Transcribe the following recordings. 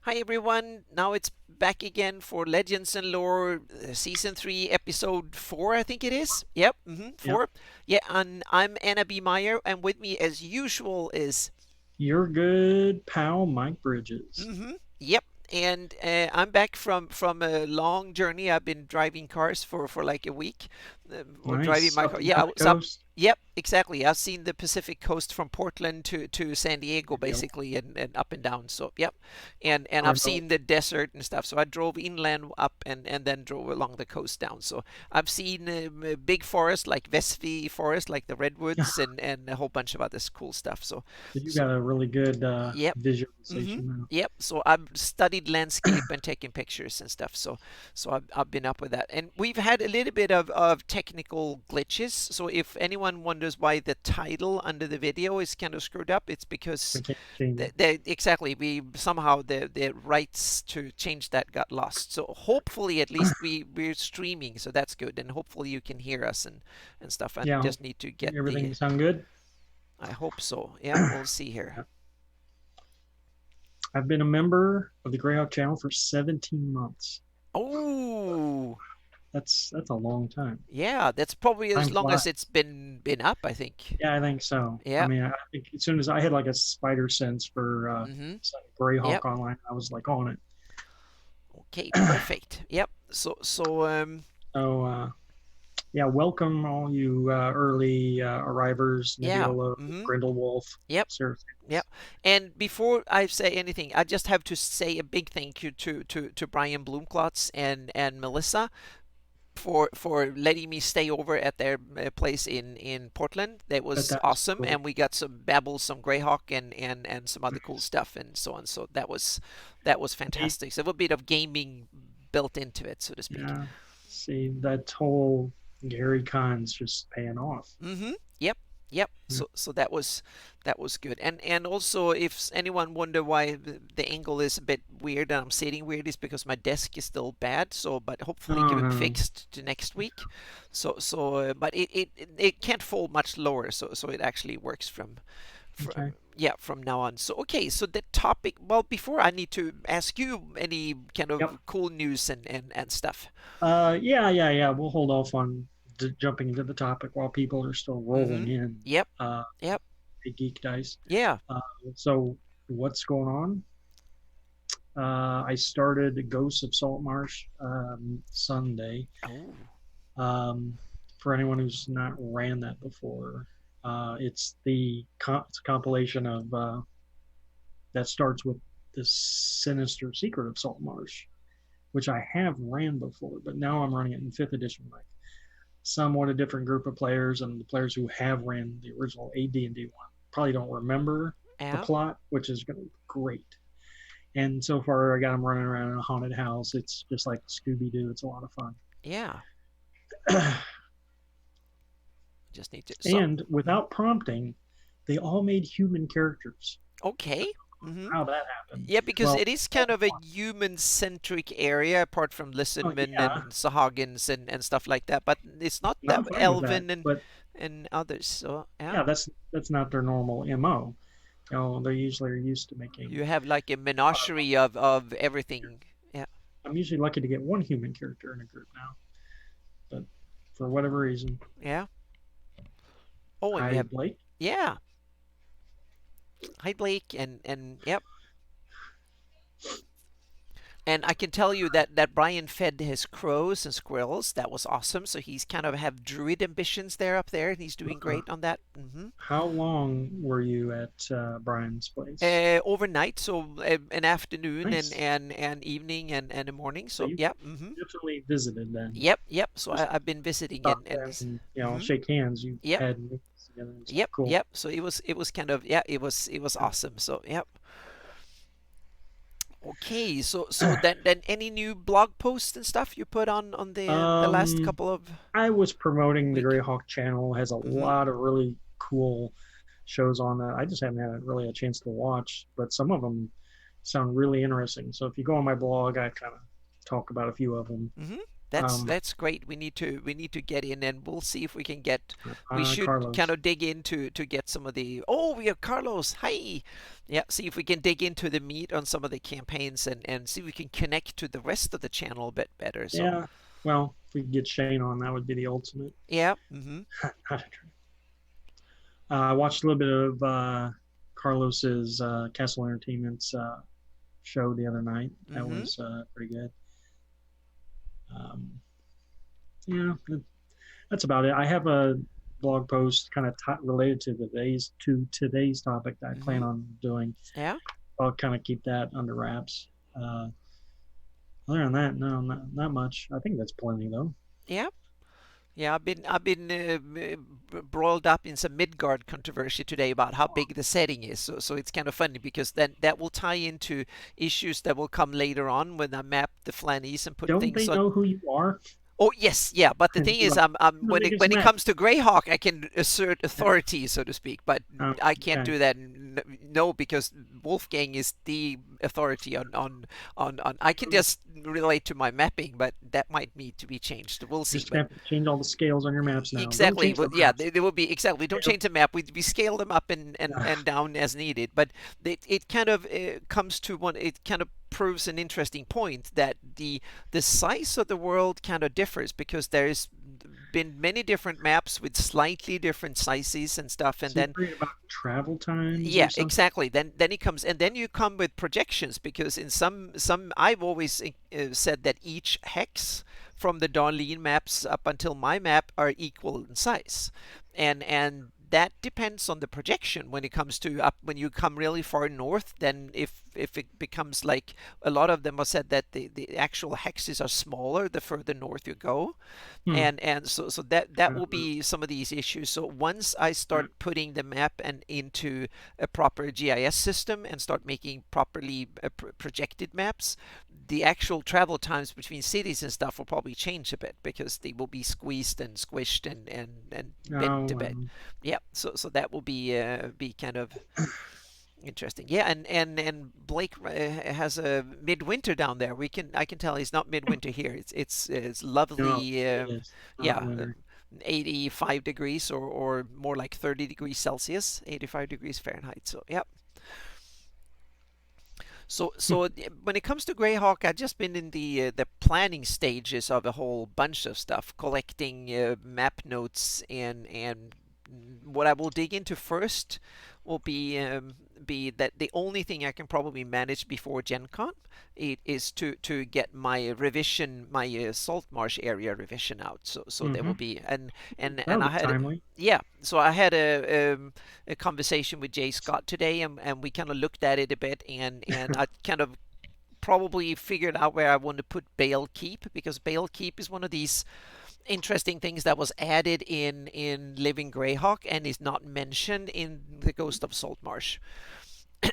Hi everyone. Now it's back again for Legends and Lore, season 3, episode 4, I think it is. Yep, Yep. 4. Yeah, and I'm Anna B. Meyer, and with me as usual is Your good pal, Mike Bridges. Yep. And I'm back from a long journey. I've been driving cars for like a week, or driving Nice. my Up car. and Yeah, down I the was up. coast. Yep, exactly. I've seen the Pacific coast from Portland to San Diego, There you go. basically, and up and down. So yep, and I've Incredible. seen the desert and stuff. So I drove inland up and then drove along the coast down. So I've seen a big forest like Vesvi Forest, like the redwoods, and a whole bunch of other cool stuff. So So you so got a really good yep. visualization now. Yep. So I've studied landscape and taken pictures and stuff. So I've been up with that. And we've had a little bit of technical glitches. So if anyone wonders why the title under the video is kind of screwed up, it's because We can't change it. exactly we somehow the rights to change that got lost. So hopefully at least we're streaming, so that's good. And hopefully you can hear us and stuff. I Yeah. just need to get the. Everything sound good? I hope so. Yeah, we'll see here. Yeah. I've been a member of the Greyhawk channel for 17 months. Oh. That's a long time. Yeah, that's probably as Time long as flies. it's been up, I think. Yeah, I think so. I Yeah. mean, I think as soon as I had like a spider sense for Mm-hmm. Greyhawk Yep. online, I was like on Okay, it. perfect. Yep. So So yeah, welcome all you early arrivers, yeah. Nebula, Mm-hmm. Grindelwolf, Yep. Sarah. Yep. And before I say anything, I just have to say a big thank you to Brian Bloomklotz and Melissa for letting me stay over at their place in Portland. That But was that was awesome, great. and we got some Babble, some Greyhawk, and some other cool Nice. stuff and so on. So that was They, fantastic. So a bit of gaming built into it, so to speak. yeah, see that whole Gary Cons just paying off. Mm-hmm. Yep. Yep. Yeah. So that was good. And also, if anyone wonder why the angle is a bit weird and I'm sitting weird, is because my desk is still bad. So, but hopefully Oh get it no. fixed to next week. But it can't fold much lower. So it actually works from Okay. yeah, from now on. So okay, so the topic. Well, before I need to ask you any kind Yep. of cool news and stuff. Yeah. We'll hold off on jumping into the topic while people are still Mm-hmm. rolling in. Yep. Uh, Yep. Big Geek Dice. Yeah. Uh, so what's going on? I started Ghosts of Saltmarsh Sunday. Oh. Um, for anyone who's not ran that before, it's a compilation of that starts with the sinister secret of Saltmarsh, which I have ran before, but now I'm running it in fifth edition, like somewhat a different group of players, and the players who have ran the original AD&D one probably don't remember the Yeah. plot, which is going to be great. And so far, I got them running around in a haunted house. It's just like Scooby Doo. It's a lot of fun. Yeah. Just need to. So, And without prompting, they all made human characters. okay. Mm-hmm. How that happened? Yeah, because Well, it is kind of a human-centric area, apart from oh Lizardmen yeah, and Sahagins and stuff like that. But it's not and that I'm fine with that. Elven and But and others. So yeah, yeah, that's not their normal MO. They usually are used to making. you have like a menagerie of everything. Yeah. I'm usually lucky to get one human character in a group now, but for whatever reason, Yeah. Oh, and you hi have Blake. yeah. Hi Blake and yep. And I can tell you that Brian fed his crows and squirrels. That was awesome. So he's kind of have druid ambitions there up there, and he's doing Uh, great on that. Mm-hmm. how long were you at Brian's place? Overnight, so an afternoon and Nice. and and evening and a morning. So So you yeah, mm-hmm. definitely visited then. Yep. So Just I've been visiting stop and and mm-hmm. shake hands. You Yep, had meetings together and stuff. yep, Cool. yep. So it was kind of yeah, it was awesome. So yep. Okay, so then any new blog posts and stuff you put on the last Um, couple of I was promoting the week? Greyhawk channel. Has a Mm-hmm. lot of really cool shows on that. I just haven't had really a chance to watch, but some of them sound really interesting. So if you go on my blog, I kind of talk about a few of them. Mm-hmm. Um, that's great. We need to get in, and we'll see if we can get. We should kind Carlos. of dig into to get some of the. Oh, we have Carlos. Hi. Yeah. See if we can dig into the meat on some of the campaigns and see if we can connect to the rest of the channel a bit better. So Yeah. Well, if we could get Shane on, that would be the ultimate. yeah. Mm-hmm. I watched a little bit of Carlos's Castle Entertainment's show the other night. That Mm-hmm. was pretty good. Um, yeah, that's about it. I have a blog post kind of related to today's topic that I plan Mm-hmm. on doing. Yeah. I'll kind of keep that under wraps. Other than that, no, not much. I think that's plenty though. Yeah. Yeah, I've been broiled up in some Midgard controversy today about how big the setting is. So it's kind of funny because then that will tie into issues that will come later on when I map the Flannies and put Don't things they on. know who you are? Oh yes, yeah. But the And thing you're is, like, I'm the when biggest it map. comes to Greyhawk, I can assert authority, so to speak. But Oh, I can't okay. do that. No, because Wolfgang is the authority on. I can just relate to my mapping, but that might need to be changed. We'll see. Just But have to change all the scales on your maps now. Don't exactly. change Well, the yeah, maps. they will be exactly. Don't change the map. We scale them up and down as needed. But it kind of comes to one. It kind of proves an interesting point that the size of the world kind of differs because there's been many different maps with slightly different sizes and stuff, and So you're then worried about travel times yeah, or something? exactly. Then it comes, and then you come with projections because in some I've always said that each hex from the Darlene maps up until my map are equal in size, and that depends on the projection when it comes to up when you come really far north. Then if it becomes like a lot of them have said that the actual hexes are smaller the further north you go, Hmm. so that will Uh, be some of these issues. So once I start putting the map and into a proper GIS system and start making properly projected maps, the actual travel times between cities and stuff will probably change a bit because they will be squeezed and squished and bent oh, a bit. Yeah, so that will be kind of interesting. Yeah, and Blake has a midwinter down there. We can I can tell he's not midwinter here. It's no, lovely. it is not Yeah, winter. 85 degrees or more like 30 degrees Celsius, 85 degrees Fahrenheit. So yeah. So when it comes to Greyhawk, I've just been in the planning stages of a whole bunch of stuff, collecting map notes and what I will dig into first will be that the only thing I can probably manage before Gen Con it is to get my revision, my salt marsh area revision out. So there will Mm-hmm. be and That'll I be had timely. yeah. So I had a conversation with Jay Scott today, and we kind of looked at it a bit, and I kind of probably figured out where I want to put Bale Keep because Bale Keep is one of these interesting things that was added in Living Greyhawk and is not mentioned in the Ghost of Saltmarsh.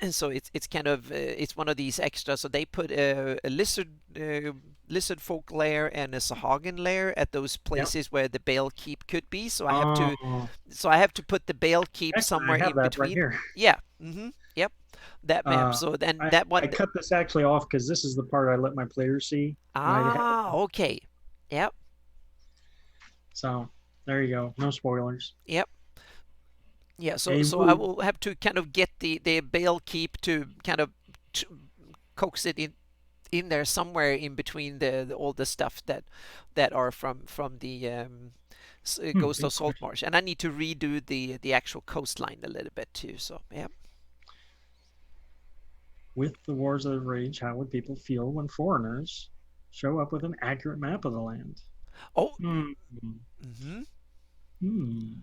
So it's kind of it's one of these extras. So they put a lizard folk lair and a Sahagin lair at those Yep. places where the Bale Keep could be. Oh, So I have to put the Bale Keep actually, I somewhere have in that right between. here. Yeah. Yep. That map. Uh, So then I that I one. cut this actually off because this is the part I let my players see. And I had, Ah. Okay. Yep. so there you go. No spoilers. Yep. Yeah, A so I woo. will have to kind of get the Bale Keep to kind of t- coax it in there somewhere in between all the stuff that are from the Ghost Good of question. Saltmarsh, and I need to redo the actual coastline a little bit too. So yeah. With the Wars of Rage, how would people feel when foreigners show up with an accurate map of the land? Oh, Hmm. hmm Hmm.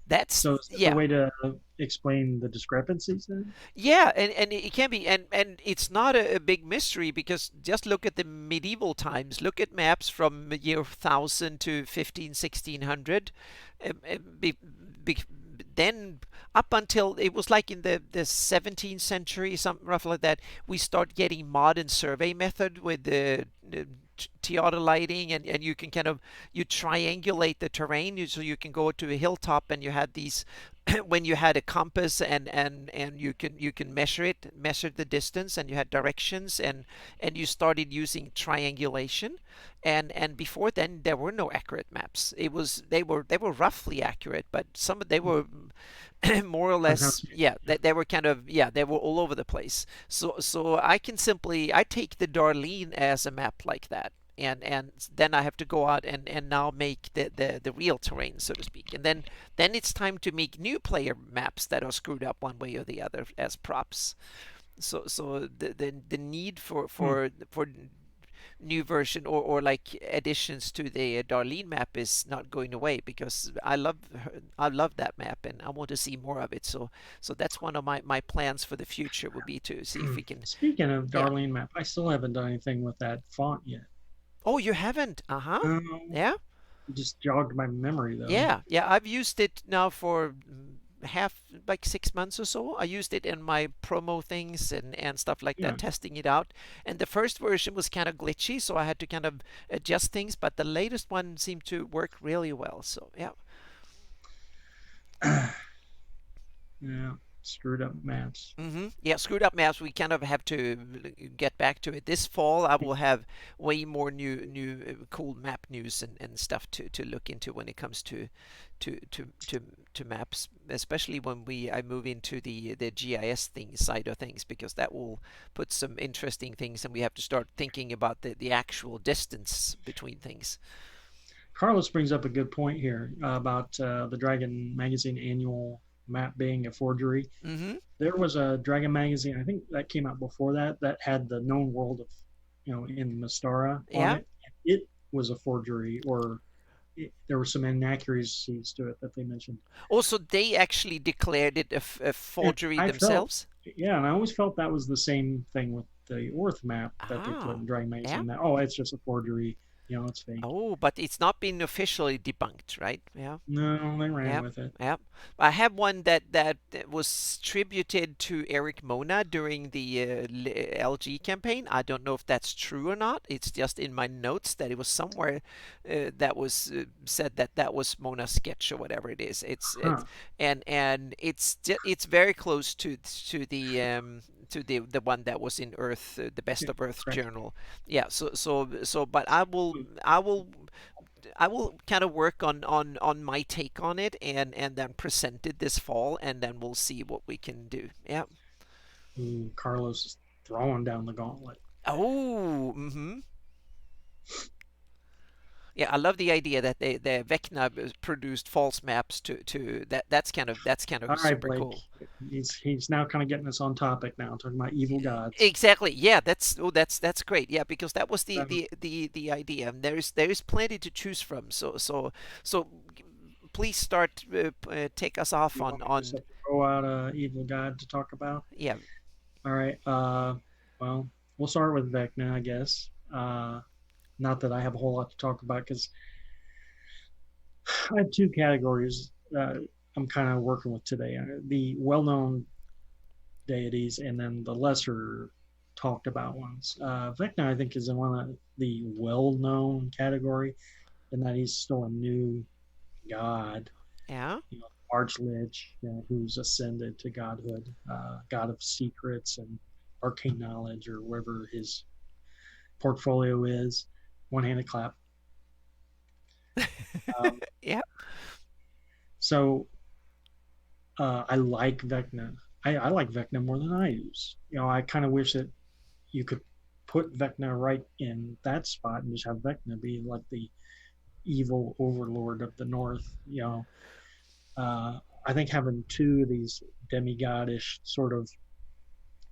that's So is this a yeah. way to explain the discrepancies then? Yeah, and it can be, and it's not a big mystery because just look at the medieval times. Look at maps from the year 1000 to 15, 1600. Be, be, then up until it was like in the 17th century, some roughly like that, we start getting modern survey method with the theodolite and you can kind of you triangulate the terrain so you can go to a hilltop and you had these when you had a compass and you can measure the distance, and you had directions, and you started using triangulation, and before then there were no accurate maps. It was they were roughly accurate, but some they were more or less, Pronunciation. yeah, Yeah. they were kind of, yeah, they were all over the place. So I can simply I take the Darlene as a map like that, and then I have to go out and now make the real terrain, so to speak. And then it's time to make new player maps that are screwed up one way or the other as props. So the need Hmm. for new version, or like additions to the Darlene map is not going away, because I love that map and I want to see more of it. So that's one of my plans for the future, would be to see if we can. Speaking of Yeah. Darlene map, I still haven't done anything with that font yet. Oh, you haven't? Uh-huh. Um, Yeah. just jogged my memory though. Yeah, I've used it now for half, like 6 months or so. I used it in my promo things and stuff like Yeah. that, testing it out. And the first version was kind of glitchy, so I had to kind of adjust things, but the latest one seemed to work really well. So yeah. Yeah. Screwed up maps. Yeah, screwed up maps. We kind of have to get back to it. This fall, I will have way more cool map news and stuff to look into when it comes to maps, especially when we I move into the GIS thing side of things, because that will put some interesting things, and we have to start thinking about the actual distance between things. Carlos brings up a good point here about the Dragon Magazine annual map being a forgery. Mm-hmm. There was a Dragon Magazine, I think that came out before that, that had the known world of, in Mystara on Yeah. it. It was a forgery, or there were some inaccuracies to it that they mentioned. Also, they actually declared it a And forgery I felt, themselves. yeah, and I always felt that was the same thing with the Orth map that they put Ah. in Dragon Yeah. Magazine. That, oh, it's just a forgery, it's fake. Oh, but it's not been officially debunked, right? Yeah. No, they ran Yeah, with it. yeah. I have one that was tributed to Eric Mona during the LG campaign. I don't know if that's true or not. It's just in my notes that it was somewhere that was said that that was Mona's sketch or whatever it is. It's Huh. and it's very close to the one that was in Earth, the Best Yeah, of Earth correct. journal. Yeah. So, but I will kind of work on my take on it, and then present it this fall, and then we'll see what we can do. Yeah. Ooh, Carlos is throwing down the gauntlet. Oh. Yeah, I love the idea that the Vecna produced false maps to that. That's kind of All right, super Blake. cool. He's now kind of getting us on topic now, talking about evil gods. Exactly. Yeah, that's great. Yeah, because that was the Um, the the the idea. And there is plenty to choose from. So please start take us off you on want me to just on have to throw out a evil god to talk about? yeah. All right. Well, we'll start with Vecna, I guess. Not that I have a whole lot to talk about because I have two categories I'm kind of working with today: the well-known deities and then the lesser talked about ones. Vecna, I think, is in one of the well-known category in that he's still a new god, Yeah. Archlich, who's ascended to godhood, god of secrets and arcane knowledge, or whatever his portfolio is. One-handed clap. Um, Yeah. so I like Vecna. I like Vecna more than I use. I kind of wish that you could put Vecna right in that spot and just have Vecna be like the evil overlord of the North. I think having two of these demigodish sort of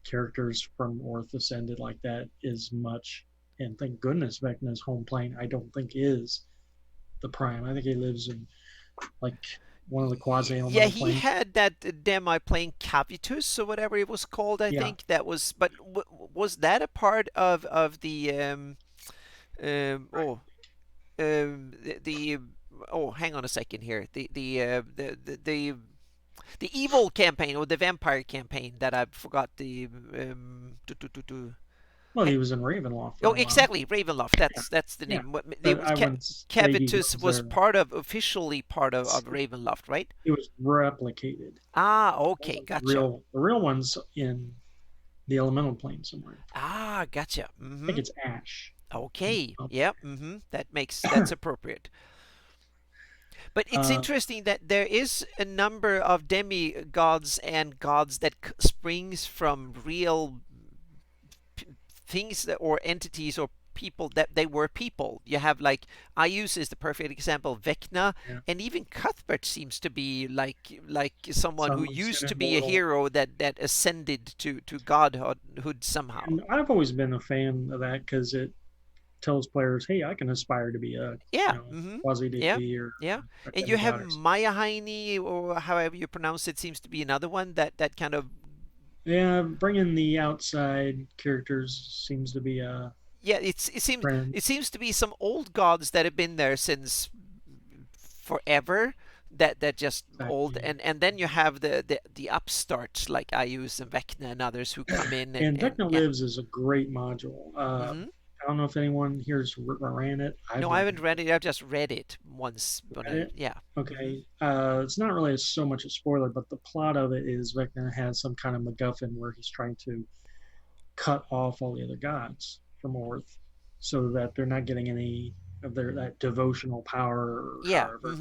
characters from Orth ascended like that is much. And thank goodness Vecna's home plane, I don't think, is the Prime. I think he lives in like one of the quasi Yeah, elemental he planes. had that demo playing Cavitus or whatever it was called. I Yeah. think that was, but was that a part of the um oh the oh, hang on a second here. The evil campaign, or the vampire campaign, that I forgot the Well, he was in Ravenloft for Oh, a while. exactly, Ravenloft. Yeah, That's the yeah. name. It But was I wouldn't say he Cavitus was was there. part of officially part of Ravenloft, right? It was replicated. Ah, One okay, of gotcha. the real ones in the elemental plane somewhere. Ah, gotcha. I think it's Ash. Okay, Um, yeah. That's appropriate. But it's uh, interesting that there is a number of demigods and gods that springs from real things that, or entities or people that they were people. You have like Ayus is the perfect example, Vecna, yeah, and even Cuthbert seems to be like someone who Sunless used and to be a Immortal. hero that ascended to godhood somehow. And I've always been a fan of that because it tells players, hey, I can aspire to be a, Yeah. quasi Yeah. deity or Yeah. a And you have demigod or something. Mayahaini, or however you pronounce it, seems to be another one that kind of, Yeah, bringing the outside characters seems to be a yeah, trend. it seems to be some old gods that have been there since forever, that just old, Exactly. and then you have the upstarts like Ayus and Vecna and others who come in And and Vecna yeah. Lives is a great module. hmm I don't know if anyone here's ran it. I've No, I never haven't read it. I've just read it once, but read it. yeah. hmm Okay. It's not really so much a spoiler, but the plot of it is Vecna has some kind of MacGuffin where he's trying to cut off all the other gods from Earth so that they're not getting any of their that devotional power or Yeah. however.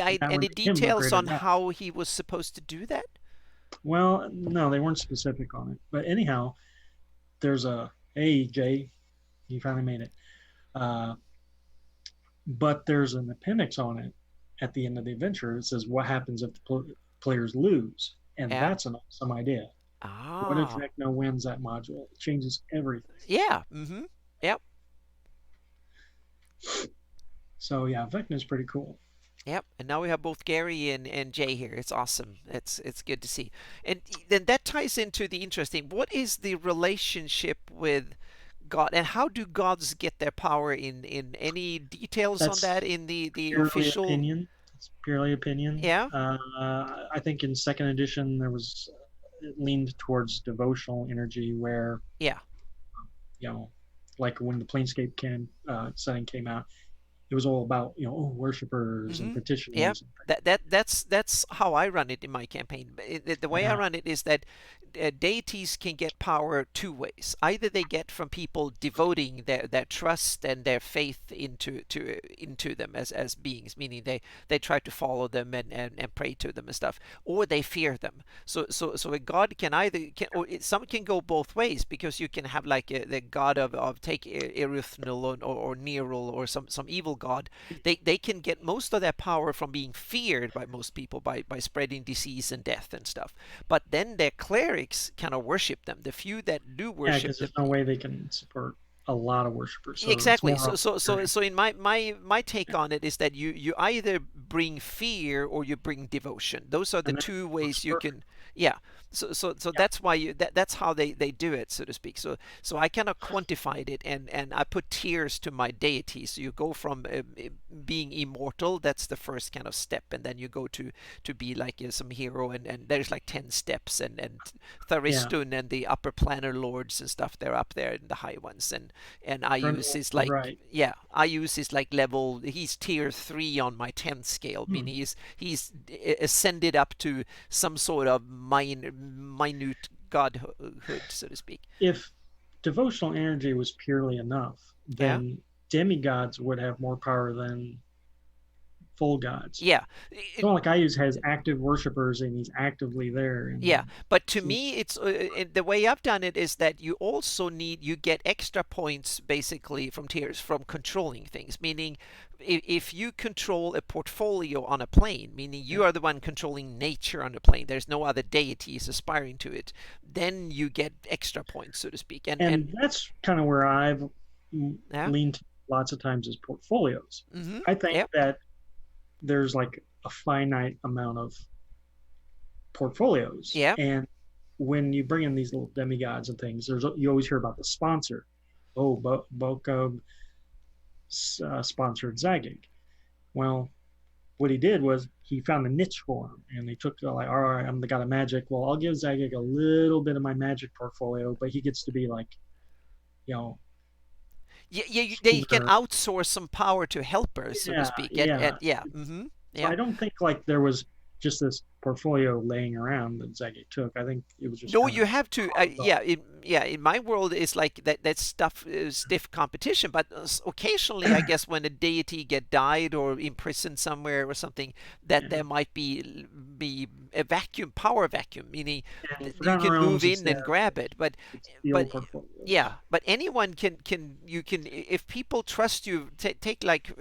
And that would Any make him a details greater on god. how he was supposed to do that? Well, no, they weren't specific on it. But anyhow, there's a hey Jay, you finally made it. Uh, but there's an appendix on it at the end of the adventure. It says what happens if the players lose, and Yeah. that's an awesome idea. What if Ah. Vecna wins that module? It changes everything. Yeah. Yep. So yeah, Vecna is pretty cool. Yep, and now we have both Gary and Jay here. It's awesome. It's good to see. And then that ties into the interesting. What is the relationship with God, and how do gods get their power? In any details on That's that in the purely official? opinion. It's purely opinion. Yeah, I think in second edition there was it leaned towards devotional energy, where yeah. you know, like when the Planescape setting came out, it was all about worshipers and Mm-hmm. Yeah, petitioners and things. that's how I run it in my campaign. The way I Yeah, run it is that deities can get power two ways. Either they get from people devoting their trust and their faith into them as beings, meaning they try to follow them and pray to them and stuff, or they fear them. So a god can either some can go both ways, because you can have like the god of take Eruthnul or Nerul or some evil god. They can get most of their power from being feared by most people by spreading disease and death and stuff. But then their clerics kind of worship them. The few that do yeah, worship because them. there's no way they can support a lot of worshipers, so it's Exactly. more opportunity. So in my take on it is that you either bring fear or you bring devotion. Those are the And that two works ways you perfect. can. Yeah. So Yeah, that's why that's how they do it, so to speak. So I kind of quantified it, and I put tiers to my deity. So you go from being immortal. That's the first kind of step, and then you go to be like some hero, and there's like 10 steps, and yeah. Tharistun and the upper planar lords and stuff. They're up there in the high ones, and Ayus Grundle is is like, right. yeah, Ayus is like level, he's tier 3 on my 10 scale, Hmm. meaning he's ascended up to some sort of minute godhood, so to speak. If devotional energy was purely enough, Yeah. then demigods would have more power than full gods. Yeah. It's not like Ayus has active worshippers and he's actively there. Yeah, And but to me, it's the way I've done it is that you get extra points basically from tiers from controlling things. Meaning, if you control a portfolio on a plane, meaning you yeah, are the one controlling nature on the plane, there's no other deities aspiring to it, then you get extra points, so to speak. And and that's kind of where I've yeah, leaned lots of times as portfolios. I think yep, that there's like a finite amount of portfolios, yeah, and when you bring in these little demigods and things, there's you always hear about the sponsor. Oh, Bokob sponsored Zagic. Well, what he did was he found a niche for him, and they took like, all right, I'm the god of magic. Well, I'll give Zagic a little bit of my magic portfolio, but he gets to be like you know, Yeah, yeah, they can schemer. outsource some power to helpers, so to Yeah, speak, and yeah. yeah, So yeah. I don't think like there was just this portfolio laying around that Zaggy took. I think it was just No, kind you of have to. carved up. Yeah. In my world, it's like that. That stuff is stiff competition. But occasionally, I guess when a deity get died or imprisoned somewhere or something, that Yeah. there might be a vacuum, power vacuum, meaning And you Forgotten can move Realms in instead and grab it. it's the But old portfolios. yeah, but anyone can you can if people trust you. Take like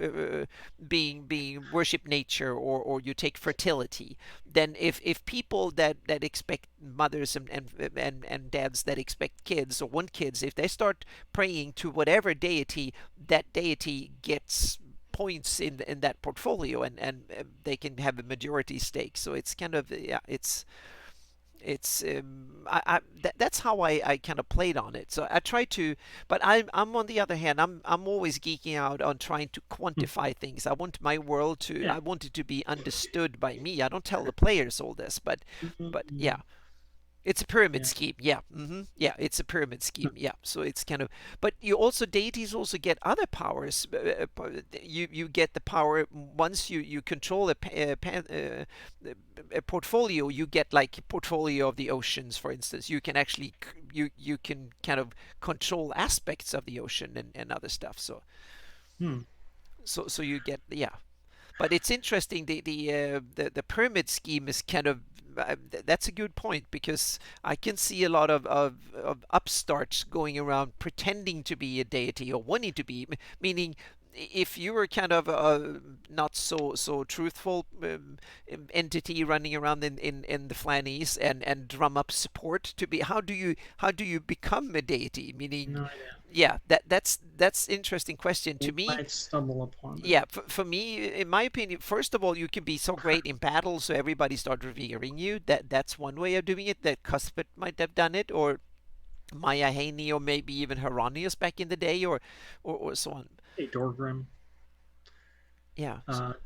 being worship nature, or you take fertility, then if people that expect mothers and dads that expect kids or want kids, if they start praying to whatever deity, that deity gets points in that portfolio, and they can have a majority stake. So it's kind of, yeah, it's that's how I kind of played on it. So I try to, but I'm on the other hand, I'm always geeking out on trying to quantify things. I want my world to, Yeah. I want it to be understood by me. I don't tell the players all this, but yeah, Mhm. it's a pyramid Yeah. scheme. Yeah. Yeah, it's a pyramid scheme. Yeah. So it's kind of, but you also, deities also get other powers. You get the power once you control a portfolio. You get like a portfolio of the oceans, for instance. You can actually you can kind of control aspects of the ocean and other stuff. Hmm. So you get, yeah, but it's interesting. The pyramid scheme is kind of, that's a good point, because I can see a lot of upstarts going around pretending to be a deity or wanting to be, meaning if you were kind of a not so truthful entity running around in the Flannies and drum up support to be, how do you become a deity? Meaning, No idea. yeah, that's interesting question to We me. might stumble upon Yeah, that. for me, in my opinion, first of all, you can be so great in battle, so everybody start revering you. That's one way of doing it. That Cuthbert might have done it, or Maya Haney, or maybe even Heronius back in the day, or so on. Hey, Dorgrim. Yeah,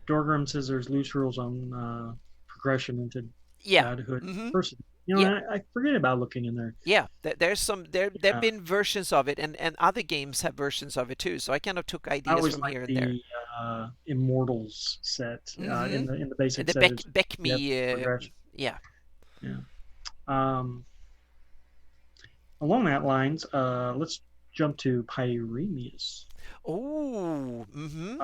Dorgrim says there's loose rules on progression into yeah, godhood mm-hmm, person. You know, yeah, I forget about looking in there. yeah. There's some there've Yeah, been versions of it, and other games have versions of it too. So I kind of took I ideas always from like here and there. the Immortals set. Mm-hmm. In the basic The set Beck is Beck you have me, progression. yeah. Yeah. Um, Along that lines, let's jump to Pyreneus. Oh, mm-hmm,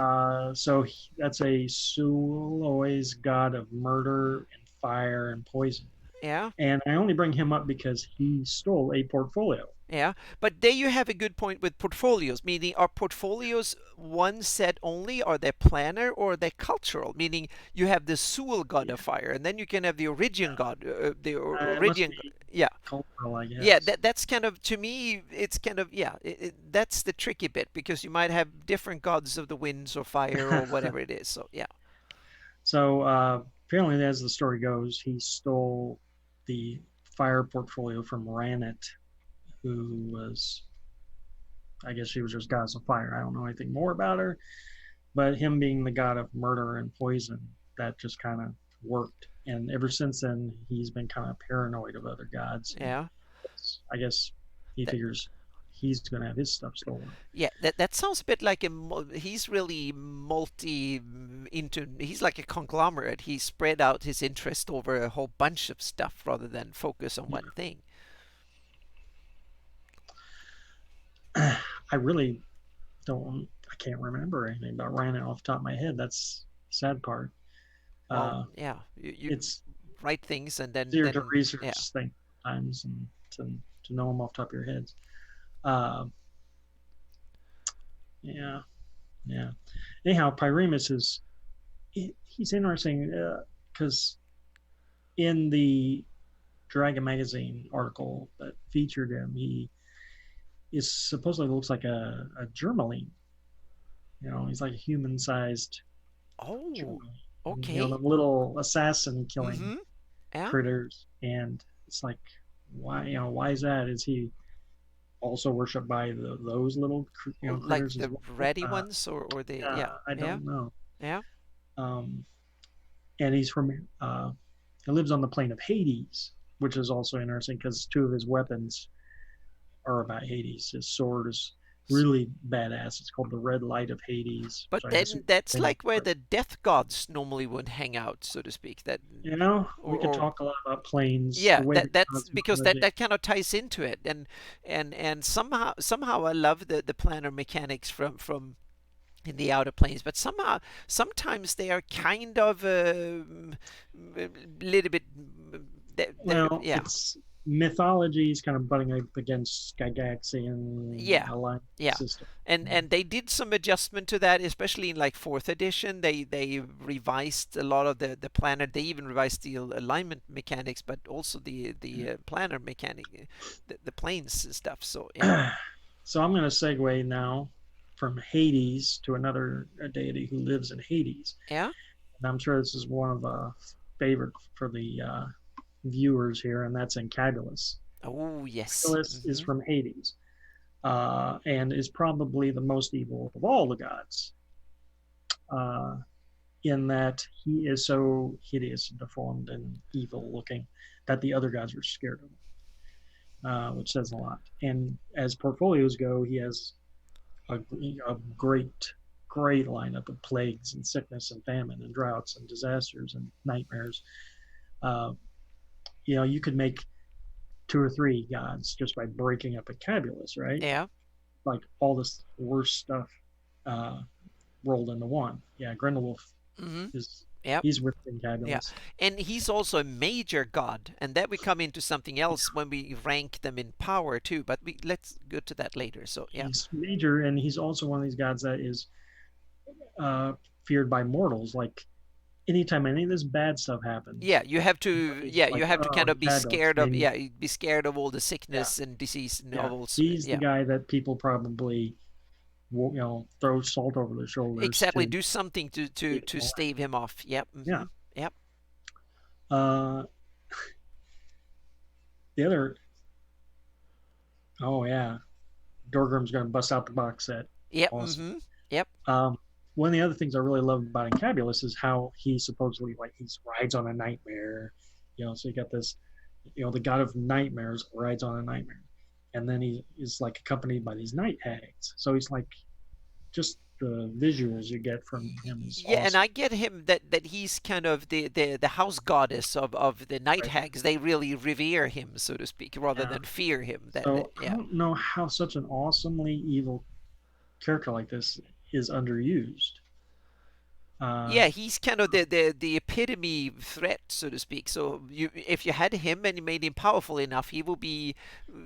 That's a Suloi's god of murder and fire and poison. yeah. And I only bring him up because he stole a portfolio. Yeah, but there you have a good point with portfolios, meaning are portfolios one set only? Are they planner or are they cultural? Meaning you have the Sul god Yeah, of fire, and then you can have the Origin god, it must Origin. be Yeah, cultural, I yeah. guess. That's kind of, to me, it's kind of, yeah. That's the tricky bit, because you might have different gods of the winds or fire or whatever it is. So yeah, Apparently, as the story goes, he stole the fire portfolio from Ranit, who was, I guess she was just goddess of fire. I don't know anything more about her, but him being the god of murder and poison, that just kind of worked. And ever since then, he's been kind of paranoid of other gods. And yeah. I guess he That, figures he's going to have his stuff stolen. Yeah, that sounds a bit like he's really into, he's like a conglomerate. He spread out his interest over a whole bunch of stuff rather than focus on one thing. Yeah. I really I can't remember anything about Rhino off the top of my head. That's the sad part. Well, Uh, yeah, you it's write things and then easier to then yeah. research things sometimes and to know them off the top of your heads. Uh, yeah, yeah. Anyhow, Pyramus he's interesting because in the Dragon magazine article that featured him, he is supposedly looks like a Germaline. You know, he's like a human-sized Oh, Germaline. You know, okay. the little assassin killing Mm-hmm. Yeah. critters, and it's like, why? You know, why is that? Is he also worshipped by those little Oh, like critters as the well? ready ones, or the, Yeah, yeah, I yeah, don't know. yeah. Um, and he lives on the plane of Hades, which is also interesting because two of his weapons are about Hades. His sword is really badass. It's called the Red Light of Hades, which But I guess then that's like where the death gods normally would hang out, so to speak. That we could or talk a lot about planes, yeah, the way the that's gods because manage it. that kind of ties into it, and somehow I love the planar mechanics from in the outer planes, but somehow sometimes they are kind of a little bit Well, yeah, it's mythology is kind of butting up against Gygaxian yeah, alliance yeah. system. And they did some adjustment to that, especially in like fourth edition. They revised a lot of the planar. They even revised the alignment mechanics, but also the planar mechanic, the planes and stuff. So yeah, So I'm going to segue now from Hades to another deity who lives in Hades. yeah. And I'm sure this is one of the favorite for the viewers here, and that's Encabulus. Oh yes. Encabulus is from Hades, and is probably the most evil of all the gods, uh, in that he is so hideous and deformed and evil looking that the other gods are scared of him, which says a lot. And as portfolios go, he has a great lineup of plagues and sickness and famine and droughts and disasters and nightmares. Uh, you could make two or three gods just by breaking up Encabulus, right? Yeah. Like all this worst stuff uh, rolled into one. Yeah, Grindelwolf Mm-hmm. is Yep. he's with Yeah, Encabulus. and he's also a major god, and that we come into something else when we rank them in power too. But let's go to that later. So yeah, He's major, and he's also one of these gods that is uh, feared by mortals. Like anytime any of this bad stuff happens, yeah, you have to everybody's yeah like, you have to "Oh, kind of be Encabulus, scared of maybe." yeah be scared of all the Yeah, sickness and disease and yeah. all He's the yeah guy that people probably throw salt over their shoulders exactly to do something keep him alive. stave him off. Yep. Yeah. Yep. Uh, the other, oh yeah, Dorgrim's going to bust out the box set. Yep. Awesome. Yep. One of the other things I really love about Encabulus is how he supposedly he rides on a nightmare. So you got this, the god of nightmares rides on a nightmare, and then he is like accompanied by these night hags. So he's like, just the visuals you get from him is Yeah, and awesome. I get him that he's kind of the house goddess of the night Right? hags. They really revere him, so to speak, rather Yeah. than fear him. So I Yeah. don't know how such an awesomely evil character like this is underused. Uh, Yeah, he's kind of the epitome threat, so to speak. So if you had him and you made him powerful enough, he will be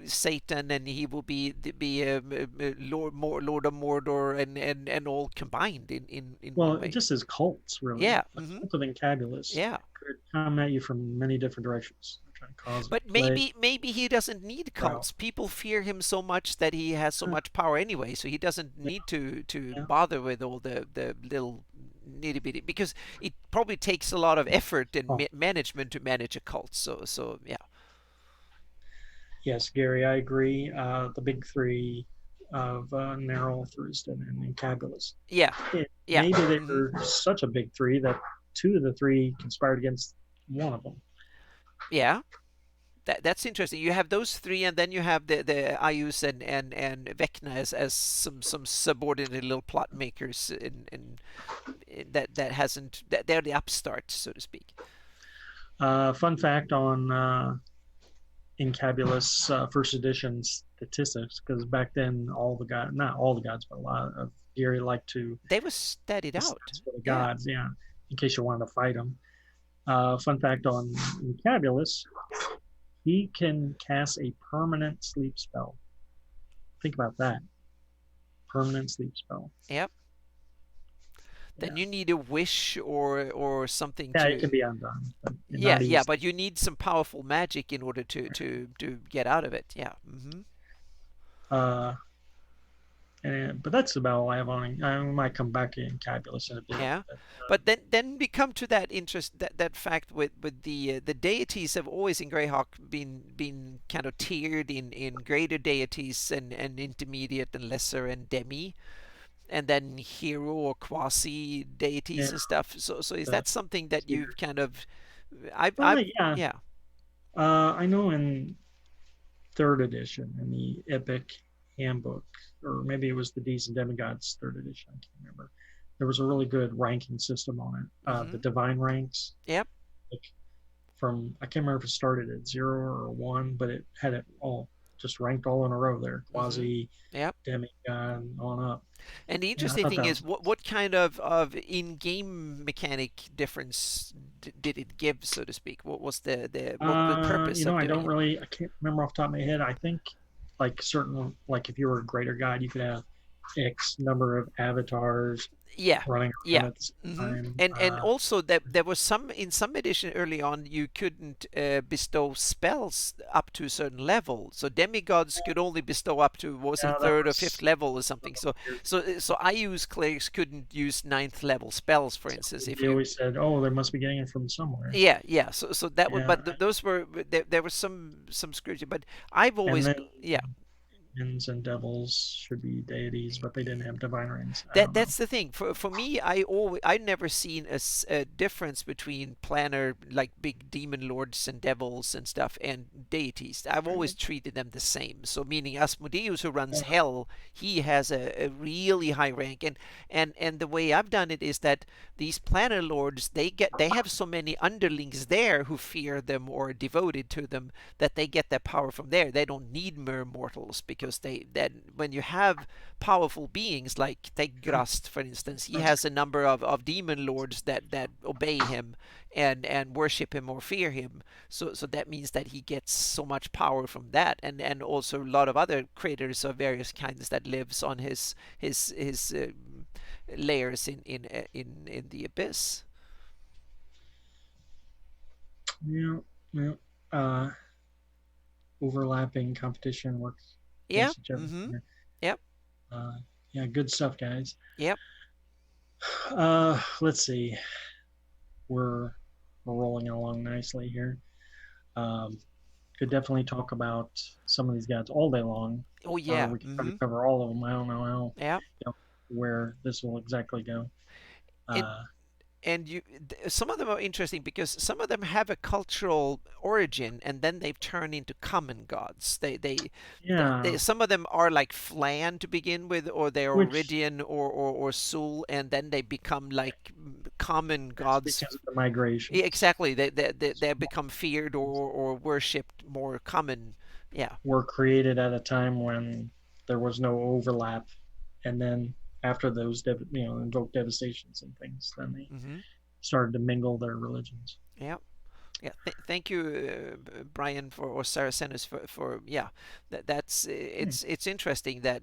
Satan, and he will be Lord of Mordor, and all combined in one well, way. just as cults, really. Yeah. The cult of Encabulus Yeah. could come at you from many different directions. They're trying to cause But plague, maybe he doesn't need drought. cults. People fear him so much that he has so Uh, much power anyway, so he doesn't yeah, need to yeah. bother with all the little nitty bitty, because it probably takes a lot of effort and Oh, management to manage a cult. So yeah. yes, Gary, I agree. The big three of Nerl, Thurston, and Encabulus. Yeah. Yeah. Maybe they hmm were such a big three that two of the three conspired against one of them. Yeah. That's interesting. You have those three, and then you have the Ayus and Vecna as some subordinate little plot makers in that hasn't that they're the upstart, so to speak. Fun fact on Encabulus first edition statistics, because back then all the gods, not all the gods, but a lot of Gary liked to They were studied out. stats for the Yeah. gods, yeah, in case you wanted to fight them. Fun fact on Encabulus, he can cast a permanent sleep spell. Think about that. Permanent sleep spell. Yep. Yeah. Then you need a wish or something Yeah, it can to be undone, but yeah, not yeah, easy. but you need some powerful magic in order to get out of it. Yeah. Uh, but that's about all I have on. I might come back to Encabulus in a bit. Yeah. But, But then we come to that interest that fact with the deities have always in Greyhawk been kind of tiered in greater deities and intermediate and lesser and demi, and then hero or quasi yeah, deities and stuff. So is the that something that tier. you've kind of Well, I've yeah. yeah. I know in third edition in the Epic Handbook, or maybe it was the D's and Demigods third edition. I can't remember. There was a really good ranking system on it. The Mm-hmm. divine ranks, Yep. like from I can't remember if it started at 0 or 1, but it had it all just ranked all in a row there. Mm-hmm. Quasi, Yep. demigod, on up. And the Yeah, I interesting thought thing that is, was what kind of in-game mechanic difference did it give, so to speak? What was the what was the purpose of I doing don't it? really, I can't remember off the top of my head. I think like certain, like if you were a greater god, you could have X number of avatars Yeah, running yeah. around at the same Hmm. time. And also that there was some in some edition early on you couldn't bestow spells up to a certain level. So demigods could only bestow up to what was Yeah, it that third or fifth was level or a something. little weird. So I use clerics couldn't use ninth level spells, for instance. If They you always said, "Oh, they must be getting it from somewhere." yeah, yeah. So that was, Yeah, but those were there was some scrutiny. But I've and always then yeah. demons and devils should be deities, but they didn't have divine rings. I That don't know. that's the thing. For me, I never seen a difference between planar like big demon lords and devils and stuff and deities. I've always treated them the same. So meaning Asmodeus who runs Yeah, hell, he has a really high rank and the way I've done it is that these planar lords they have so many underlings there who fear them or are devoted to them that they get their power from there. They don't need mere mortals because they then when you have powerful beings like take Grast, for instance. He that's has a number of demon lords that obey him and worship him or fear him. So that means that he gets so much power from that, and also a lot of other creators of various kinds that lives on his layers in the abyss. yeah, yeah. Uh, Overlapping competition works Yeah. against each other. Mm-hmm. Yep. Uh, yeah, good stuff, guys. Yep. Let's see. We're we're rolling along nicely here. Um, could definitely talk about some of these guys all day long, Oh or yeah. we could probably Mm-hmm. cover all of them. I don't know how, Yeah. where this will exactly go. And Uh, and some of them are interesting because some of them have a cultural origin and then they've turned into common gods. yeah, Some of them are like Flan to begin with, or they're which Oridian or Sul, and then they become like common is gods. because of the migration. Yeah, exactly. They become feared or worshipped more common. Yeah. Were created at a time when there was no overlap, and then after those, invoke devastations and things, then they Hmm. started to mingle their religions. Yeah. Yeah, thank you, Brian, for or Saracenus for yeah, that's Hmm. it's interesting that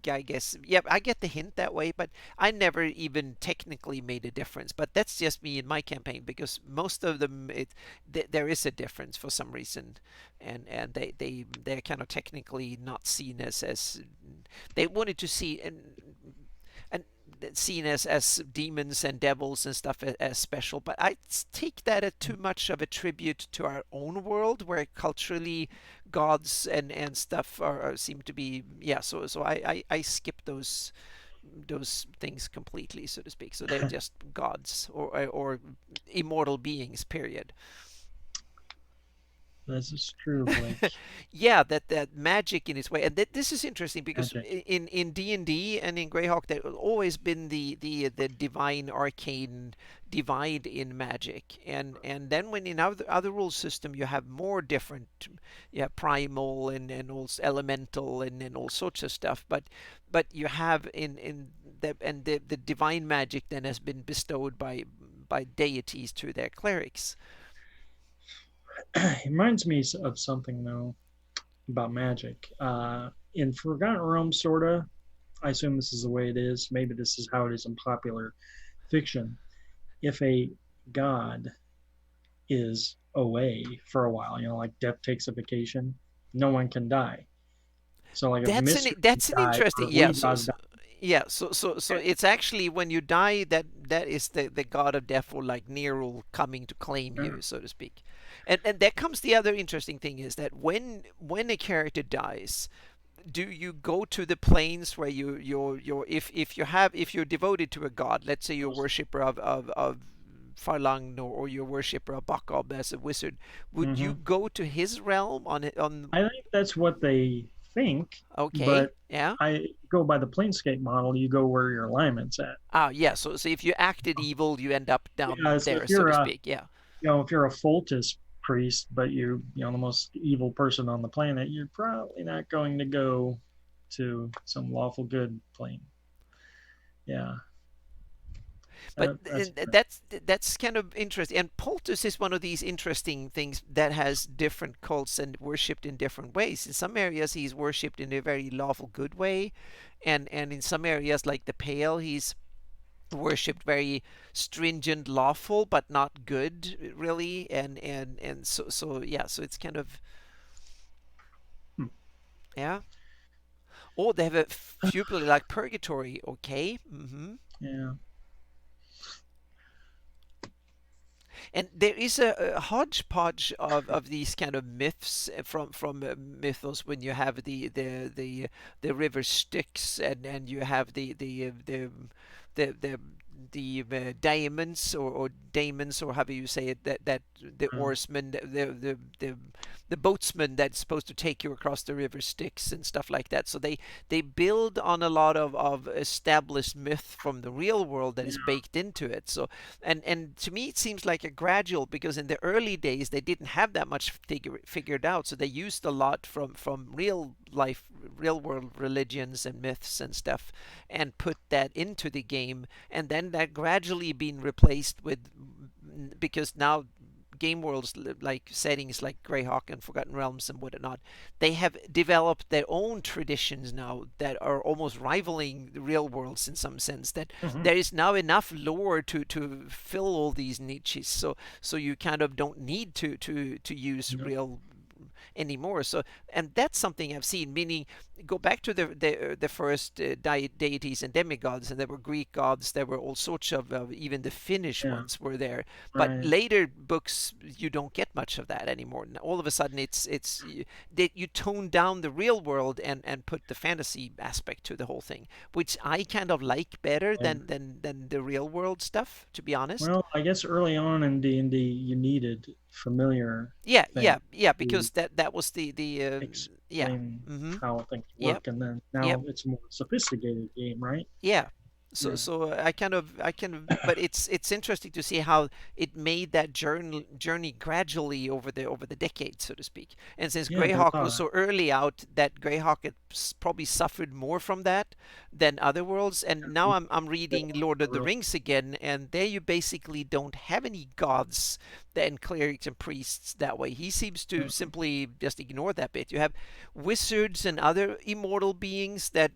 guy guess yeah I get the hint that way, but I never even technically made a difference. But that's just me in my campaign because most of them there is a difference for some reason, and they're kind of technically not seen as they wanted to see and seen as demons and devils and stuff as special. But I take that as too much of a tribute to our own world, where culturally gods and stuff seem to be yeah. So I skip those things completely, so to speak. So they're just gods or immortal beings. Period. This is true, Blake. Yeah, that magic in its way, and this is interesting because Magic. in D and D and in Greyhawk, there has always been the divine arcane divide in magic, and then when in other rule system you have more different, you have primal and also elemental and all sorts of stuff, but you have in the divine magic then has been bestowed by deities to their clerics. It reminds me of something though about magic. In Forgotten Realms, sorta. I assume this is the way it is. Maybe this is how it is in popular fiction. If a god is away for a while, like death takes a vacation, no one can die. So like if Mystery That's an died or interesting if yeah. Lee God died, Yeah, so it's actually when you die that is the god of death or like Nero coming to claim you, so to speak. And there comes the other interesting thing is that when a character dies, do you go to the planes where you're if you have if you're devoted to a god, let's say you're a worshiper of Farlang or your worshipper of Bakob as a wizard, would you Hmm. go to his realm on it on? I think that's what they think, Okay, but yeah. I go by the Planescape model. You go where your alignment's at. Ah, yeah. So if you acted evil, you end up down Yeah, so there, if so you're to a, speak. Yeah. if you're a Foltis priest, but you're the most evil person on the planet, you're probably not going to go to some lawful good plane. Yeah, But that's that's kind of interesting. And Poltus is one of these interesting things that has different cults and worshipped in different ways. In some areas, he's worshipped in a very lawful good way, and in some areas like the Pale, he's worshipped very stringent lawful but not good really, and so yeah, so it's kind of hmm, yeah. Oh, they have a few people like purgatory. Okay. yeah, And there is a hodgepodge of these kind of myths from mythos when you have the river Styx, and you have the daemons or daemons, or however you say it, that the uh, oarsmen, the boatsmen that's supposed to take you across the river Styx and stuff like that. So they build on a lot of established myth from the real world that is yeah, baked into it. So and to me it seems like a gradual, because in the early days they didn't have that much figured out, so they used a lot from real life, real world religions and myths and stuff, and put that into the game, and then that gradually been replaced with, because now game worlds like settings like Greyhawk and Forgotten Realms and whatnot, they have developed their own traditions now that are almost rivaling the real worlds in some sense. That hmm, there is now enough lore to fill all these niches, so you kind of don't need to use yeah, real anymore. So, and that's something I've seen. Meaning, go back to the first deities and demigods, and there were Greek gods. There were all sorts of even the Finnish yeah, ones were there. But right. later books, you don't get much of that anymore. All of a sudden, it's that you tone down the real world and put the fantasy aspect to the whole thing, which I kind of like better Yeah. than the real world stuff, to be honest. Well, I guess early on in D&D, you needed familiar Yeah, things yeah, yeah, to because that was the yeah. explain Mm-hmm. how things Yep. work, and then Yep. now it's a more sophisticated game, right? Yeah. So Yeah, so but it's interesting to see how it made that journey gradually over the decades, so to speak. And since yeah, there's Greyhawk a lot was of so early out, that Greyhawk had probably suffered more from that than other worlds. And now I'm that. reading Lord of the Rings again, and there you basically don't have any gods and clerics and priests that way. He seems to simply just ignore that bit. You have wizards and other immortal beings that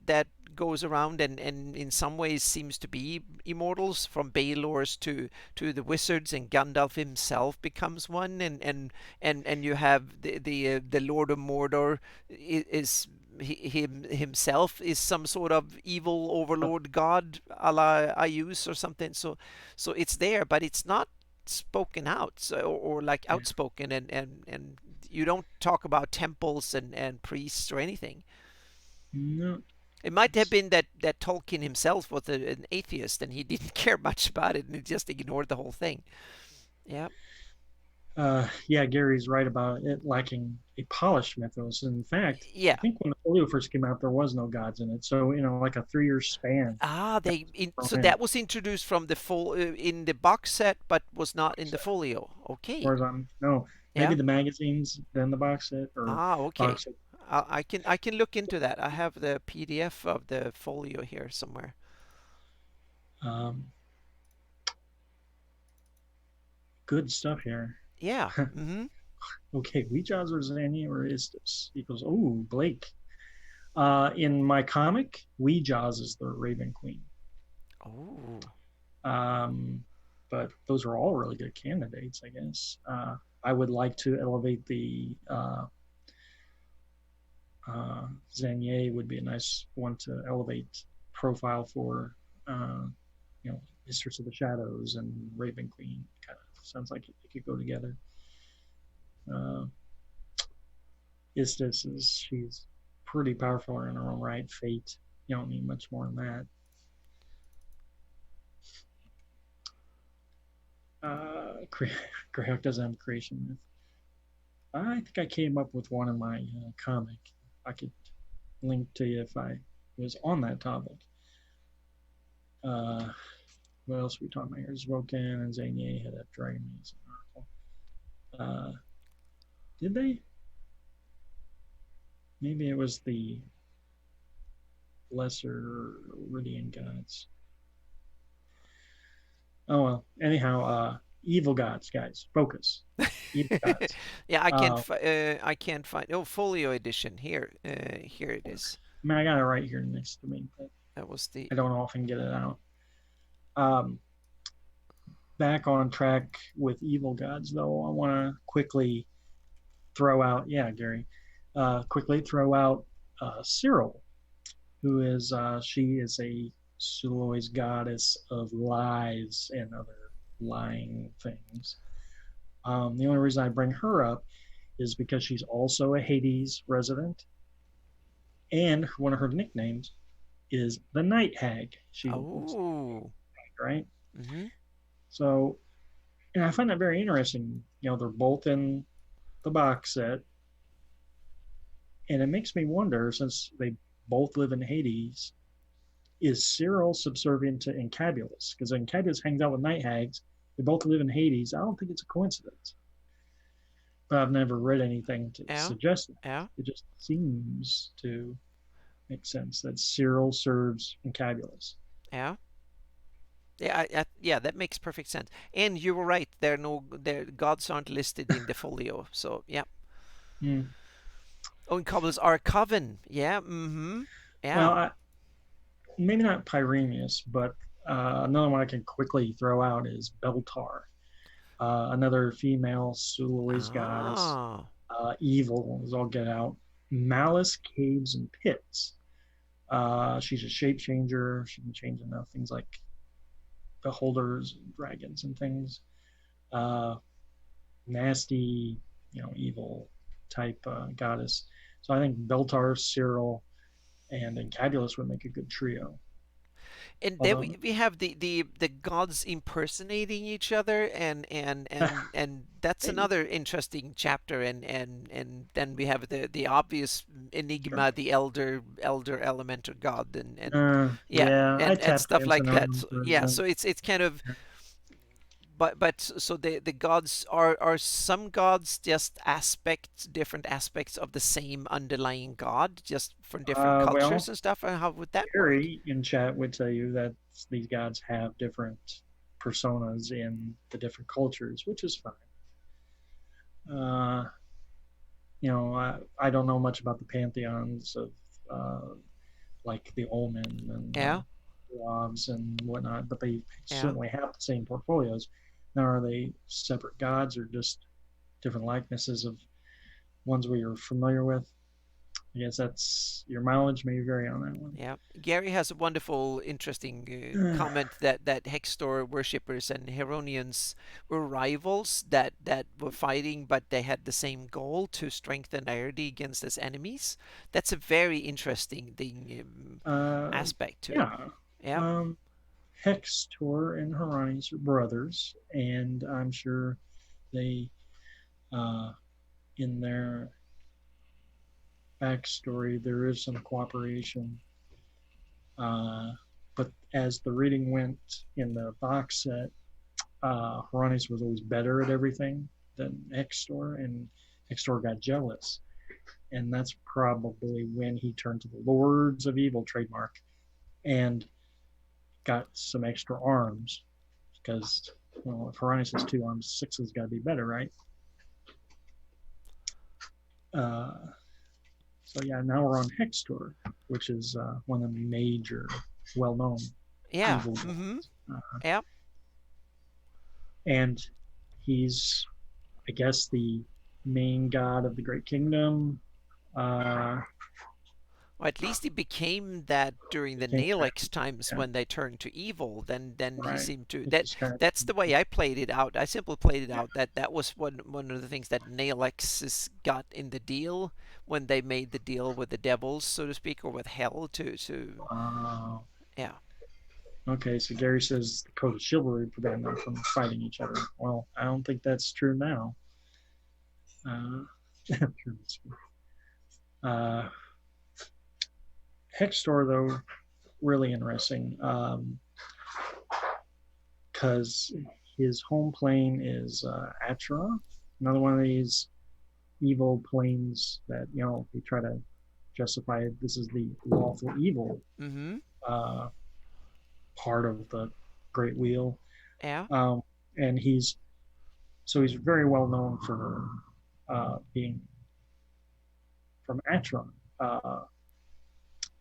goes around and in some ways seems to be immortals, from Baelors to the wizards, and Gandalf himself becomes one, and you have the Lord of Mordor is himself is some sort of evil overlord god, a la Ayus or something. So it's there, but it's not spoken out, so, or like Yeah, outspoken, and you don't talk about temples and priests or anything. no, It might have it's been that Tolkien himself was an atheist and he didn't care much about it and he just ignored the whole thing. Yeah, yeah, Gary's right about it lacking a polished mythos. In fact, I yeah. think when the folio first came out, there was no gods in it. So, like a 3 year span. Ah, Thrown so in. that was introduced from the full in the box set, but was not in Box the set. folio. As Okay, far as I'm, no, maybe yeah. the magazines, then the box set, or Ah, okay. box set. I can look into that. I have the PDF of the folio here somewhere. Um, Good stuff here. Yeah. Mm-hmm. Okay, Weejaws or Zanny or Istis equals, oh, Blake. In my comic, Weejaws is the Raven Queen. Oh. Um, but those are all really good candidates, I guess. I would like to elevate the Zanier would be a nice one to elevate profile for, uh, Mistress of the Shadows and Raven Queen. Kind of sounds like it could go together. Uh, Istis she's pretty powerful in her own right. Fate, you don't need much more than that. Greyhawk doesn't have a creation myth. I think I came up with one in my comic. I could link to you if I was on that topic. Uh, what else are we talking about here? Zwoken and Zanier had a Dragon Maze article. Did they? Maybe it was the lesser Iridian gods. Oh well. Anyhow, evil gods, guys, focus. Evil gods. Yeah, Uh, I can't find. Oh, folio edition here. Here it is. I mean, I got it right here next to me, but That was the. I don't often get it out. Um, Back on track with evil gods, though, I want to quickly throw out, yeah, Gary, quickly throw out Cyril, who is, she is a Suloi's goddess of lies and other lying things. The only reason I bring her up is because she's also a Hades resident, and one of her nicknames is the Night Hag. She looks Oh. like, right? Mm-hmm. So, and I find that very interesting. You know, they're both in the box set, and it makes me wonder, since they both live in Hades, is Cyril subservient to Encabulus? Because Encabulus hangs out with night hags. They both live in Hades. I don't think it's a coincidence. But I've never read anything to Yeah. suggest it. Yeah. It just seems to make sense that Cyril serves Encabulus. Yeah. Yeah, that makes perfect sense. And you were right. Their gods aren't listed in the folio. So yeah. Mm. Oh, and Cobbler's are Coven. Yeah. Mm-hmm. Well, Yeah. maybe not Pyreneus, but another one I can quickly throw out is Beltar, another female Suloi's goddess. Ah. Evil is all get out. Malice, caves, and pits. She's a shape changer. She can change enough things like beholders, dragons, and things. Uh, Nasty, evil type goddess. So I think Beltar, Cyril, and Encabulus would make a good trio. And then Although, we have the gods impersonating each other, and that's hey, another interesting chapter. And then we have the obvious enigma, the elder elemental god, and yeah, yeah, I and tap stuff dancing like that. around So, for yeah, them. so it's kind of. But so the gods are some gods just different aspects of the same underlying god, just from different cultures Well, and stuff. Or how would that work? Gary in chat would tell you that these gods have different personas in the different cultures, which is fine. Uh, I don't know much about the pantheons of uh, like the Omen and Yeah, Robs and whatnot, but they yeah. certainly have the same portfolios. Now, are they separate gods or just different likenesses of ones we are familiar with? I guess that's your mileage may vary on that one. Yeah, Gary has a wonderful, interesting comment that Hextor worshippers and Heronians were rivals that were fighting, but they had the same goal to strengthen Aerde against his enemies. That's a very interesting thing, uh, aspect to it. yeah. Yeah, Um, Hextor and Haranis are brothers, and I'm sure they, uh, in their backstory, there is some cooperation. Uh, but as the reading went in the box set, Haranis was always better at everything than Hextor, and Hextor got jealous. And that's probably when he turned to the Lords of Evil trademark and got some extra arms. Because, well, if Haranis has 2 arms, 6 has got to be better, right? Uh, so, yeah, now we're on Hextor, which is one of the major, well known yeah, evil mm-hmm, gods. yeah. And he's, I guess, the main god of the Great Kingdom. Uh, Or at least he became that during the Nalex times yeah, when they turned to evil. Then he right. seemed to Which that is kind of, that's the way I played it out. I simply played it out that was one of the things that Nalex's got in the deal when they made the deal with the devils, so to speak, or with hell to uh, yeah. Okay, so Gary says the code of chivalry prevented them from fighting each other. Well, I don't think that's true now. uh, Hextor, though, really interesting because his home plane is Atra, another one of these evil planes that, they try to justify it. This is the lawful evil Mm-hmm. uh, part of the Great Wheel. Yeah. And he's very well known for being from Atron.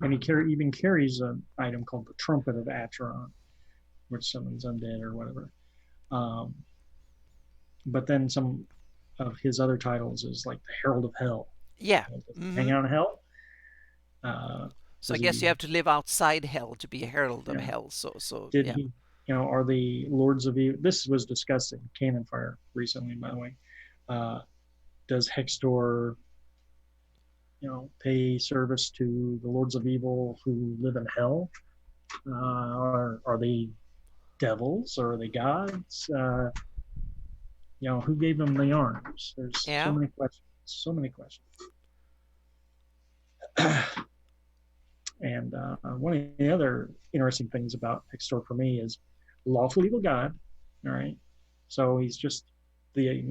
And he even carries an item called the Trumpet of Atron, which summons undead or whatever. Um, but then some of his other titles is like the Herald of Hell. Yeah. Hang Mm-hmm. out in hell. So I Does guess you he? have to live outside hell to be a herald of Yeah. hell. So Did yeah. he? Are the Lords of Evil? This was discussed in Cannon Fire recently, by the way. Does Hextor, pay service to the Lords of Evil who live in hell? Are they devils or are they gods? Who gave them the arms? There's so Yeah. many questions. So many questions. And one of the other interesting things about Hextor for me is lawful evil god. All right, so he's just the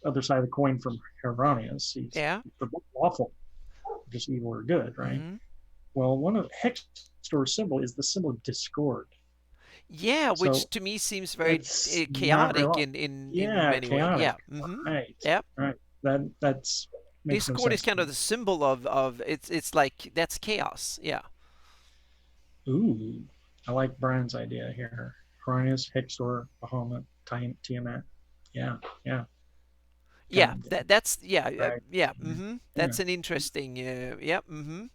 other side of the coin from Hieronymus. He's Yeah. lawful, just evil or good, right? Mm-hmm. Well, one of Hextor's symbol is the symbol of discord. Yeah, which So to me seems very it's not chaotic real. in Yeah, many ways. chaotic. Yeah. Mm-hmm. Right. Yep. Right. That's makes no Discord is sense to kind of me. the symbol of it's like that's chaos. Yeah. Ooh, I like Brian's idea here. Cronus, Hextor, Bahamut, Tiamat. Yeah, yeah. Kind Yeah, of that's yeah, right. yeah. Mm-hmm. Yeah. That's an interesting yeah, mm-hmm.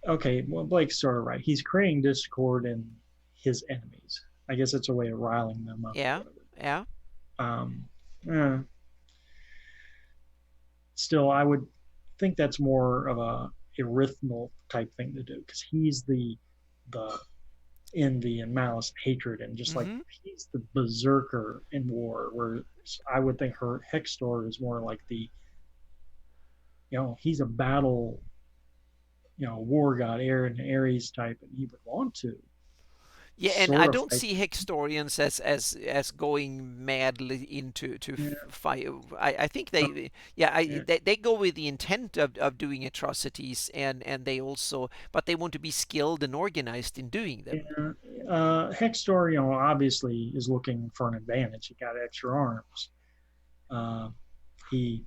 Okay, well, Blake's sort of right. He's creating discord in his enemies. I guess it's a way of riling them up or Yeah. whatever. Yeah. Um, eh, Still, I would think that's more of a arithmal type thing to do because he's the envy and malice and hatred, and just like Mm-hmm. he's the berserker in war. Where I would think her Hextor is more like he's a battle, war god, Ares type, and he would want to Yeah, and I sort of don't fight. see Hextorians as going madly into to Yeah, fight. I think they yeah, they go with the intent of doing atrocities and they also but they want to be skilled and organized in doing them. yeah. Hextor, obviously is looking for an advantage. He got extra arms. Uh, he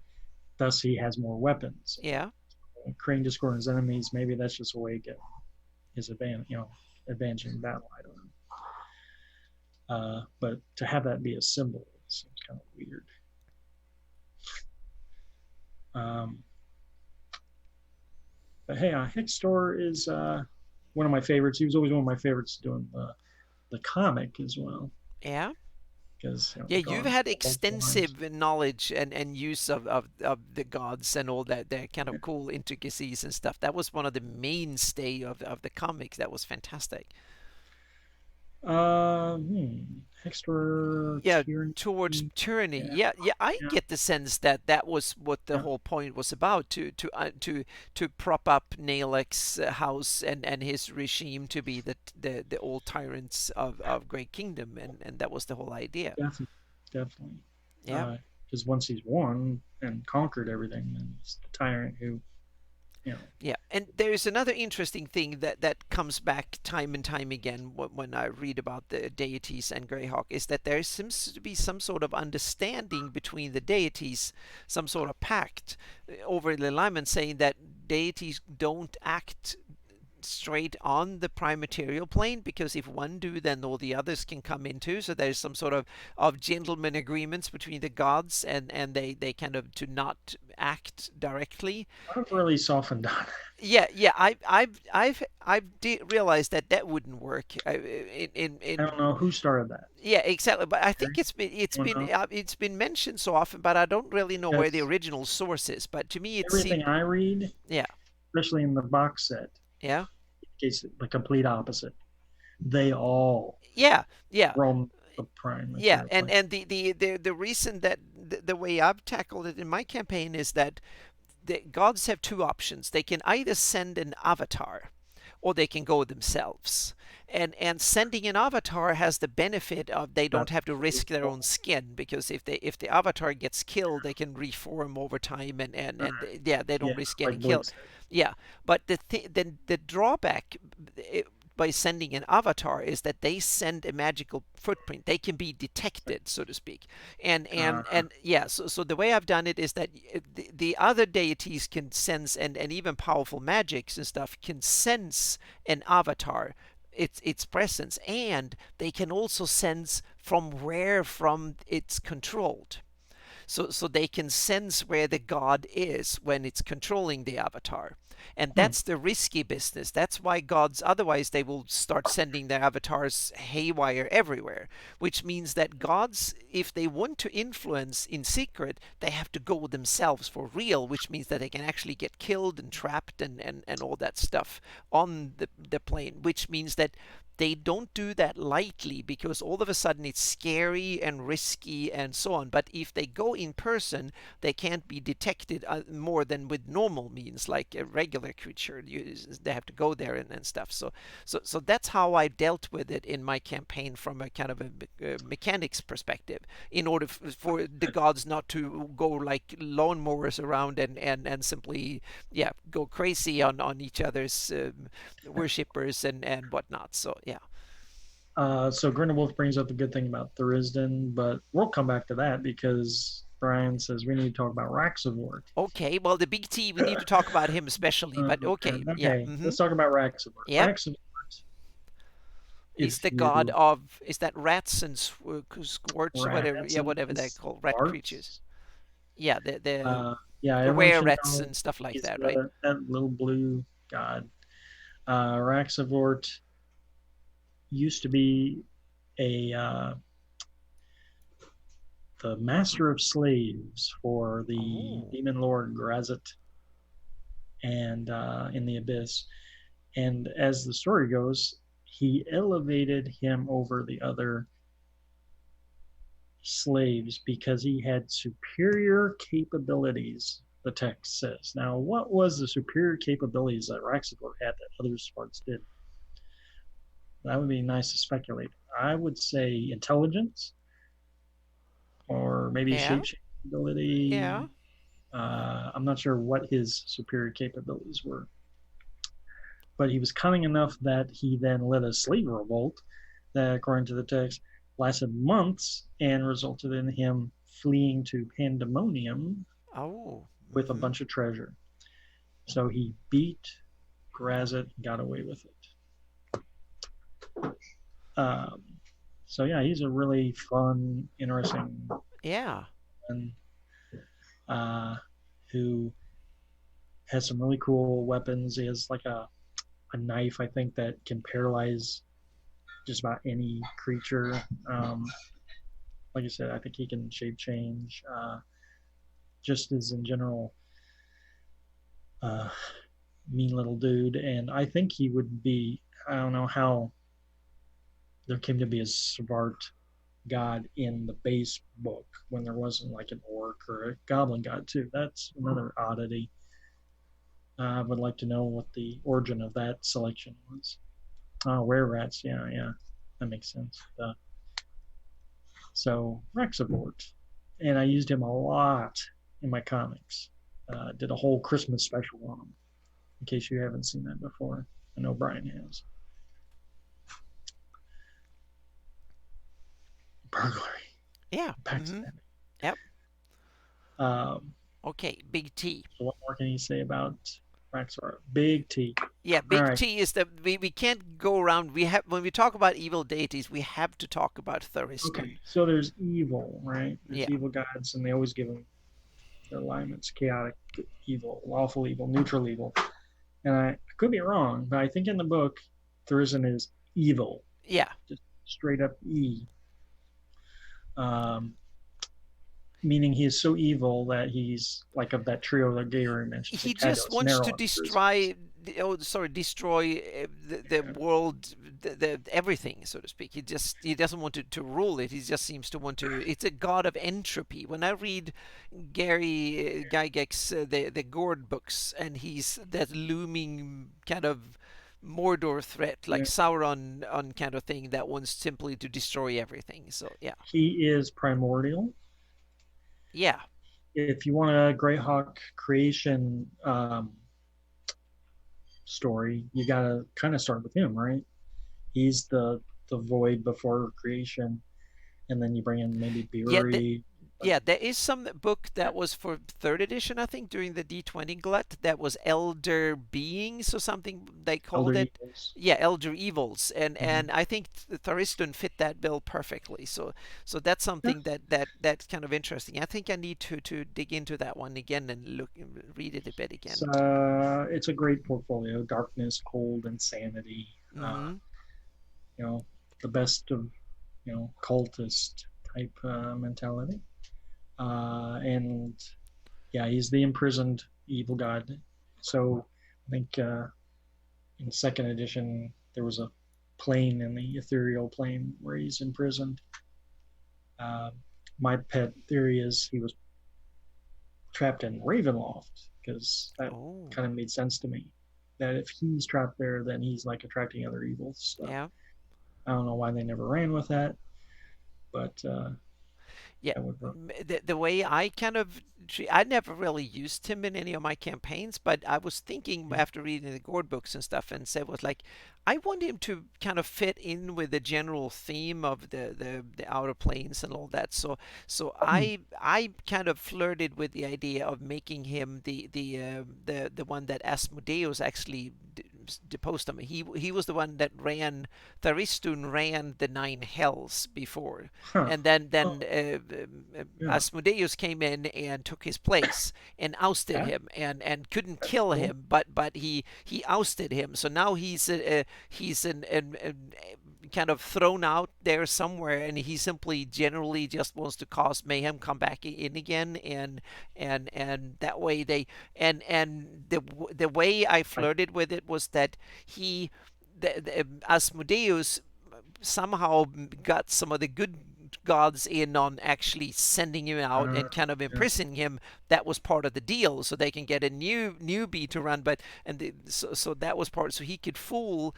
Thus he has more weapons. Yeah. Creating discord in his enemies, maybe that's just a way to get his advantage in battle. I don't know. But to have that be a symbol seems kind of weird. Um, but hey, Hextor is one of my favorites. He was always one of my favorites doing the comic as well, Yeah. because Yeah, you've had forms. extensive knowledge and use of the gods and all that, their kind of cool intricacies and stuff. That was one of the mainstay of the comics. That was fantastic. Hextor Yeah, Tyranny. towards tyranny. Yeah, Yeah, yeah. I yeah, get the sense that that was what the yeah, whole point was about to prop up Nalek's house and his regime to be the old tyrants of Great Kingdom, and that was the whole idea. definitely, definitely. Yeah. Because once he's won and conquered everything, then he's the tyrant who, you know, Yeah, and there's another interesting thing that comes back time and time again when I read about the deities and Greyhawk is that there seems to be some sort of understanding between the deities, some sort of pact over the alignment saying that deities don't act straight on the prime material plane because if one do then all the others can come in too, so there's some sort of gentleman agreements between the gods and they kind of to not act directly. I've really softened on it. Yeah, yeah, I've realized that that wouldn't work. I don't know who started that. Yeah, exactly. But I think Okay? Anyone know? it's been mentioned so often, but I don't really know where the Because original source is. But to me, it everything seemed I read, yeah, especially in the box set, yeah, case the complete opposite. They all Yeah, yeah, roam the prime yeah. material And plane. the reason that the way I've tackled it in my campaign is that the gods have two options. They can either send an avatar or they can go themselves. And sending an avatar has the benefit of they don't That's have to pretty risk their cool. own skin, because if the avatar gets killed, they can reform over time, and Right. yeah, they don't Yeah, risk like getting Blake killed. said. Yeah, but the drawback by sending an avatar is that they send a magical footprint. They can be detected, so to speak. And yeah, so the way I've done it is that the other deities can sense, and even powerful magics and stuff can sense an avatar, its presence, and they can also sense from where from it's controlled. So they can sense where the god is when it's controlling the avatar. And Hmm. that's the risky business. That's why gods, otherwise they will start sending their avatars haywire everywhere, which means that gods, if they want to influence in secret, they have to go themselves for real, which means that they can actually get killed and trapped, and all that stuff on the plane, which means that they don't do that lightly, because all of a sudden it's scary and risky and so on. But if they go in person, they can't be detected more than with normal means, like a regular creature. They have to go there and stuff. So that's how I dealt with it in my campaign, from a kind of a mechanics perspective, in order for the gods not to go like lawnmowers around and simply, yeah, go crazy on each other's worshippers and whatnot. So yeah. So Grindelwald brings up the good thing about Thurisdan, but we'll come back to that because Brian says we need to talk about Raxavort. Okay, well, the big T, we need to talk about him especially, but okay, yeah. Okay, let's talk about Raxavort. Yep. Raxavort, He's if the god you of, is that rats and squirts or whatever? rats Yeah, and whatever they're called, rat creatures. sparks, Yeah, the yeah, the everyone were should rats know and stuff like he's that, right? that little blue god. Raxavort used to be a the master of slaves for the Oh. demon lord Grazit and in the abyss. And as the story goes, he elevated him over the other slaves because he had superior capabilities, the text says. Now, what was the superior capabilities that Raxacor had that other Sparts did? That would be nice to speculate. I would say intelligence, or maybe Yeah, shape ability. yeah. I'm not sure what his superior capabilities were, but he was cunning enough that he then led a slave revolt that, according to the text, lasted months and resulted in him fleeing to Pandemonium Oh. with a bunch of treasure. So he beat Grazit and got away with it. Um, so yeah, he's a really fun, interesting Yeah. one who has some really cool weapons. He has like a knife, I think, that can paralyze just about any creature. Like I said, I think he can shape change. Just as in general, uh, mean little dude. And I think he would be. I don't know how there came to be a Svart god in the base book when there wasn't like an orc or a goblin god too. That's another oddity. I would like to know what the origin of that selection was. Were rats, yeah, yeah, that makes sense. So Rexavort, and I used him a lot in my comics. Did a whole Christmas special on him. In case you haven't seen that before, I know Brian has. Burglary, Yeah. backstabbing. Yep. Um, Okay, big T. so what more can you say about Raxar? Big T. Yeah, All big right. T is the we can't go around. We have, when we talk about evil deities, we have to talk about Okay. Thuristan. So there's evil, right? There's Yeah. evil gods, and they always give them their alignments: chaotic evil, lawful evil, neutral evil. And I could be wrong, but I think in the book, Thuristan is evil, Yeah. just straight up E. Um, Meaning he is so evil that he's like of that trio that Gary mentioned, He just Cadaos, wants to Neron, destroy destroy the world, the everything, so to speak. He doesn't want to rule it. He just seems to want to. It's a god of entropy. When I read Gary Gygax's the Gord books, and he's that looming kind of Mordor threat, like Yeah. Sauron on kind of thing, that wants simply to destroy everything. So yeah, He is primordial. yeah, If you want a Greyhawk creation story, you got to kind of start with him, right? He's the void before creation, and then you bring in maybe yeah. Beery. But Yeah, there is some book that was for third edition, I think, during the D20 glut, that was Elder Beings or something they Elder called it. Evils. Yeah, Elder Evils, Mm-hmm. and I think Thuriston fit that bill perfectly. So that's Yeah. something that's kind of interesting. I think I need to dig into that one again and read it a bit again. It's a great portfolio. Darkness, cold, insanity. Uh, Mm-hmm. the best of cultist type mentality. And yeah, he's the imprisoned evil god. So I think in second edition there was a plane in the ethereal plane where he's imprisoned. Uh, my pet theory is he was trapped in Ravenloft because that Oh, kind of made sense to me. That if he's trapped there, then he's like attracting other evils. So yeah. I don't know why they never ran with that, but Yeah, that would work. the way I kind of I never really used him in any of my campaigns, but I was thinking Yeah. after reading the Gord books and stuff, and said was like, I want him to kind of fit in with the general theme of the outer planes and all that. So I kind of flirted with the idea of making him the one that Asmodeus actually deposed him. He was the one that ran Tharistun ran the nine hells before, Huh. and then Oh, yeah. Asmodeus came in and took his place and ousted That, him and couldn't that's kill cool. him, but he ousted him. So now he's an kind of thrown out there somewhere, and he simply generally just wants to cause mayhem, come back in again, and that way and the way I Like, flirted with it was that he the Asmodeus somehow got some of the good gods in on actually sending him out uh, and kind of yeah. imprisoning him. That was part of the deal, so they can get a newbie to run. But so that was part, so he could fool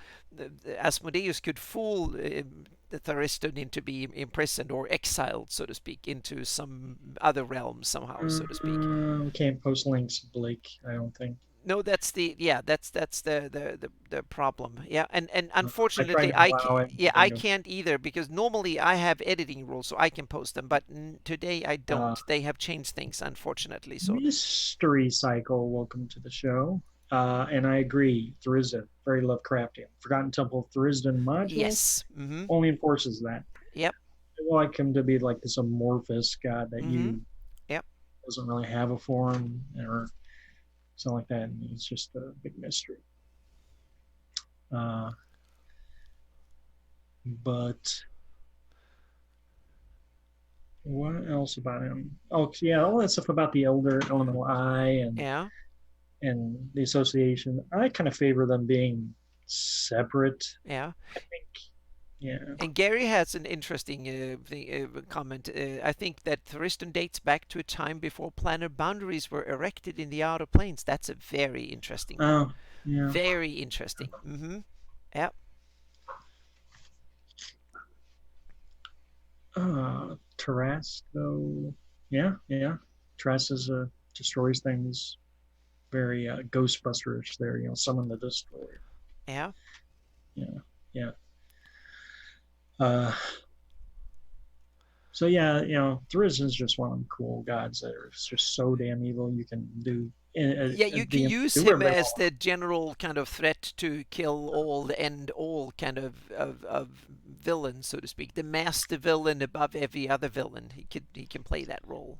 Asmodeus could fool the Thuristan into being imprisoned or exiled, so to speak, into some other realm somehow, so to speak. We can't post links, Blake. I don't think. No, that's the problem. Yeah, and I tried unfortunately to allow it. yeah, They I go. can't either because normally I have editing rules so I can post them, but today I Uh, don't. They have changed things unfortunately. So Mystery Cycle, welcome to the show. And I agree, Thurisdan, very Lovecraftian. Forgotten Temple of Thurisdan module yes, only enforces that. yep, I like him to be like this amorphous god that mm-hmm, you yep. doesn't really have a form or something like that. And it's just a big mystery. Uh, but what else about him? Oh, yeah, all that stuff about the Elder Elemental Eye Yeah, and the association. I kind of favor them being separate. yeah. I think, yeah. And Gary has an interesting comment. I think that Thuristan dates back to a time before planet boundaries were erected in the outer planes. That's a very interesting one. Oh, yeah. Very interesting. Yeah. Taras, though. Yeah, yeah. Taras is destroys things very Ghostbusterish there. Summon the destroyer. Yeah. Yeah, yeah. Uh, so yeah, Thriz is just one of them cool gods that are just so damn evil. You can do Yeah, you can DM use do him whatever they as want. the general kind of threat to kill all, end all kind of villain, so to speak. The master villain above every other villain. He can play that role.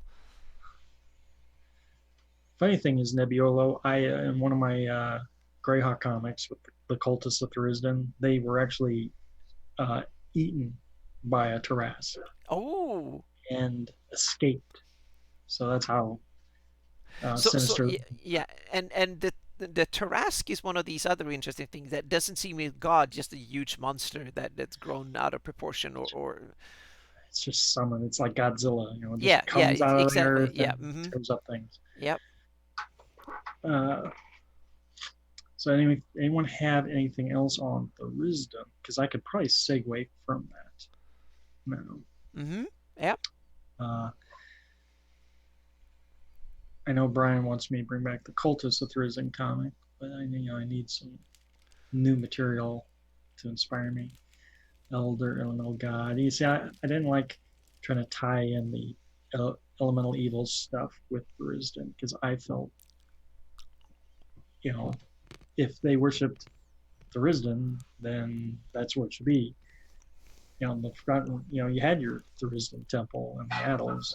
Funny thing is, Nebbiolo, I in one of my Greyhawk comics with the cultists of Thurisdan, they were actually uh, eaten by a Taras Oh, and escaped. So that's how so sinister. yeah, and the Tarask is one of these other interesting things that doesn't seem a god, just a huge monster that's grown out of proportion, or It's just summon. It's like Godzilla, it yeah, just yeah, comes out of the exactly, earth yeah, and mm-hmm, tears up things. yep. Uh, so anyone have anything else on the wisdom? Because I could probably segue from that. No. Mm-hmm. Yep. Uh, I know Brian wants me to bring back the Cultist of Risen comic, but I need some new material to inspire me. Elder Elemental God. You see, I didn't like trying to tie in the elemental evil stuff with Brisden because I felt, if they worshipped Thurisden, then that's what it should be. The Forgotten, you had your Thurisden temple and the Adels.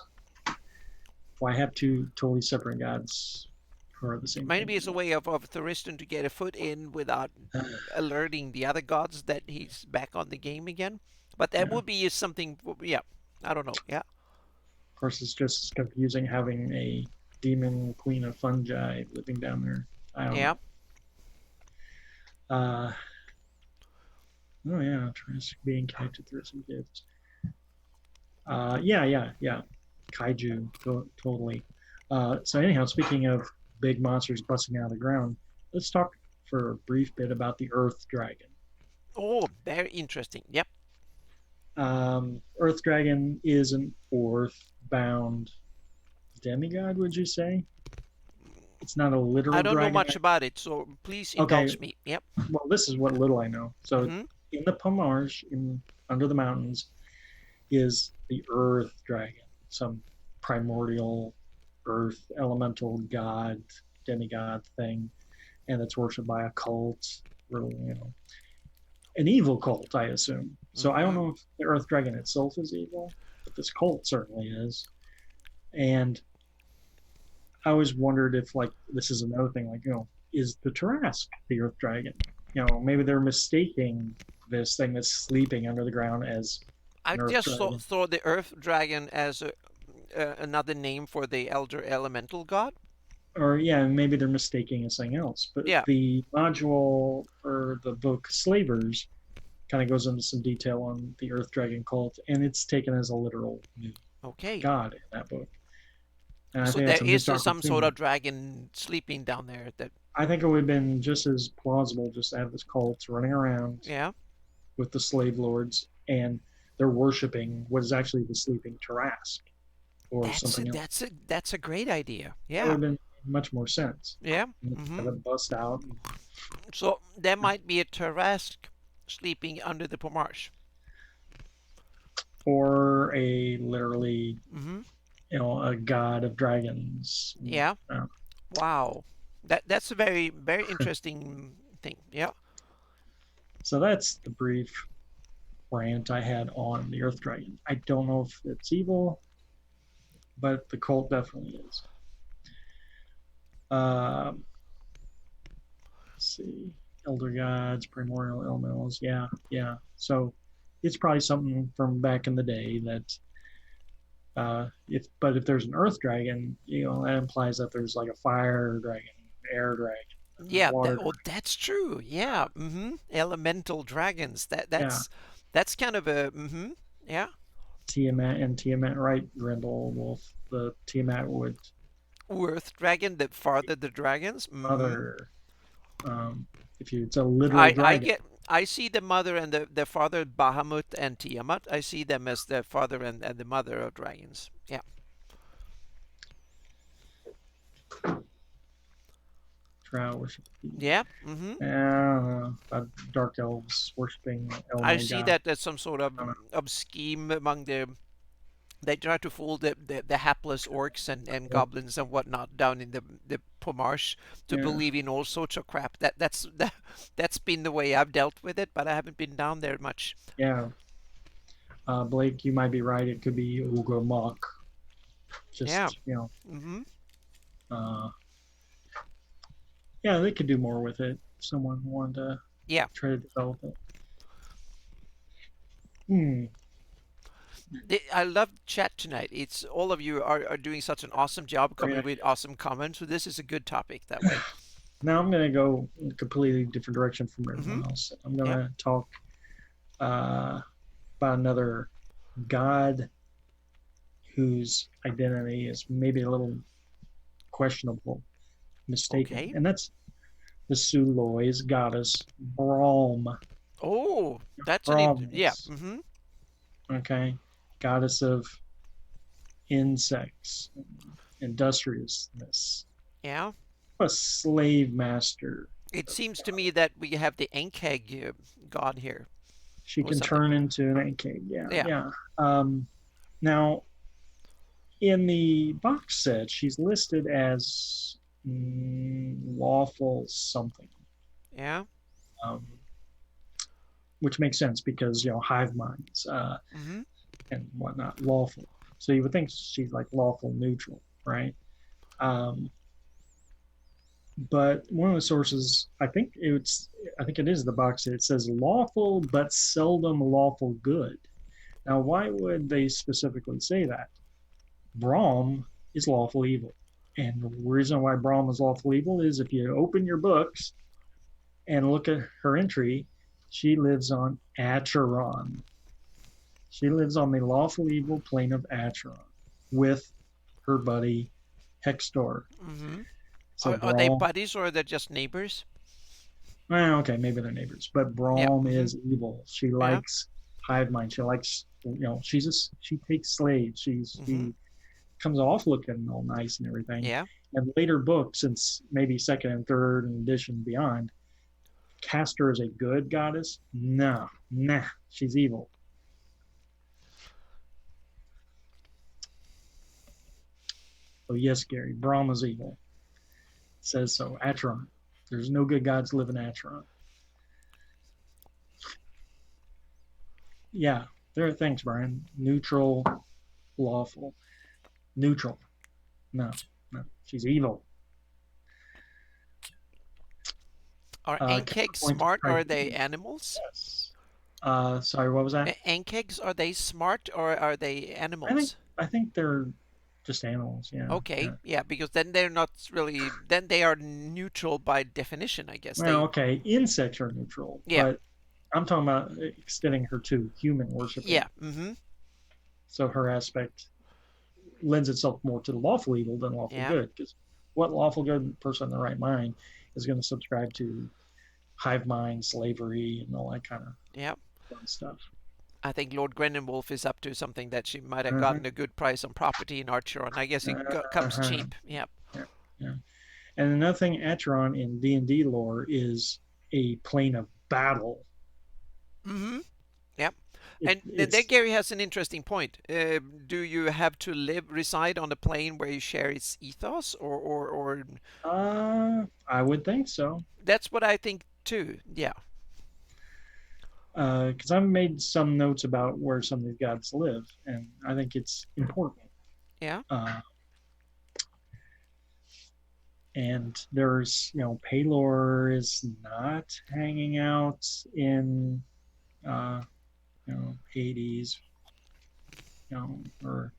Why have two totally separate gods who are the same Maybe thing? it's a way of Thuristan to get a foot in without alerting the other gods that he's back on the game again. But that Yeah. would be something, yeah, I don't know, yeah. Of course, it's just confusing having a demon queen of fungi living down there. I don't Yeah. know. Oh yeah, Tarask being connected through some gifts. Yeah. Kaiju, totally. So anyhow, speaking of big monsters busting out of the ground, let's talk for a brief bit about the Earth Dragon. Oh, very interesting. Yep. Earth Dragon is an Earth-bound demigod, would you say? It's not a literal I don't know dragon. much about it, so please Okay. indulge me. Yep. Well, this is what little I know. So Mm-hmm. in the Pomarge, under the mountains, is the Earth Dragon, some primordial Earth elemental god, demigod thing, and it's worshipped by a cult, really, an evil cult, I assume. So I don't know if the Earth Dragon itself is evil, but this cult certainly is. And I always wondered if, like, this is another thing, like, is the Tarask the Earth Dragon? Maybe they're mistaking this thing that's sleeping under the ground as I an Earth just Dragon. saw the Earth Dragon as another name for the Elder Elemental God. Or yeah, maybe they're mistaking something else. But Yeah. the module or the book Slavers kind of goes into some detail on the Earth Dragon cult, and it's taken as a literal Okay. god in that book. And So there is some sort of dragon sleeping down there that. I think it would have been just as plausible just to have this cult running around Yeah. with the slave lords, and they're worshiping what is actually the sleeping Tarask or something else. That's a great idea. That would Yeah. have been much more sense. Yeah. Have it bust out. So there might be a Tarask sleeping under the Pomarsh. Or a literally, Mm-hmm. a god of dragons. Yeah. Wow. That's a very, very interesting thing. Yeah. So that's the brief rant I had on the Earth Dragon. I don't know if it's evil, but the cult definitely is. Let's see. Elder gods, primordial elementals. Yeah. So it's probably something from back in the day that if there's an Earth Dragon, that implies that there's like a fire dragon, air dragon. Yeah, that's true. Yeah. Mm-hmm. Elemental dragons. That's kind of a yeah. Tiamat, right? Grindelwolf, the Tiamat would. Earth dragon that fathered the dragons. Mother, if it's a literal dragon. I see the mother and the father Bahamut and Tiamat. I see them as the father and the mother of dragons. Yeah. Drow worship. Yeah. Mm-hmm. Dark elves worshiping. I see that as some sort of scheme among the. They try to fool the hapless orcs and goblins and whatnot down in the Pomarsh to believe in all sorts of crap. That's been the way I've dealt with it, but I haven't been down there much. Yeah. Blake, you might be right. It could be Ugrmok. Mm-hmm. Yeah, they could do more with it. If someone wanted to try to develop it. I love chat tonight. It's all of you are doing such an awesome job coming with awesome comments. So this is a good topic that way. Now I'm going to go in a completely different direction from Mm-hmm. everyone else. I'm going Yep. to talk uh, about another god whose identity is maybe a little questionable, mistaken, Okay. and that's the Suloi's goddess Brahm. Oh, that's an yeah. Brahms, Mm-hmm. okay, goddess of insects, industriousness, Yeah. a slave master. It seems to me that we have the Ankeg god here She or can something. turn into an AK. Yeah, Yeah. yeah. Um, Now, in the box set, she's listed as lawful something, Yeah. um, which makes sense because hive minds Mm-hmm. and whatnot, lawful. So you would think she's like lawful neutral, right? Um, but one of the sources, I think it is the box set. It says lawful but seldom lawful good. Now, why would they specifically say that? Brahm is lawful evil. And the reason why Brahm is lawful evil is if you open your books and look at her entry, she lives on Acheron. She lives on the lawful evil plane of Acheron with her buddy Hextor. Mm-hmm. So Are they Brahm, buddies or are they just neighbors? well, okay, maybe they're neighbors, but Yeah. Brahm Mm-hmm. is evil. She Yeah. likes hive mind. She likes, she takes slaves. Mm-hmm. She comes off looking all nice and everything. Yeah. And later books, since maybe second and third edition beyond, cast her as a good goddess. No, nah, she's evil. Oh yes, Gary, Brahma's evil. It says so. Acheron. There's no good gods live in Acheron. Yeah, there are things, Brian. Neutral, lawful. Neutral. No, no, she's evil. Are Ankegs Counterpoint to smart or are they tragedy. animals? Yes. Sorry, what was that? Ankegs, are they smart or are they I think animals? I think they're just animals. Yeah, Okay, yeah. yeah, because then they're not really, then they are neutral by definition, I guess. Well, They, okay, insects are neutral, yeah, but I'm talking about extending her to human worshiping. yeah, mm-hmm, So her aspect lends itself more to the lawful evil than lawful yeah, good. Because what lawful good person in the right mind is going to subscribe to hive mind, slavery, and all that kind of yeah. fun stuff? I think Lord Grenenwolf is up to something that she might have Uh-huh. gotten a good price on property in Archeron. I guess it comes Uh-huh. cheap. Yeah. Yeah, yeah. And another thing, Acheron in D&D lore is a plane of battle. Mm-hmm. Yeah. And there It's Gary has an interesting point. Do you have to reside on a plane where you share its ethos, or I would think so. that's what I think too. Yeah. Because I've made some notes about where some of these gods live, and I think it's important. Yeah. Uh, and there's, Palor is not hanging out in, uh, Hades, or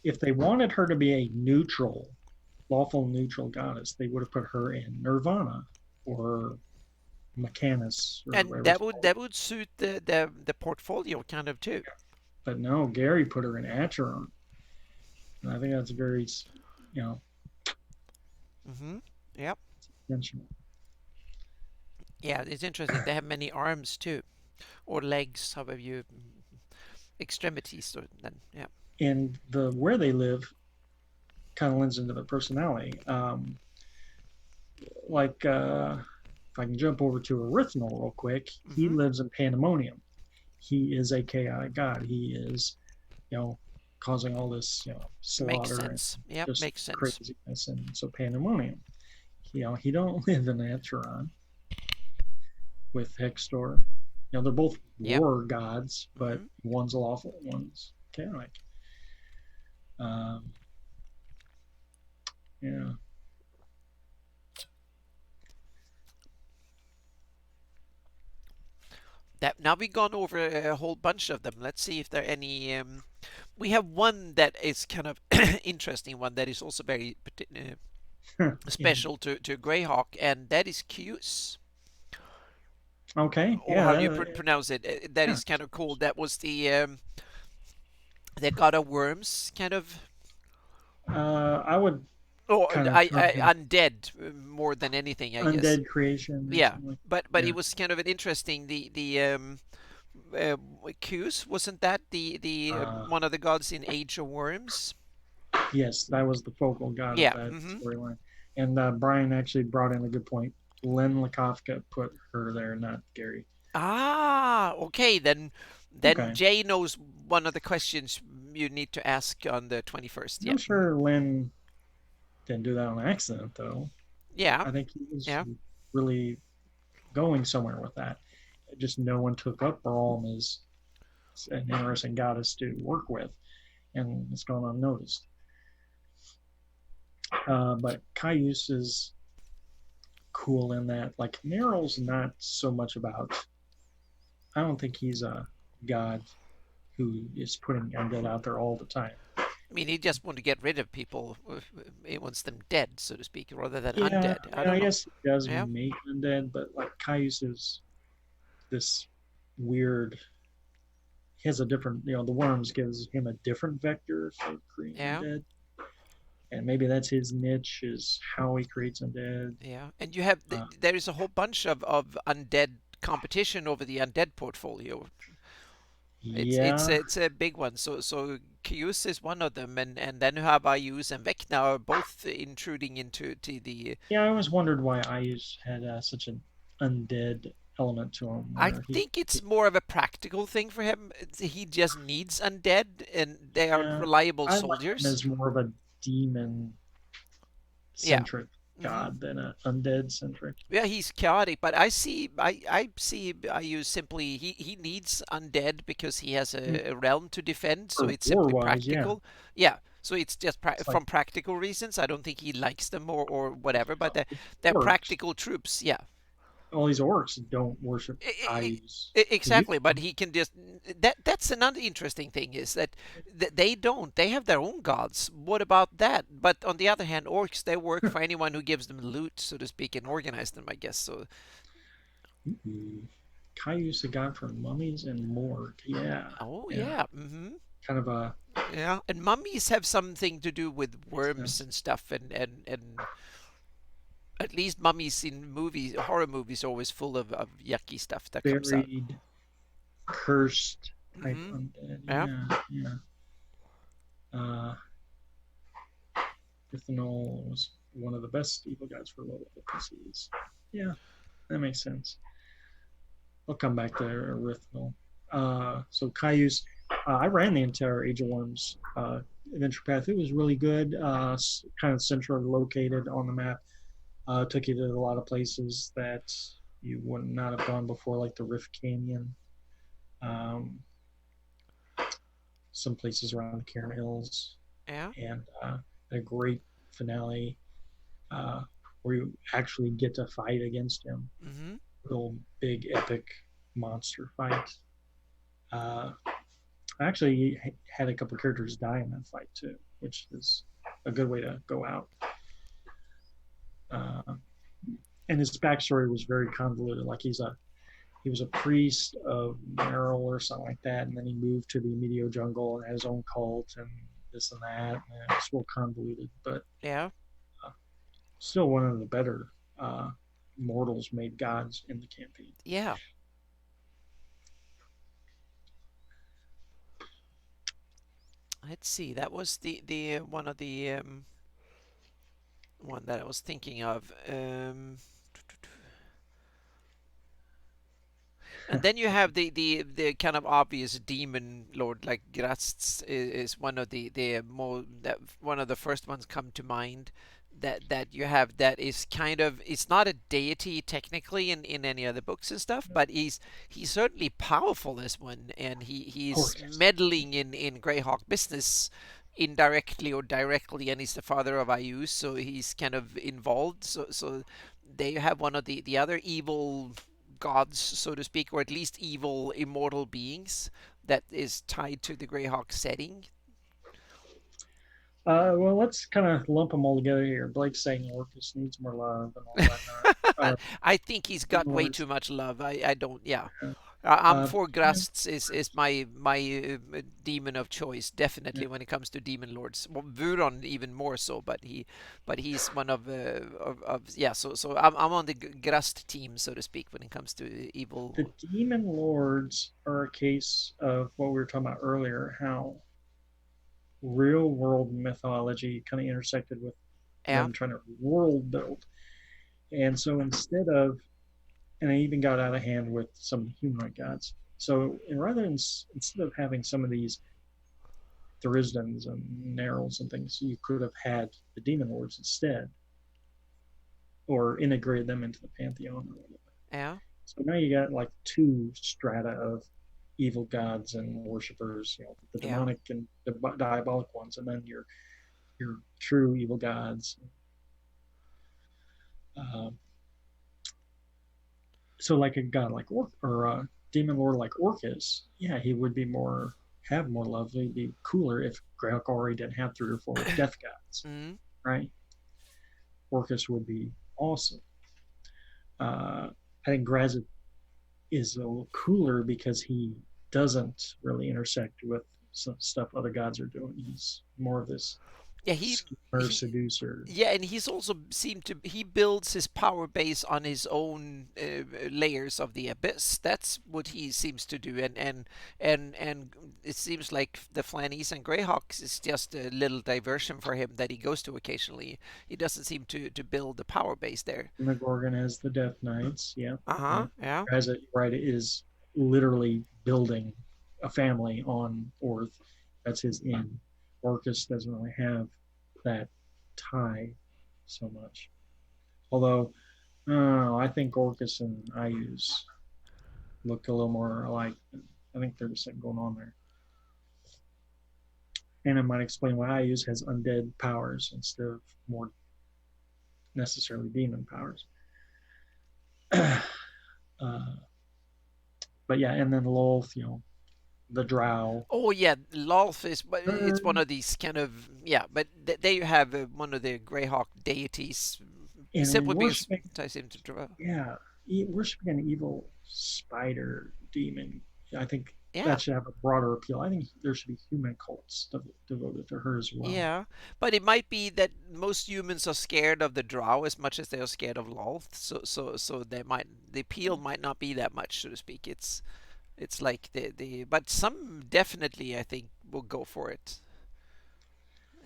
if they wanted her to be a neutral, lawful neutral goddess, they would have put her in Nirvana or Mechanus or And whatever it's called. that would suit the portfolio kind of too. But no, Gary put her in Acheron. And I think that's very, Mm-hmm. Yep. intentional. Yeah, it's interesting. They have many arms too, or legs, however you extremities. So then, yeah. And where they live kind of lends into their personality. If I can jump over to Erythnol real quick, he Mm-hmm. lives in Pandemonium. He is a chaotic god. He is, causing all this, Makes slaughter and sense. Yep, just makes sense. craziness. And so Pandemonium, he don't live in Acheron with Hextor. They're both Yep. war gods, but Mm-hmm. one's lawful, one's chaotic. Um, yeah. That now we've gone over a whole bunch of them. Let's see if there are any. We have one that is kind of interesting one that is also very Yeah. special to Greyhawk, and that is Cuse, Okay. or Yeah. how do you pronounce it? That Yeah. is kind of cool. That was the god of worms, kind of. I would Or kind of term him undead more than anything, I guess. undead creation or Yeah, something like. but Yeah. it was kind of an interesting uh, Cuse, wasn't that the Uh, one of the gods in Age of Worms? yes, that was the focal god of Yeah. that Hmm. storyline. And Brian actually brought in a good point. Len Lakofka put her there, not Gary. Ah, okay. Then Okay. Jay knows one of the questions you need to ask on the 21st. Yeah. I'm sure Len didn't do that on accident, though. Yeah. I think he was Yeah. really going somewhere with that. Just no one took up Braum as an interesting goddess to work with, and it's gone unnoticed. But Caius is cool in that, like, Neryl's not so much about. I don't think he's a god who is putting undead out there all the time. I mean, he just want to get rid of people. He wants them dead, so to speak, rather than Yeah, undead. I I mean, don't I know. guess he does Yeah. make undead, but like Caius is this weird. He has a different, the worms gives him a different vector for creating Yeah. undead, and maybe that's his niche is how he creates undead. Yeah. And you have Uh, there is a whole bunch of undead competition over the undead portfolio. yeah, It's a big one. So Cuse is one of them, and then you have Ayus and Vecna are both intruding into the. yeah. I always wondered why Ayus had such an undead element to him, I where think it's more of a practical thing for him. He just needs undead, and they are yeah, reliable I like him soldiers. as more of a demon Yeah. centric Hmm. god than a undead centric. Yeah, he's chaotic, but I see Ayus simply he needs undead because he has a realm to defend, so For it's war simply wise, yeah, practical. Yeah, so it's just it's like from practical reasons. I don't think he likes them or whatever, but they're orcs. practical troops. Yeah. All these orcs don't worship I- I- Ayus. They used Exactly, but to. he can just that's another interesting thing is that they don't they have their own gods. What about that? But on the other hand, orcs they work for anyone who gives them loot, so to speak, and organize them, I guess. So Ooh. Caius, a god for mummies and morgue. Yeah, oh yeah, yeah, hmm, kind of a yeah. And mummies have something to do with makes worms sense. and stuff, and at least mummies in movies, horror movies, are always full of yucky stuff that comes out. Buried, cursed type Hmm. undead. Yeah. Yeah, yeah. Uh, Ithanol was one of the best evil gods for low level PCs. Yeah, that makes sense. I'll come back to Erythnol. So Caius, I ran the entire Age of Worms adventure path. It was really good, kind of centrally located on the map. Took you to a lot of places that you would not have gone before, like the Rift Canyon, um, some places around the Cairn Hills, Yeah. and a great finale where you actually get to fight against him. Hmm. Real big, epic monster fight. Uh, I actually had a couple of characters die in that fight too, which is a good way to go out. Uh, and his backstory was very convoluted. Like he was a priest of Meryl or something like that, and then he moved to the Medio jungle and had his own cult and this and that. And it's real convoluted, but Yeah. uh, still one of the better mortals made gods in the campaign. Yeah. Let's see. That was the one of the one that I was thinking of. And then you have the kind of obvious demon lord like Gratz is one of the more that one of the first ones come to mind that you have that is kind of it's not a deity technically in any other books and stuff, but he's certainly powerful as one, and Oh he's yes, meddling in Greyhawk business indirectly or directly, and he's the father of Ayus, so he's kind of involved. So there you have one of the other evil gods, so to speak, or at least evil immortal beings that is tied to the Greyhawk setting? Well, let's kind of lump them all together here. Blake's saying Orcus needs more love and all whatnot. I think he's got Demon way Lords, too much love. I don't. Yeah, uh, I'm for Demon Grusts is my demon of choice definitely when it comes to demon lords. Well, Vuron even more so, but he's one of yeah. So I'm on the Grust team, so to speak, when it comes to the evil. Demon Lords are a case of what we were talking about earlier, how real world mythology kind of intersected with Yeah, them trying to world build. And so and it even got out of hand with some humanoid gods. So rather than instead of having some of these Tharizdans and Narls and things, you could have had the Demon Lords instead, or integrated them into the pantheon or whatever. yeah. So now you got like two strata of evil gods and worshippers, the Yeah. demonic and the diabolic ones, and then your true evil gods. Uh, so like a god like or a demon lord like Orcus, yeah, he would be more have more love. He'd be cooler if Greyhawk already didn't have three or four death gods, Mm. right? Orcus would be awesome. I think Grazit is a little cooler because he doesn't really intersect with some stuff other gods are doing. He's more of this Yeah, schemer, he seducer. yeah, and he's also seemed to he builds his power base on his own layers of the abyss. That's what he seems to do, and it seems like the Flannies and Greyhawks is just a little diversion for him that he goes to occasionally. He doesn't seem to build a power base there. Demogorgon has the Death Knights. Yeah, yeah. Uh-huh. Yeah. Grazit, right, is literally building a family on Orth. That's his inn. Orcus doesn't really have that tie so much. Although, I think Orcus and Ius look a little more alike. I think there's something going on there. And it might explain why Ius has undead powers instead of more necessarily demon powers. uh, but yeah, and then Lolth, the Drow. Oh yeah, Lolth is, but it's one And of these kind of yeah. But they have one of the Greyhawk deities simply because worshiping, it ties into draw. yeah, worshiping an evil spider demon. I think Yeah. that should have a broader appeal. I think there should be human cults devoted to her as well. Yeah, but it might be that most humans are scared of the drow as much as they are scared of Lolth. So the appeal might not be that much, so to speak. It's like the but some definitely I think will go for it.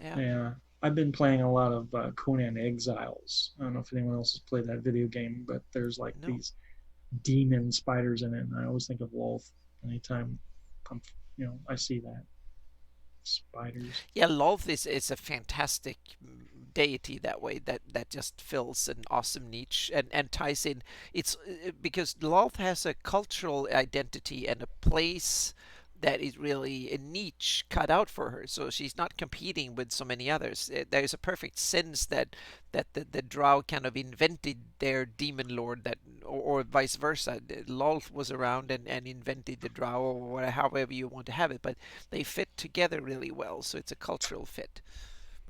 Yeah. Yeah, I've been playing a lot of Conan Exiles. I don't know if anyone else has played that video game, but there's like No. these demon spiders in it, and I always think of Lolth anytime I see that spiders. Yeah, Lolth is a fantastic deity that way that just fills an awesome niche and ties in. It's because Lolth has a cultural identity and a place that is really a niche cut out for her. So she's not competing with so many others. There's a perfect sense that the Drow kind of invented their demon lord that or vice versa. Lolth was around and invented the Drow or whatever, however you want to have it, but they fit together really well. So it's a cultural fit.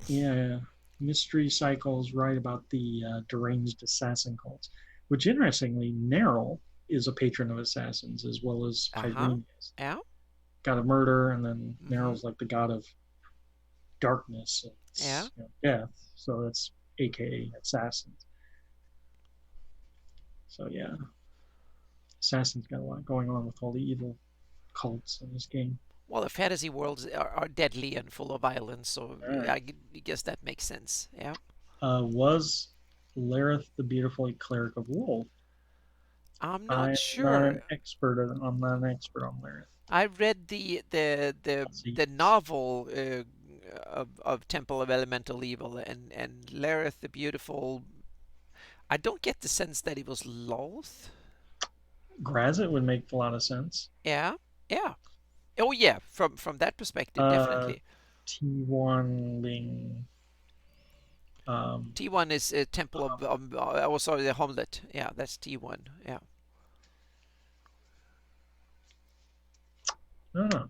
Yeah, Mystery Cycles write about the deranged assassin cults, which interestingly, Nerl is a patron of assassins as well as Uh huh. Pyrene is. Yeah. God of murder, and then Hmm. Nerl's like the god of darkness Yeah. and death. So that's AKA assassins. So yeah, assassins got a lot going on with all the evil cults in this game. Well, the fantasy worlds are deadly and full of violence, so All right. I guess that makes sense. Yeah. Was Lareth the Beautiful a cleric of Wolf? I'm not I'm not an sure. expert. I'm not an expert on Lareth. I read the novel of Temple of Elemental Evil and Lareth the Beautiful. I don't get the sense that it was Loth. Grazit would make a lot of sense. Yeah. Yeah. Oh yeah. From that perspective, Uh, definitely. T1 being um, T1 is Temple of oh sorry, the Hamlet. Yeah, that's T1. Yeah. I don't know.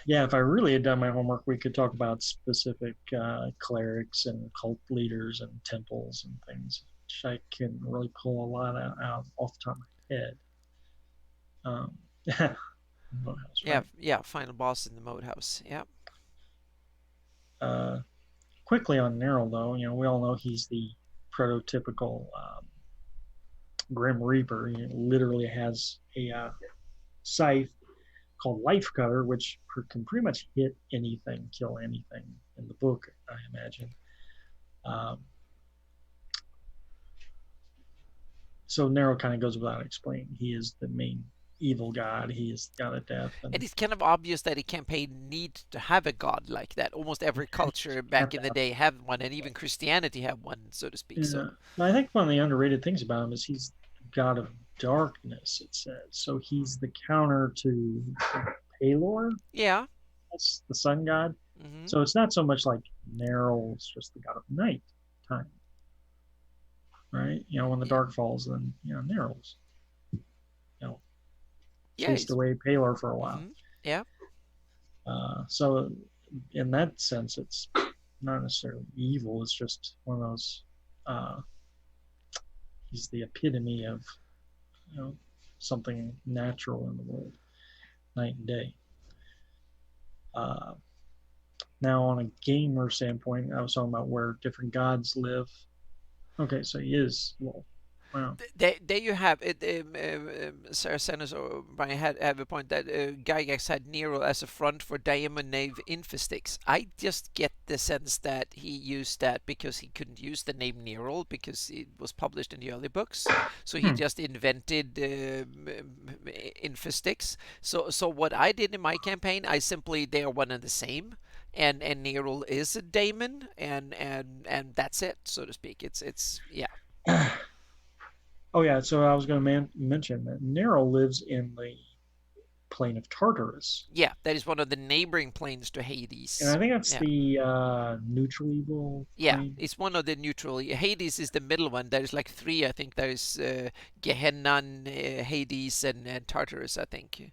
Yeah, if I really had done my homework, we could talk about specific clerics and cult leaders and temples and things, which I can really pull a lot out off the top of my head. Yeah, Morehouse, Yeah, right? yeah, final boss in the Moat House. Yeah. Uh, Quickly on Nerl, though, we all know he's the prototypical Grim Reaper. He literally has a scythe called Life Cutter, which can pretty much hit anything, kill anything in the book, I imagine. Um, so Nero kind of goes without explaining. He is the main evil god. He is the god of death, And and it's kind of obvious that a campaign needs to have a god like that. Almost every culture you have back to in the have. day have one, and even Christianity have one, so to speak. So, Yeah. I think one of the underrated things about him is he's the god of darkness. It says so. He's the counter to Palor. yeah. That's the sun god. Hmm. So it's not so much like Nero is just the god of night time, right? When the Yeah. dark falls, then Nero's you know Yeah. chased away Palor for a while. Yeah. So in that sense, it's not necessarily evil. It's just one of those. Uh, he's the epitome of something natural in the world, night and day. Uh, Now, on a gamer standpoint, I was talking about where different gods live. Okay, so he is well. Wow. There you have it. Sarah Sanders or Brian have a point that Gygax had Nero as a front for Diamond Knave Infestix. I just get the sense that he used that because he couldn't use the name Nero because it was published in the early books. So he Hmm. just invented Infestix. So what I did in my campaign, I simply they are one and the same. And Nero is a daemon, and that's it, so to speak. It's yeah. Oh yeah, so I was going to mention that Nero lives in the plane of Tartarus, Yeah, that is one of the neighboring planes to and Hades. I think that's Yeah. the neutral evil Yeah, plane. it's one of the neutral. Hades is the middle one. There's like three, I think. There's Gehenna, Hades, and Tartarus, I think.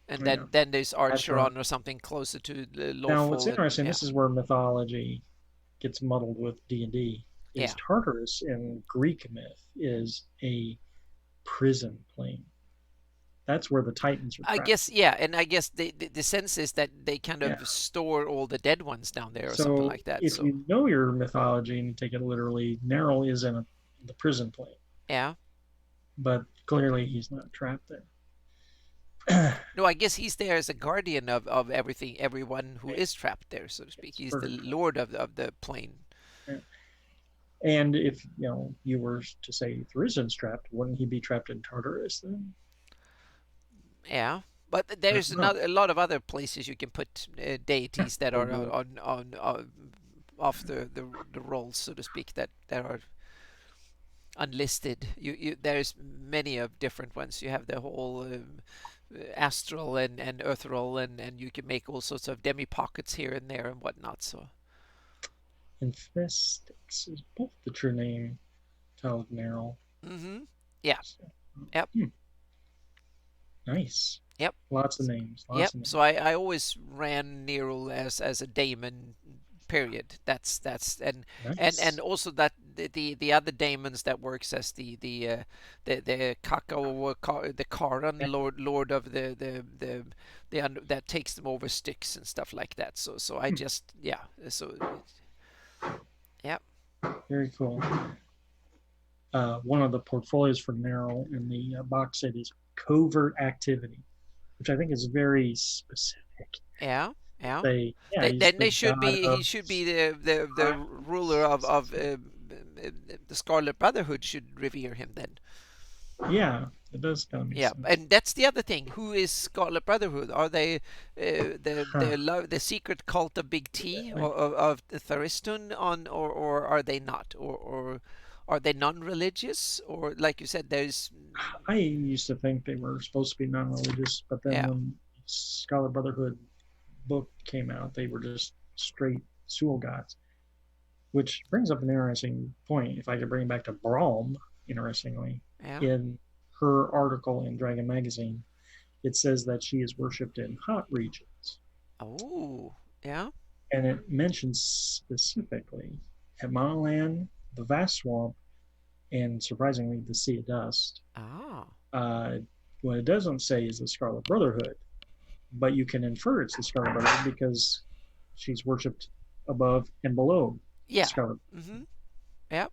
And Yeah, then there's that's right. Archeron or something closer to the Now, what's lawful. And interesting, yeah, this is where mythology gets muddled with D&D, is yeah. Tartarus in Greek myth is a prison plane. That's where the Titans are I trapped. guess yeah, and I guess the sense is that they kind Yeah. of store all the dead ones down there or something So like that. if So you know your mythology and you take it literally, Nero is in the prison plane, yeah. but clearly he's not trapped there. No, I guess he's there as a guardian of everything, everyone who Right. is trapped there, so to speak. It's He's the purgatory. lord of the plane. Yeah. And if you were to say Tharizdun's trapped, wouldn't he be trapped in Tartarus then? Yeah, but I there's don't know. a lot of other places you can put deities that are Although, on off the rolls, so to speak, that are unlisted. There's many of different ones. You have the whole astral and earthral, and you can make all sorts of demi pockets here and there and whatnot. So Infestix is both the true name, Child of Nero. mm-hmm. Yeah. So, Yep. hmm, nice. Yep. Lots of names. Yep. Lots of So names. I always ran Nero as a daemon. Period. That's and Nice. also that the other daemons that works as the Kakao the Karan Lord of that takes them over sticks and stuff like that. So I Hmm, just yeah. So yeah. very cool. One of the portfolios for Nero in the box set is covert activity, which I think is very specific. Yeah. Yeah. Yeah, he's Then the they should god be of he should be the ruler of the Scarlet Brotherhood should revere him then. yeah, it does kind of make Yeah, sense. and that's the other thing. Who is Scarlet Brotherhood? Are they Huh. the secret cult of Big T Like, or of the Tharistun on, or are they not, or are they non-religious, or like you said, there's I used to think they were supposed to be non-religious, but then yeah, when Scarlet Brotherhood book came out, they were just straight Sewell gods. Which brings up an interesting point. If I could bring it back to Braum, interestingly, yeah, in her article in Dragon Magazine, it says that she is worshipped in hot regions. Oh, yeah. And it mentions specifically at Monoland, the vast swamp, and surprisingly, the Sea of Dust. Ah, Uh, what it doesn't say is the Scarlet Brotherhood, but you can infer it's the Scarlet Brotherhood because she's worshipped above and below the yeah. Scarlet. Mm-hmm. Yeah,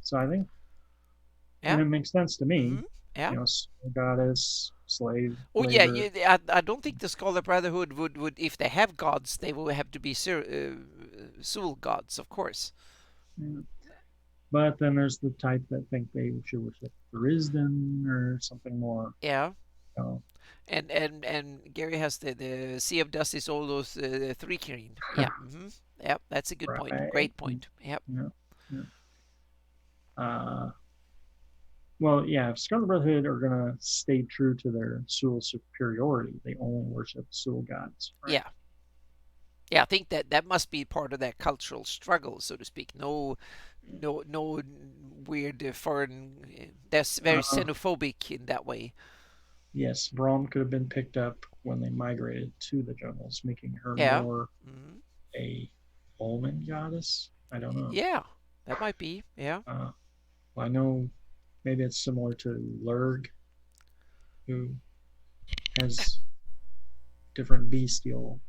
So I think, yeah. and it makes sense to me, Mm-hmm. Yeah. goddess, slave, Oh yeah, labor. I don't think the Scarlet Brotherhood would if they have gods, they will have to be Sul gods, of course. Yeah. But then there's the type that think they should worship Drisden or something more. Yeah. You know. And Gary has the Sea of Dust is all those three green. Yeah. Mm-hmm. Yep, that's a good point. Right. Great point. Yep. Yeah. Yeah. Uh, well, yeah, if Scarlet Brotherhood are going to stay true to their Sul superiority, they only worship Sul gods, right? Yeah. Yeah, I think that must be part of that cultural struggle, so to speak. No weird foreign. That's very Uh, xenophobic in that way. yes, Braum could have been picked up when they migrated to the jungles, making her Yeah. more Mm-hmm. a almond goddess. I don't know. Yeah, that might be. Yeah. Uh, I know maybe it's similar to Lurg, who has different bestial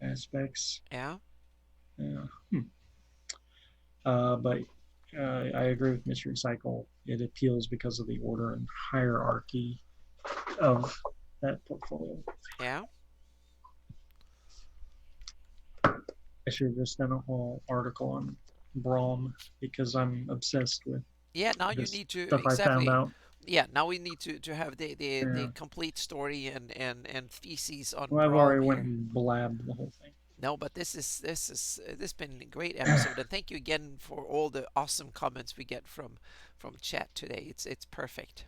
aspects. Yeah. Yeah. But I agree with Mystery Cycle. It appeals because of the order and hierarchy of that portfolio. Yeah. I should have just done a whole article on Braum because I'm obsessed with Yeah, now you this need to stuff I found exactly. out. Yeah, now we need to have the Yeah. complete story and theses on Well, I've Braum already went here. and blabbed the whole thing. No, but this has been a great episode, and thank you again for all the awesome comments we get from chat today. It's perfect.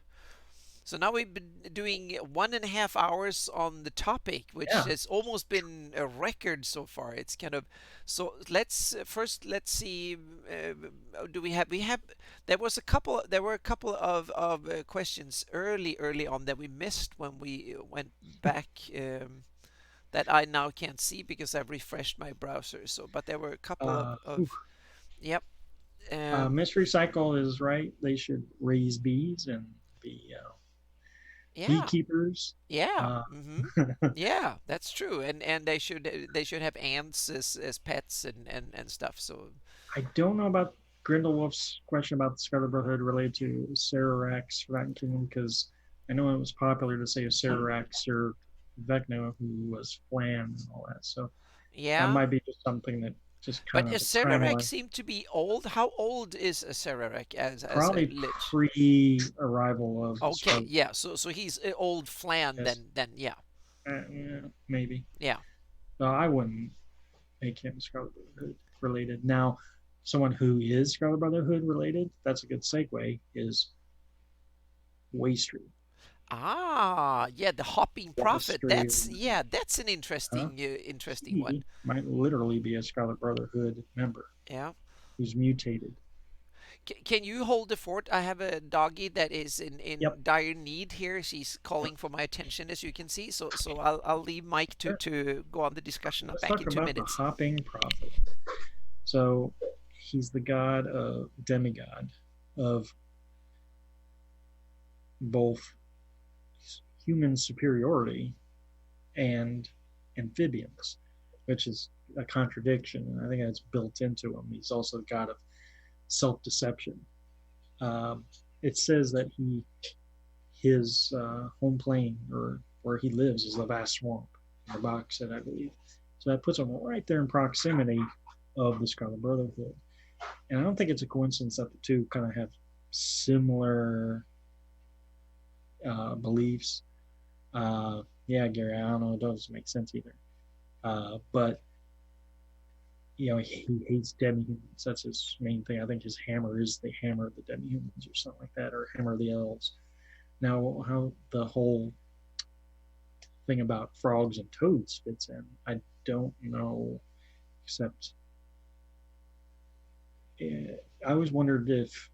So now we've been doing 1.5 hours on the topic, which Yeah. has almost been a record so far. It's kind of so. Let's first let's see. Do we have? There were a couple of questions early on that we missed when we went back. That I now can't see because I've refreshed my browser. So, but there were a couple of yep. Um, Mystery Cycle is right. They should raise bees and be yeah, beekeepers. yeah. Uh, Mm-hmm. Yeah, that's true. And they should have ants as pets and stuff. So I don't know about Grindelwolf's question about the Scarlet Brotherhood related to Sararak Forgotten Kingdom because I know it was popular to say Sararak served Vecna, who was Flan and all that. So that yeah, might be just something that just but kind a of a Cerarech timeline. seemed to be old. How old is a Cerarech as a Probably lich? pre-arrival of the Okay, Scarlet. yeah. So he's old Flan Yes, then yeah yeah, maybe. yeah So I wouldn't make him Scarlet Brotherhood related. Now, someone who is Scarlet Brotherhood related, that's a good segue, is Waystreet. yeah, the hopping prophet. Waystreet, That's an huh? interesting one. He might literally be a Scarlet Brotherhood member Yeah. who's mutated. Can you hold the fort? I have a doggy that is Yep. in dire need here. She's Yep. calling for my attention, as you can see. So I'll leave Mike Sure. to go on the discussion. I'm Let's back talk in two about the minutes. hopping prophet. So he's the god of demigod of both human superiority and amphibians, which is a contradiction. And I think that's built into him. He's also the god of self deception. Um, it says that his home plane or where he lives is the vast swamp, or Boxit, I believe. So that puts him right there in proximity of the Scarlet Brotherhood. And I don't think it's a coincidence that the two kind of have similar beliefs. Yeah, Gary, I don't know, it doesn't make sense either. But he hates demi-humans. That's his main thing. I think his hammer is the hammer of the demi-humans or something like that, or hammer of the elves. Now, how the whole thing about frogs and toads fits in, I don't know, except I always wondered if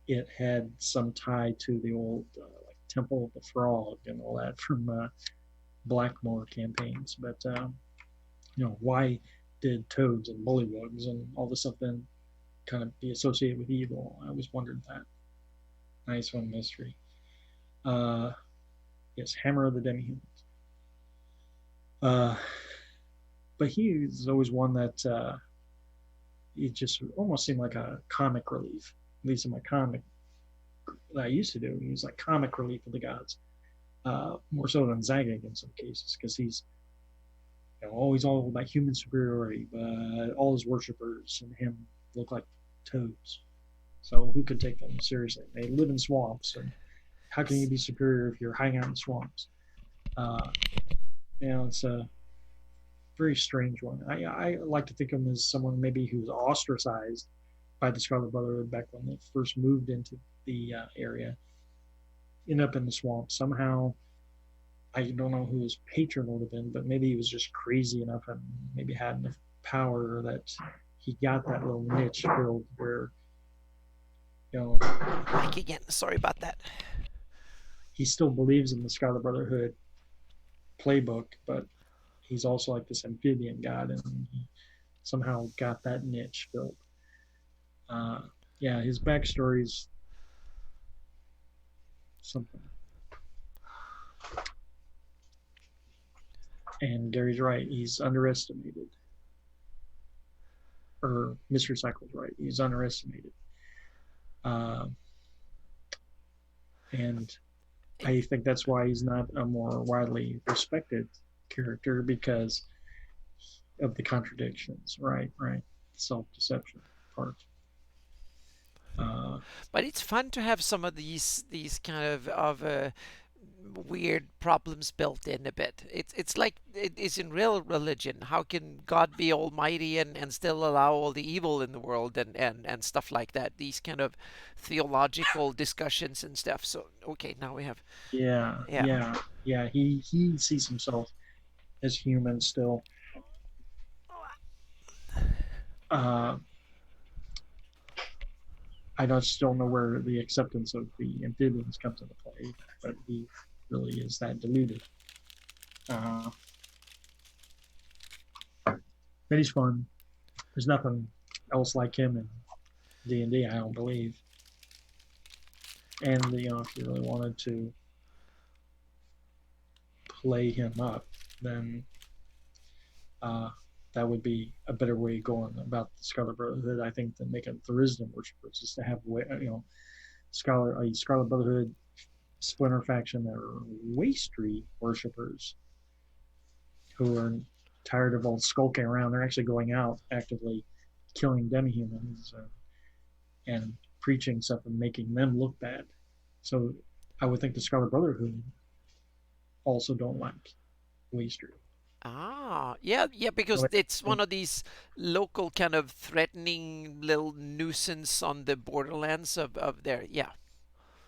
it had some tie to the old like Temple of the Frog and all that from Blackmore campaigns. But why did toads and bullywugs and all this stuff then kind of be associated with evil? I always wondered that. Nice one, mystery. Uh, yes, Hammer of the Demi-Humans. Uh, but he's always one that he just almost seemed like a comic relief. At least in my comic that I used to do, he was like comic relief of the gods, more so than Zagig in some cases, because he's always all about human superiority, but all his worshippers and him look like toads. So who could take them seriously? They live in swamps, and how can you be superior if you're hanging out in swamps? Uh, it's a very strange one. I like to think of him as someone maybe who's ostracized by the Scarlet Brotherhood back when they first moved into the area, end up in the swamp somehow. I don't know who his patron would have been, but maybe he was just crazy enough and maybe had enough power that he got that little niche filled where, Mike again. Sorry about that. he still believes in the Scarlet Brotherhood playbook, but he's also like this amphibian god, and he somehow got that niche filled. Yeah, his backstory's something. And Gary's right; he's underestimated. Or Mr. Cycle's right; he's underestimated. And I think that's why he's not a more widely respected character, because of the contradictions. Right, self-deception part. But it's fun to have some of these kind of weird problems built in a bit. It's like it is in real religion. How can God be almighty and still allow all the evil in the world and stuff like that? These kind of theological discussions and stuff. So okay, now we have Yeah, yeah. yeah, yeah. He sees himself as human still. I just don't know where the acceptance of the amphibians comes into play, but he really is that deluded. But he's fun. There's nothing else like him in D&D, I don't believe. And if you really wanted to play him up, then that would be a better way going about the Scarlet Brotherhood, I think, than making Tharizdun worshippers, is to have Scarlet Brotherhood splinter faction that are Waystry worshippers who are tired of all skulking around. They're actually going out actively killing demi-humans and preaching stuff and making them look bad. So I would think the Scarlet Brotherhood also don't like Waystry. Yeah, because So it's one of these local kind of threatening little nuisance on the borderlands of there. Yeah.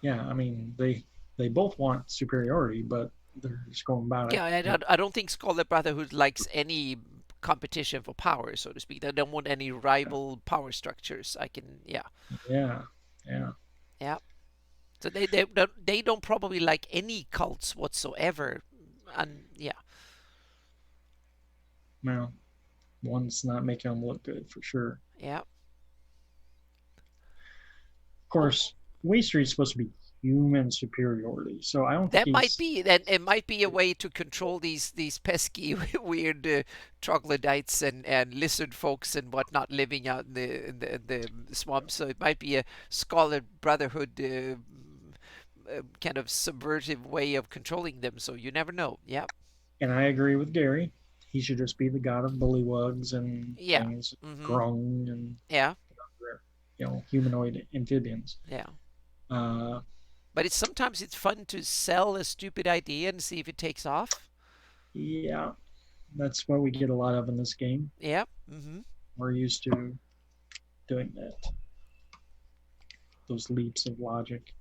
yeah, I mean they both want superiority, but they're just going about Yeah, it. and I don't think Scarlet Brotherhood likes any competition for power, so to speak. They don't want any rival power structures. Yeah, Yeah, yeah. yeah. So they don't probably like any cults whatsoever, and yeah, Well, one's not making them look good for sure. yeah. Of course, Waystry is supposed to be human superiority, so I don't think That might he's. be that it might be a way to control these pesky weird troglodytes and lizard folks and whatnot living out in the swamps. So it might be a Scarlet Brotherhood kind of subversive way of controlling them. So you never know. Yeah, And I agree with Gary. He should just be the god of bullywugs and yeah, things, mm-hmm. grung and Yeah, humanoid amphibians. yeah. Uh, But sometimes it's fun to sell a stupid idea and see if it takes off. yeah, that's what we get a lot of in this game. Yeah. Mm-hmm. We're used to doing that. Those leaps of logic.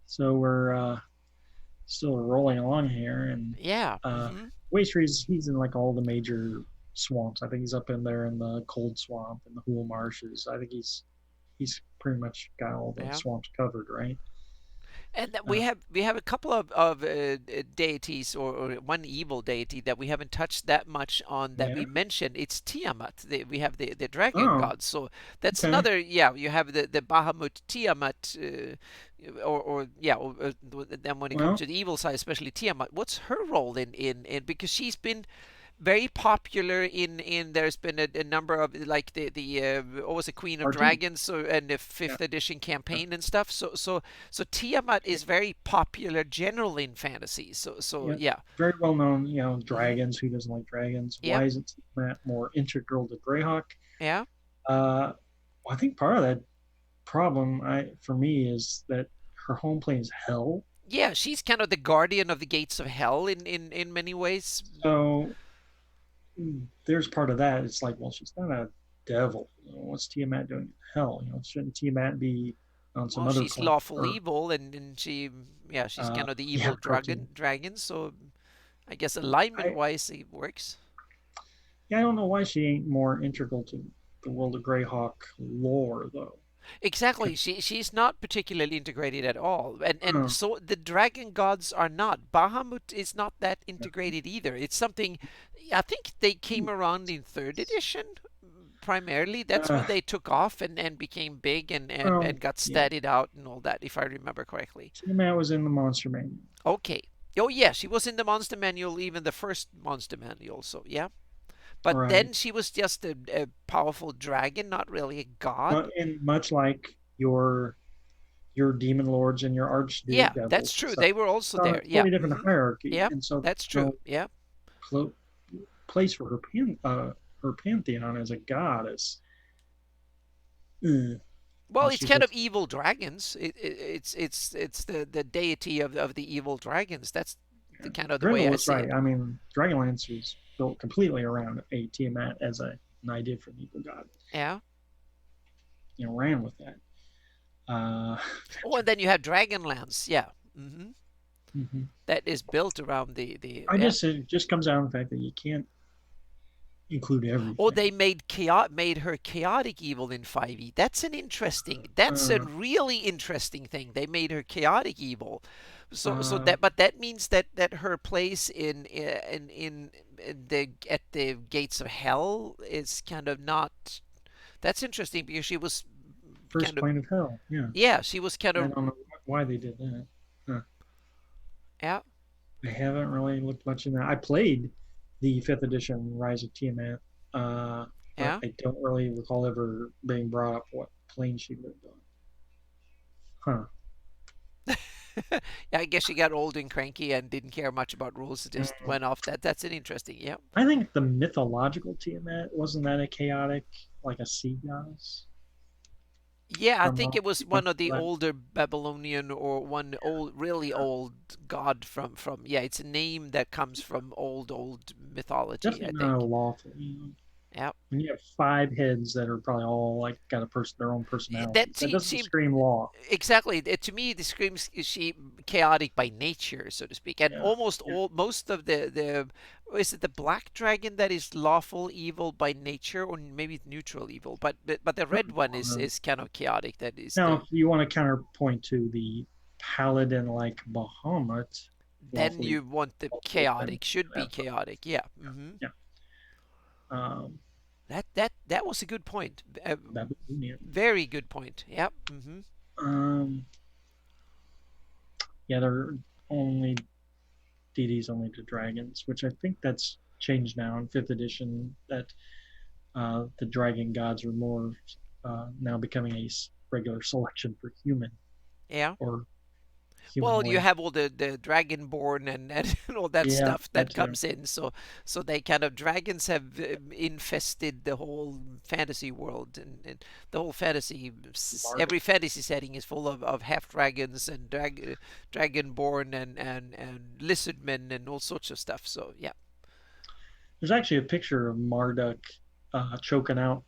So we're still rolling along here, and Yeah. Mm-hmm. Waystree's he's in like all the major swamps. I think he's up in there in the cold swamp and the Hool marshes. I think he's pretty much got all the Yeah. swamps covered, right? And that Uh, we have a couple of deities, or one evil deity that we haven't touched that much on that yeah. we mentioned. It's Tiamat. We have the dragon Oh, god. So that's okay. another. Yeah, you have the Bahamut Tiamat, or yeah. Then when it comes Well, to the evil side, especially Tiamat, what's her role in because she's been very popular in there's been a number of like the what was it, Queen of cartoon. Dragons, so, and the Yeah. fifth edition Yeah. campaign and stuff, so Tiamat is very popular generally in fantasy, so Yeah. yeah. Very well known, Hmm. dragons. Who doesn't like dragons? Yep. Why isn't that more integral to Greyhawk? Yeah. Uh, well, I think part of that problem, for me, is that her home plane is hell. Yeah, she's kind of the guardian of the gates of hell in many ways. So there's part of that. It's like, well, she's not a devil. What's Tiamat doing in hell? Shouldn't Tiamat be on some Well, other she's planet? lawful Or evil, and she, yeah, she's kind of the yeah, evil cartoon. dragon, so I guess alignment I wise it works. Yeah, I don't know why she ain't more integral to the World of Greyhawk lore though. Exactly. She's not particularly integrated at all. And Uh, so the dragon gods are not. Bahamut is not that integrated either. It's something I think they came around in third edition primarily. That's when uh, they took off and became big well, and got yeah. studied out and all that, if I remember correctly. Tiamat was in the Monster Manual. Okay. Oh yeah, she was in the monster manual, even the first monster manual, so yeah. But Right. then she was just a powerful dragon, not really a Well, god. and much like your demon lords and your Yeah, archdevils that's and true. stuff, They were also it's on a there. Yeah. totally different Hmm. hierarchy, Yeah, and so that's there's true. no Yeah. clo- place for her pantheon as a goddess. Well, And it's she's kind of just evil dragons. It's the deity of the evil dragons. That's the kind of the way Grendel I was see right. it. I mean, Dragonlance was built completely around a Tiamat as an idea for an evil god. Yeah. Ran with that. Uh, Oh, and then you have Dragonlance. Yeah. Hmm. mhm. That is built around the I yeah. just It just comes down to the fact that you can't include Oh, they everything. made her chaotic evil in 5e. That's an interesting. That's a Uh, really interesting thing. They made her chaotic evil. So uh, that, but that means that her place in the at the gates of hell is kind of not. That's interesting because she was First kind of, plane of hell. Yeah, yeah, she was kind I of, don't know why they did that. Huh. yeah, I haven't really looked much in that. I played the fifth edition Rise of Tiamat, but yeah. I don't really recall ever being brought up what plane she lived on. Huh. Yeah, I guess she got old and cranky and didn't care much about rules. Just Mm. went off that. That's an interesting. Yeah. I think the mythological Tiamat wasn't that a chaotic, like a sea goddess Yeah, I from think it was from one of the Latin? older Babylonian, or one old, really Yeah. old god from. Yeah, it's a name that comes from old mythology, I Definitely not a think. lawful. Yeah, When you have five heads that are probably all like got their own that personalities, that doesn't she scream law. exactly. To me, it screams she chaotic by nature, so to speak, and Yeah. almost Yeah. all most of the is it the black dragon that is lawful evil by nature, or maybe neutral evil, but the red one is kind of chaotic. That is Now, the if you want to counterpoint to the paladin like Bahamut, then lawfully, you want the lawfully feminine, chaotic, should be that's what. chaotic. Yeah. Hmm. Yeah. Um, That was a good point. Babylonian. Very good point. Yep. Hmm. Um, yeah, they're only deities only to dragons, which I think that's changed now in fifth edition. That the dragon gods are more now becoming a regular selection for human Yeah. or Well, you humanoid. have all the dragonborn and all that Yeah, stuff that that too. comes in. So they kind of dragons have infested the whole fantasy world, and the whole fantasy, Bard. every fantasy setting is full of half dragons and dragonborn and lizardmen and all sorts of stuff. So yeah. There's actually a picture of Marduk choking out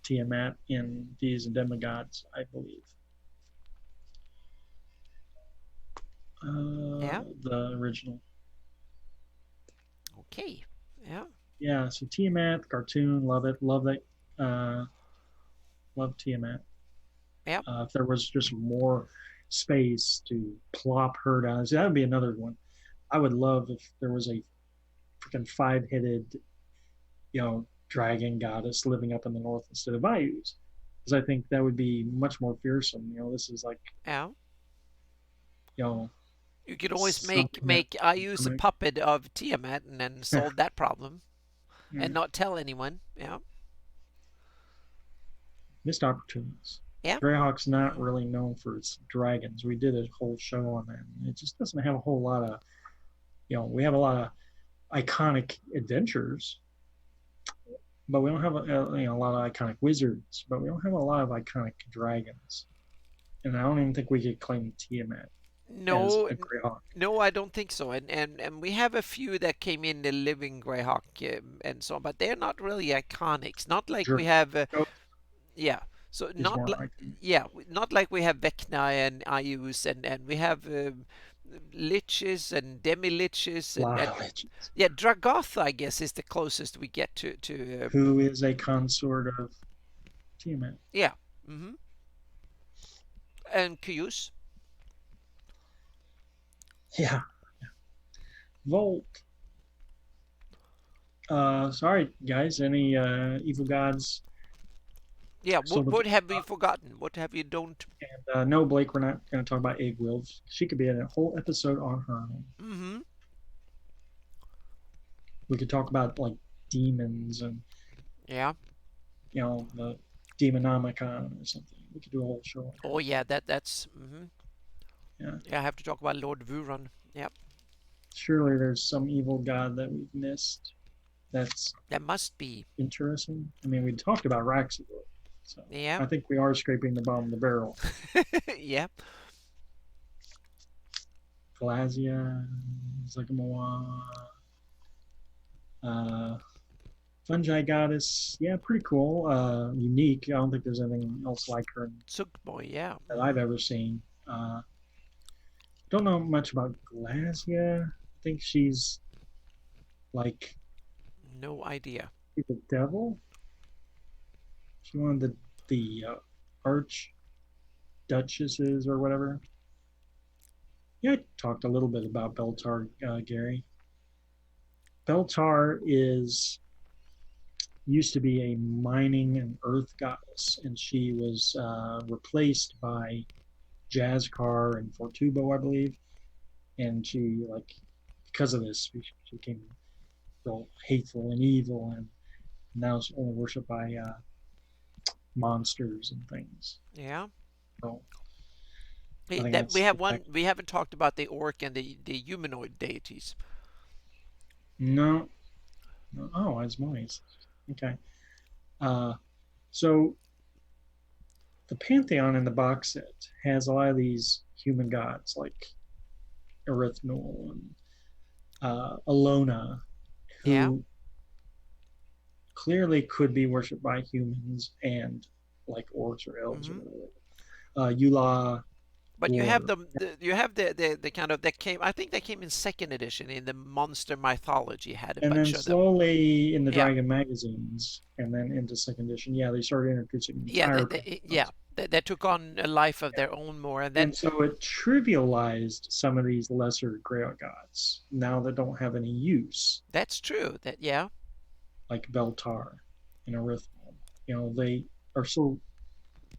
Tiamat in These and Demigods, I believe. Yeah. The original. Okay. Yeah. Yeah, so Tiamat, the cartoon, love it. Love that. Uh, love Tiamat. Yeah. If there was just more space to plop her down, see, that would be another one. I would love if there was a freaking five-headed, dragon goddess living up in the north instead of Ayus, because I think that would be much more fearsome. This is like, Yeah. you know, You could always make something that make I use a puppet of Tiamat and then solve that problem and not tell anyone. Yeah. missed opportunities. Yeah. Greyhawk's not really known for its dragons. We did a whole show on that. And it just doesn't have a whole lot of, we have a lot of iconic adventures, but we don't have a lot of iconic wizards, but we don't have a lot of iconic dragons. And I don't even think we could claim Tiamat as No, a Greyhawk. no, I don't think so. And we have a few that came in the Living Greyhawk and so on, but they're not really iconics. Not like we Sure. have, Nope. yeah. So Is not more like, iconic. yeah, not like we have Vecna and Ayus and we have liches and demi-liches A lot and of legends. yeah, Dragoth, I guess, is the closest we get to Who is a consort of Tiamat? yeah. Hmm. And Cuyus. Yeah. Volt. Sorry, guys. Any evil gods? Yeah, Still what have we forgotten? What have you don't? And no, Blake, we're not going to talk about egg wolves. She could be in a whole episode on her own. Mm-hmm. We could talk about like demons and Yeah. the Demonomicon or something. We could do a whole show. Oh yeah, that's. Mm-hmm. Yeah. Yeah, I have to talk about Lord Vuron. Yeah, Surely there's some evil god that we've missed. That's there must be. interesting. I mean, we talked about Raxidor, so Yeah. I think we are scraping the bottom of the barrel. Yeah. Glazia, Zagamoa, uh, Fungi Goddess. Yeah, pretty cool. Unique. I don't think there's anything else like her Tsugboy, yeah. that I've ever seen. Don't know much about Glazia. I think she's like No idea. she's a devil. She's one of the arch duchesses or whatever. Yeah, I talked a little bit about Beltar, Gary. Beltar is used to be a mining and earth goddess, and she was replaced by Jazzcar and Fortubo, I believe. And she, like, because of this, she became real hateful and evil, and now is only worshipped by monsters and things. Yeah. So I Hey, think that we that's have one. We haven't talked about the orc and the humanoid deities. no, no. Oh, Asmodeus. Okay. Uh, so the pantheon in the box set has a lot of these human gods like Erythnol and Alona, who Yeah. clearly could be worshipped by humans and like orcs or elves or Hmm. whatever. Eula, But you have or you have the kind of that came. I think that came in second edition in the monster mythology. Had a and then bunch of them. slowly in the Yeah. Dragon magazines, and then into second edition, yeah, they started introducing Yeah. entire Yeah. pantheons. They took on a life of their own more, and then And so it trivialized some of these lesser Grail gods now that don't have any use, that's true. That yeah. like Beltar and Erythral. They are so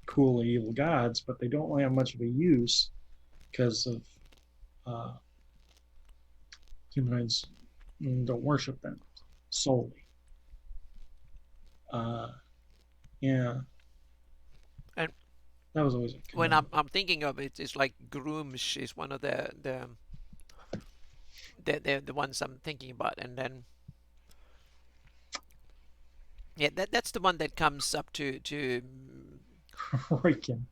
cool evil gods, but they don't really have much of a use because of uh, humanoids don't worship them solely. Yeah, And that was always a when kind I'm thinking of it, it's like Groomsh is one of the ones I'm thinking about, and then yeah, that's the one that comes up to of Roykin.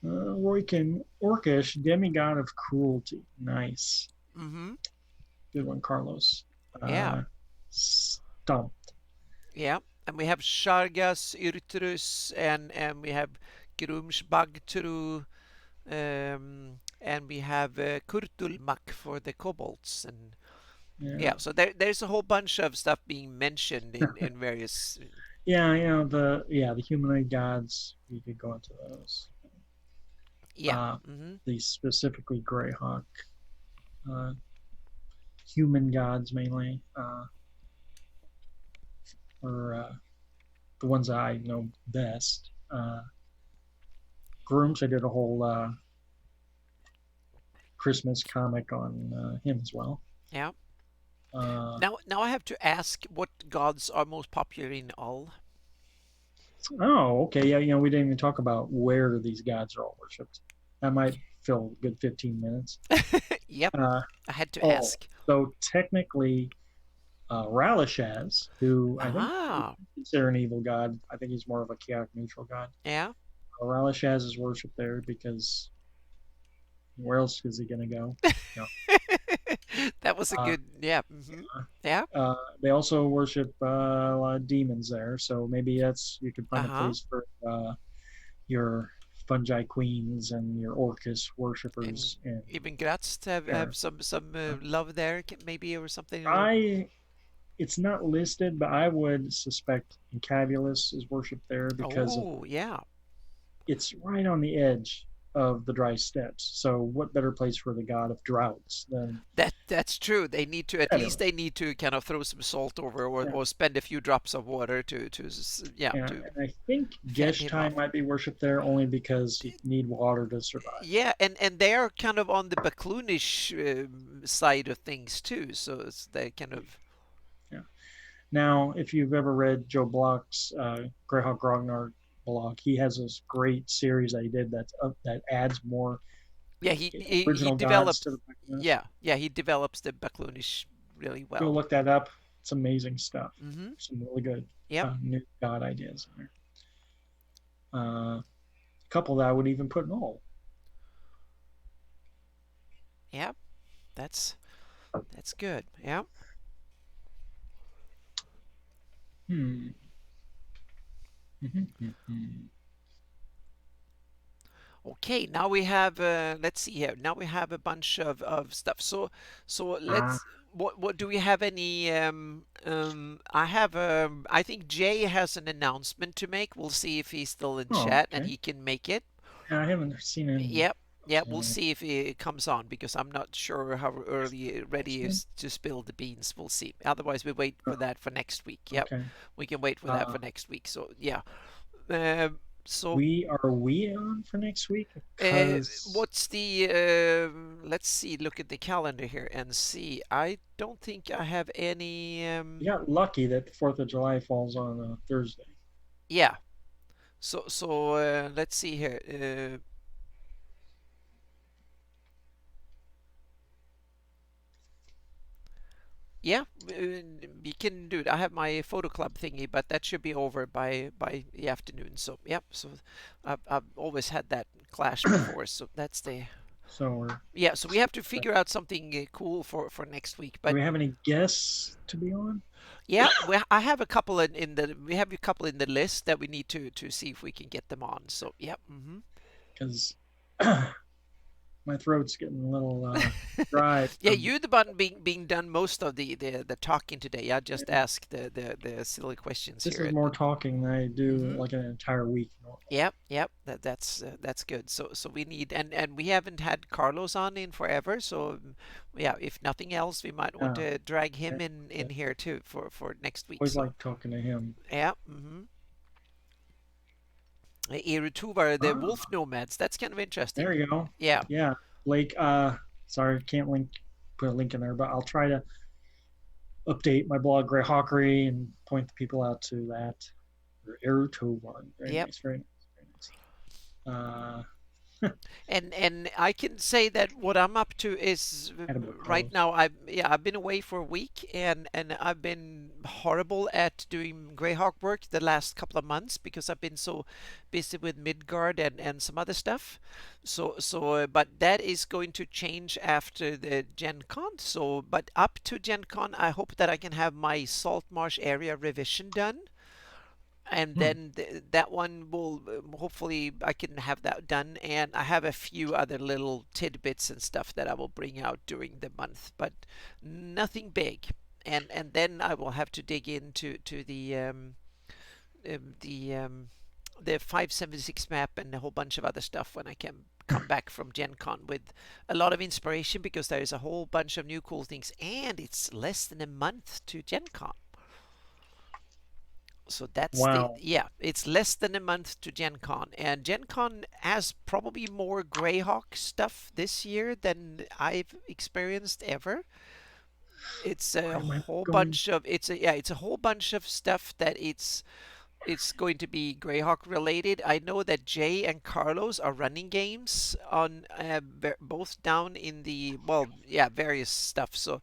Roykin, Orcish, demigod of cruelty. Nice. mm-hmm. Good one, Carlos. Yeah, Stumped. yeah, and we have Shargas, Yrtrus, and we have Grumsh Bagtru, and we have Kurtulmak for the kobolds, and Yeah. yeah, so there's a whole bunch of stuff being mentioned in various. Yeah, the humanoid gods. We could go into those. Yeah. Mm-hmm. the specifically Greyhawk uh, human gods mainly, or the ones that I know best. Grooms, I did a whole Christmas comic on him as well. Yeah. Uh, Now I have to ask, what gods are most popular in all? oh, okay. Yeah, we didn't even talk about where these gods are all worshipped. That might fill a good 15 minutes. Yep. Uh, I had to oh, ask. so technically, Ralashaz, who I think we Ah. consider an evil god, I think he's more of a chaotic neutral god. Yeah. Ralashaz is worshipped there because where else is he going to go? You That was a know, good, yeah. Mm-hmm. Yeah. they also worship a lot of demons there, so maybe you could find a Uh-huh. place for your fungi queens and your Orcus And worshippers in even Graz have there. some Uh, love there, maybe, or something. Or I It's not listed, but I would suspect Encabulus is worshipped there because oh, yeah. it's right on the edge of the dry steppes. So what better place for the god of droughts than That's true. They need to, at least Encabulus? they need to kind of throw some salt over, Yeah. or spend a few drops of water yeah, Yeah, to and I think fend him Geshtine off. might be worshipped there only because you need water to survive. Yeah, and they are kind of on the Bakloonish side of things too. So they kind of, Yeah. Now, if you've ever read Joe Block's Greyhawk Grognard blog, he has this great series that he did that adds more yeah, he original gods developed, to the Blackness. yeah, he develops the Bakloonish really Go well. look that up. It's amazing stuff. Mm-hmm. Some really good Yep. new god ideas in there. A couple that I would even put in all. Yep. That's good. Yeah. Hmm. Mm-hmm. Okay, now we have let's see here. Now we have a bunch of stuff. So Ah, let's what do we have any I have I think Jay has an announcement to make. We'll see if he's still in oh, chat and okay. he can make it. Yeah, I haven't seen any. Yep. Yeah, we'll see if it comes on because I'm not sure how early ready he is to spill the beans. We'll see. Otherwise, we wait for Oh, that for next week. Yep, okay. we can wait for that Uh, for next week. So yeah. Um, so we on for next week? Because what's the let's see, look at the calendar here and see. I don't think I have any we got lucky that the 4th of July falls on a Thursday. yeah. So let's see here. Yeah, we can do it. I have my photo club thingy, but that should be over by the afternoon. So yep. So I've always had that clash before. So that's the So we're. yeah. So we have to figure out something cool for next week. Do But we have any guests to be on? yeah, I have a couple in the we have a couple in the list that we need to see if we can get them on. So yeah. Mm-hmm. Because my throat's getting a little dry Yeah, from. you're the one being done most of the talking today. I just ask the silly questions This here. is more talking than I do Mm-hmm. like an entire week normally. Yep, yep. That's good. So we need, and we haven't had Carlos on in forever. So yeah, if nothing else, we might want Uh, to drag I, him I in here too for next week. always So like talking to him. yeah. Mm-hmm. Erutuvar, the wolf Ah, nomads. That's kind of there interesting. you go. Yeah. Yeah, Blake. Sorry, can't put a link in there, but I'll try to update my blog Greyhawkery and point the people out to that. Or Erutovar. Very Yep. nice, very nice, very nice. Uh, And I can say that what I'm up to is Attaboy, right Carlos. now I've been away for a week and I've been horrible at doing Greyhawk work the last couple of months because I've been so busy with Midgard and some other stuff. So but that is going to change after the Gen Con. So but up to Gen Con I hope that I can have my Saltmarsh area revision done, and Hmm. then that one will hopefully I can have that done, and I have a few other little tidbits and stuff that I will bring out during the month, but nothing big. And then I will have to dig into to um, the 576 map and a whole bunch of other stuff when I come back from Gen Con with a lot of inspiration because there is a whole bunch of new cool things, and it's less than a month to Gen Con. So that's the, Wow. yeah, it's less than a month to Gen Con, and Gen Con has probably more Greyhawk stuff this year than I've experienced ever. It's a I might whole going. bunch of, it's a, yeah, it's a whole bunch of stuff that it's going to be Greyhawk related. I know that Jay and Carlos are running games on both down in the, well, yeah, various stuff. So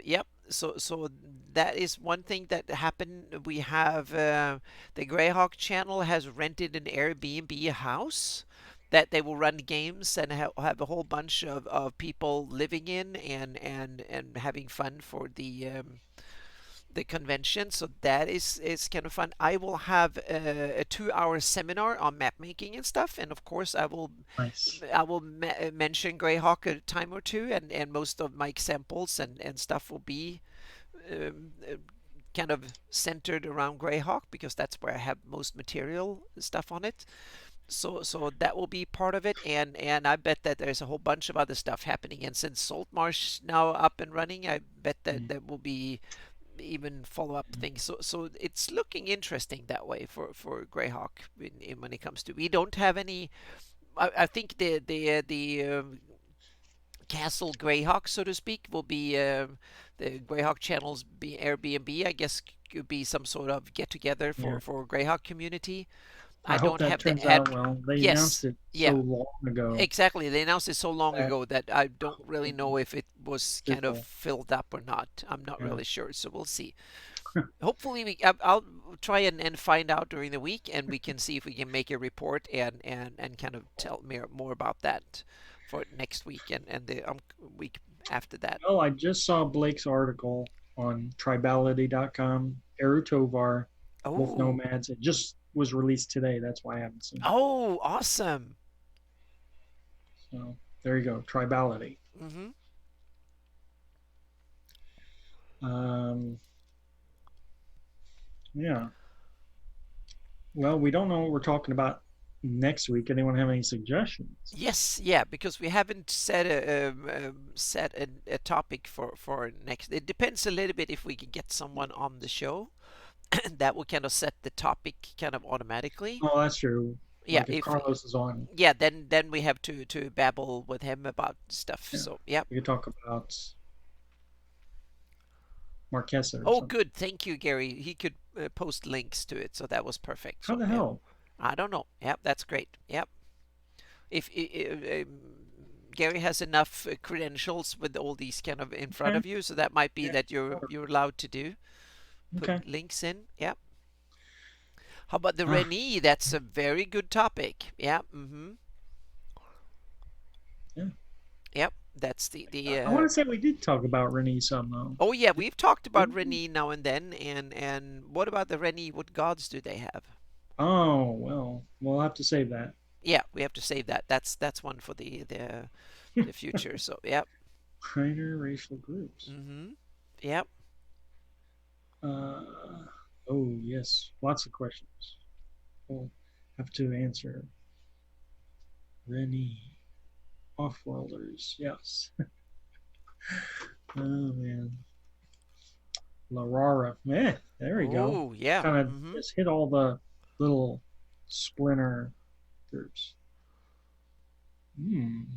yep. So that is one thing that happened. We have the Greyhawk channel has rented an Airbnb house that they will run games and have a whole bunch of people living in and having fun for the convention. So that is kind of fun. I will have a 2 hour seminar on map making and stuff, and of course Nice. I will mention Greyhawk a time or two, and most of my examples and stuff will be um, uh, kind of centered around Greyhawk because that's where I have most material stuff on it. So that will be part of it, and I bet that there's a whole bunch of other stuff happening. And since Saltmarsh now up and running, I bet that Mm, there will be even follow up mm. things. So it's looking interesting that way for Greyhawk when it comes to. We don't have any. I think the Castle Greyhawk, so to speak, will be the Greyhawk channels be Airbnb. I guess could be some sort of get together Yeah. for Greyhawk community. I I hope don't that have the turns out ad. well. They announced Yes, it so yeah, long ago exactly. They announced it so long that ago that I don't really hopefully know if it was kind of sizzle. filled up or not. I'm not Yeah. really sure, so we'll see. Hopefully I'll try and find out during the week, and we can see if we can make a report and kind of tell more about that for next week and the week after that. Well, I just saw Blake's article on tribality.com, Eru Tovar, Wolf Oh, Nomads. It just was released today. That's why I haven't seen it. oh, awesome. So there you go, Tribality. Hmm. Um, yeah. Well, we don't know what we're talking about next week. Anyone have any suggestions? Yes, yeah, because we haven't set a topic for next. It depends a little bit if we can get someone on the show, and that will kind of set the topic kind of automatically. Oh, that's true. Yeah, Like if if Carlos is on, yeah, then we have to babble with him about stuff. yeah, So yeah. we could talk about Marquesa or Oh, something. good. Thank you, Gary. He could post links to it, so that was perfect. How So the yeah, hell? I don't know. Yep, that's great. Yep. If Gary has enough credentials with all these kind of in front Okay. of you, so that might be Yeah. that you're Sure. you're allowed to do put Okay. links in. Yep. How about the Ah, Rennie? That's a very good topic. Yeah. Mm-hmm. yeah. Yep. That's the I want to say we did talk about Renee some though. Oh yeah, we've talked about Didn't we? Rennie now and then, and what about the Rennie? What gods do they have? Oh well, we'll have to save that. Yeah, we have to save that. That's one for the future. So yep. Minor racial groups. Mm-hmm. Yep. Uh, oh yes, lots of questions. We'll have to answer. Rennie, Offworlders, yes. Oh man, Larara, there we go. Oh yeah. Kind of Mm-hmm. just hit all the little splinter groups.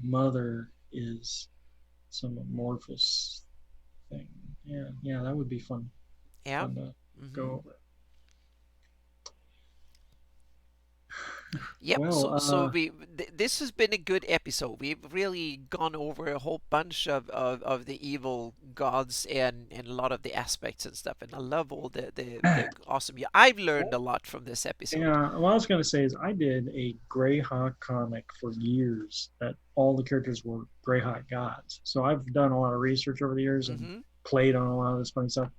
Mother is some amorphous thing. Yeah, yeah, that would be fun. Yeah. Fun to Mm-hmm. go over. Yep. Well, So this has been a good episode. We've really gone over a whole bunch of the evil gods and a lot of the aspects and stuff. And I love all the awesome. Yeah, I've learned a lot from this episode. yeah. What I was gonna say is I did a Greyhawk comic for years that all the characters were Greyhawk gods. So I've done a lot of research over the years and Mm-hmm. played on a lot of this funny stuff.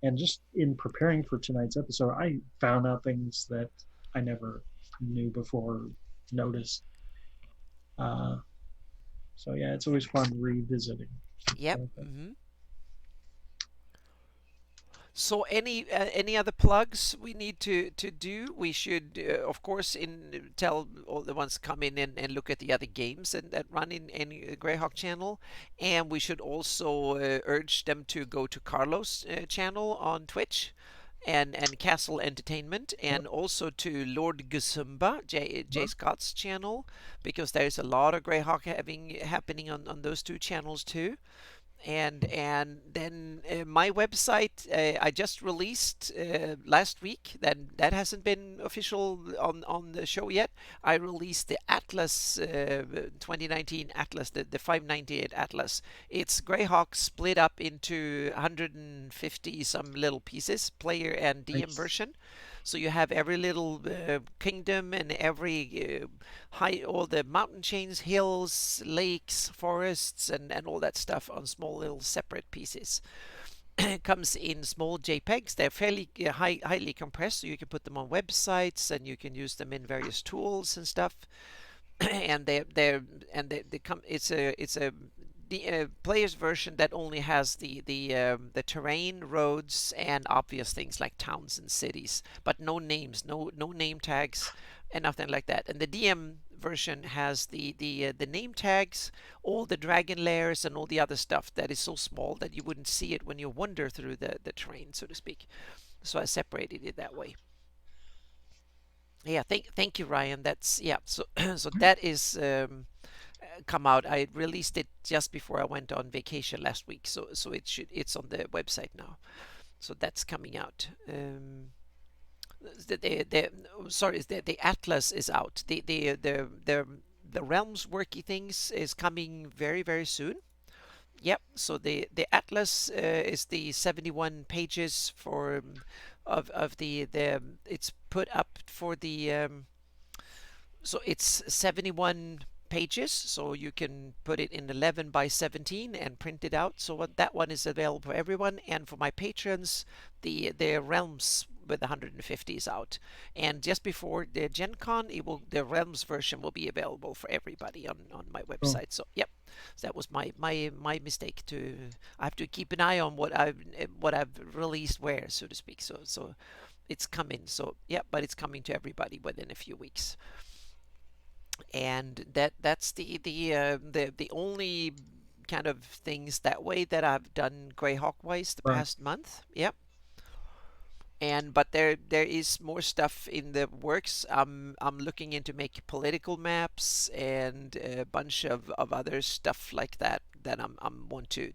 And just in preparing for tonight's episode, I found out things that I never knew before, noticed. Uh, so yeah, it's always fun revisiting. Yep. Okay. Mm-hmm. So any other plugs we need to do? We should of course in tell all the ones come in and look at the other games and that run in Greyhawk channel, and we should also urge them to go to Carlos channel on Twitch and Castle Entertainment, and also to Lord Gazumba, J Scott's channel, because there's a lot of Greyhawk happening on those two channels too. And then my website I just released last week. That hasn't been official on the show yet. I released the Atlas 2019 Atlas, the 598 Atlas. It's Greyhawk split up into 150 some little pieces, player and DM Nice. version. So you have every little kingdom and every all the mountain chains, hills, lakes, forests, and all that stuff on small little separate pieces. It comes in small JPEGs. They're fairly highly compressed, so you can put them on websites and you can use them in various tools and stuff. And they come. It's a the player's version that only has the terrain, roads, and obvious things like towns and cities, but no names, no name tags, and nothing like that. And the DM version has the name tags, all the dragon layers, and all the other stuff that is so small that you wouldn't see it when you wander through the terrain, so to speak. So I separated it that way. Yeah, thank you, Ryan. That's yeah. So so that is come out. I released it just before I went on vacation last week, so it's on the website now. So that's coming out. The sorry, the Atlas is out. The Realms worky things is coming very soon. Yep. So the Atlas is the 71 pages for of the it's put up for the so it's 71 pages, so you can put it in 11 by 17 and print it out. So that one is available for everyone, and for my patrons, the Realms with 150 is out. And just before the Gen Con, the Realms version will be available for everybody on my Oh, website. So yep, so that was my mistake. I have to keep an eye on what I've released where, so to speak. So it's coming. So yeah, but it's coming to everybody within a few weeks. And that's the only kind of things that way that I've done Greyhawk wise the right. past month. Yep. And but there is more stuff in the works. I'm looking into make political maps and a bunch of other stuff like that that I'm want to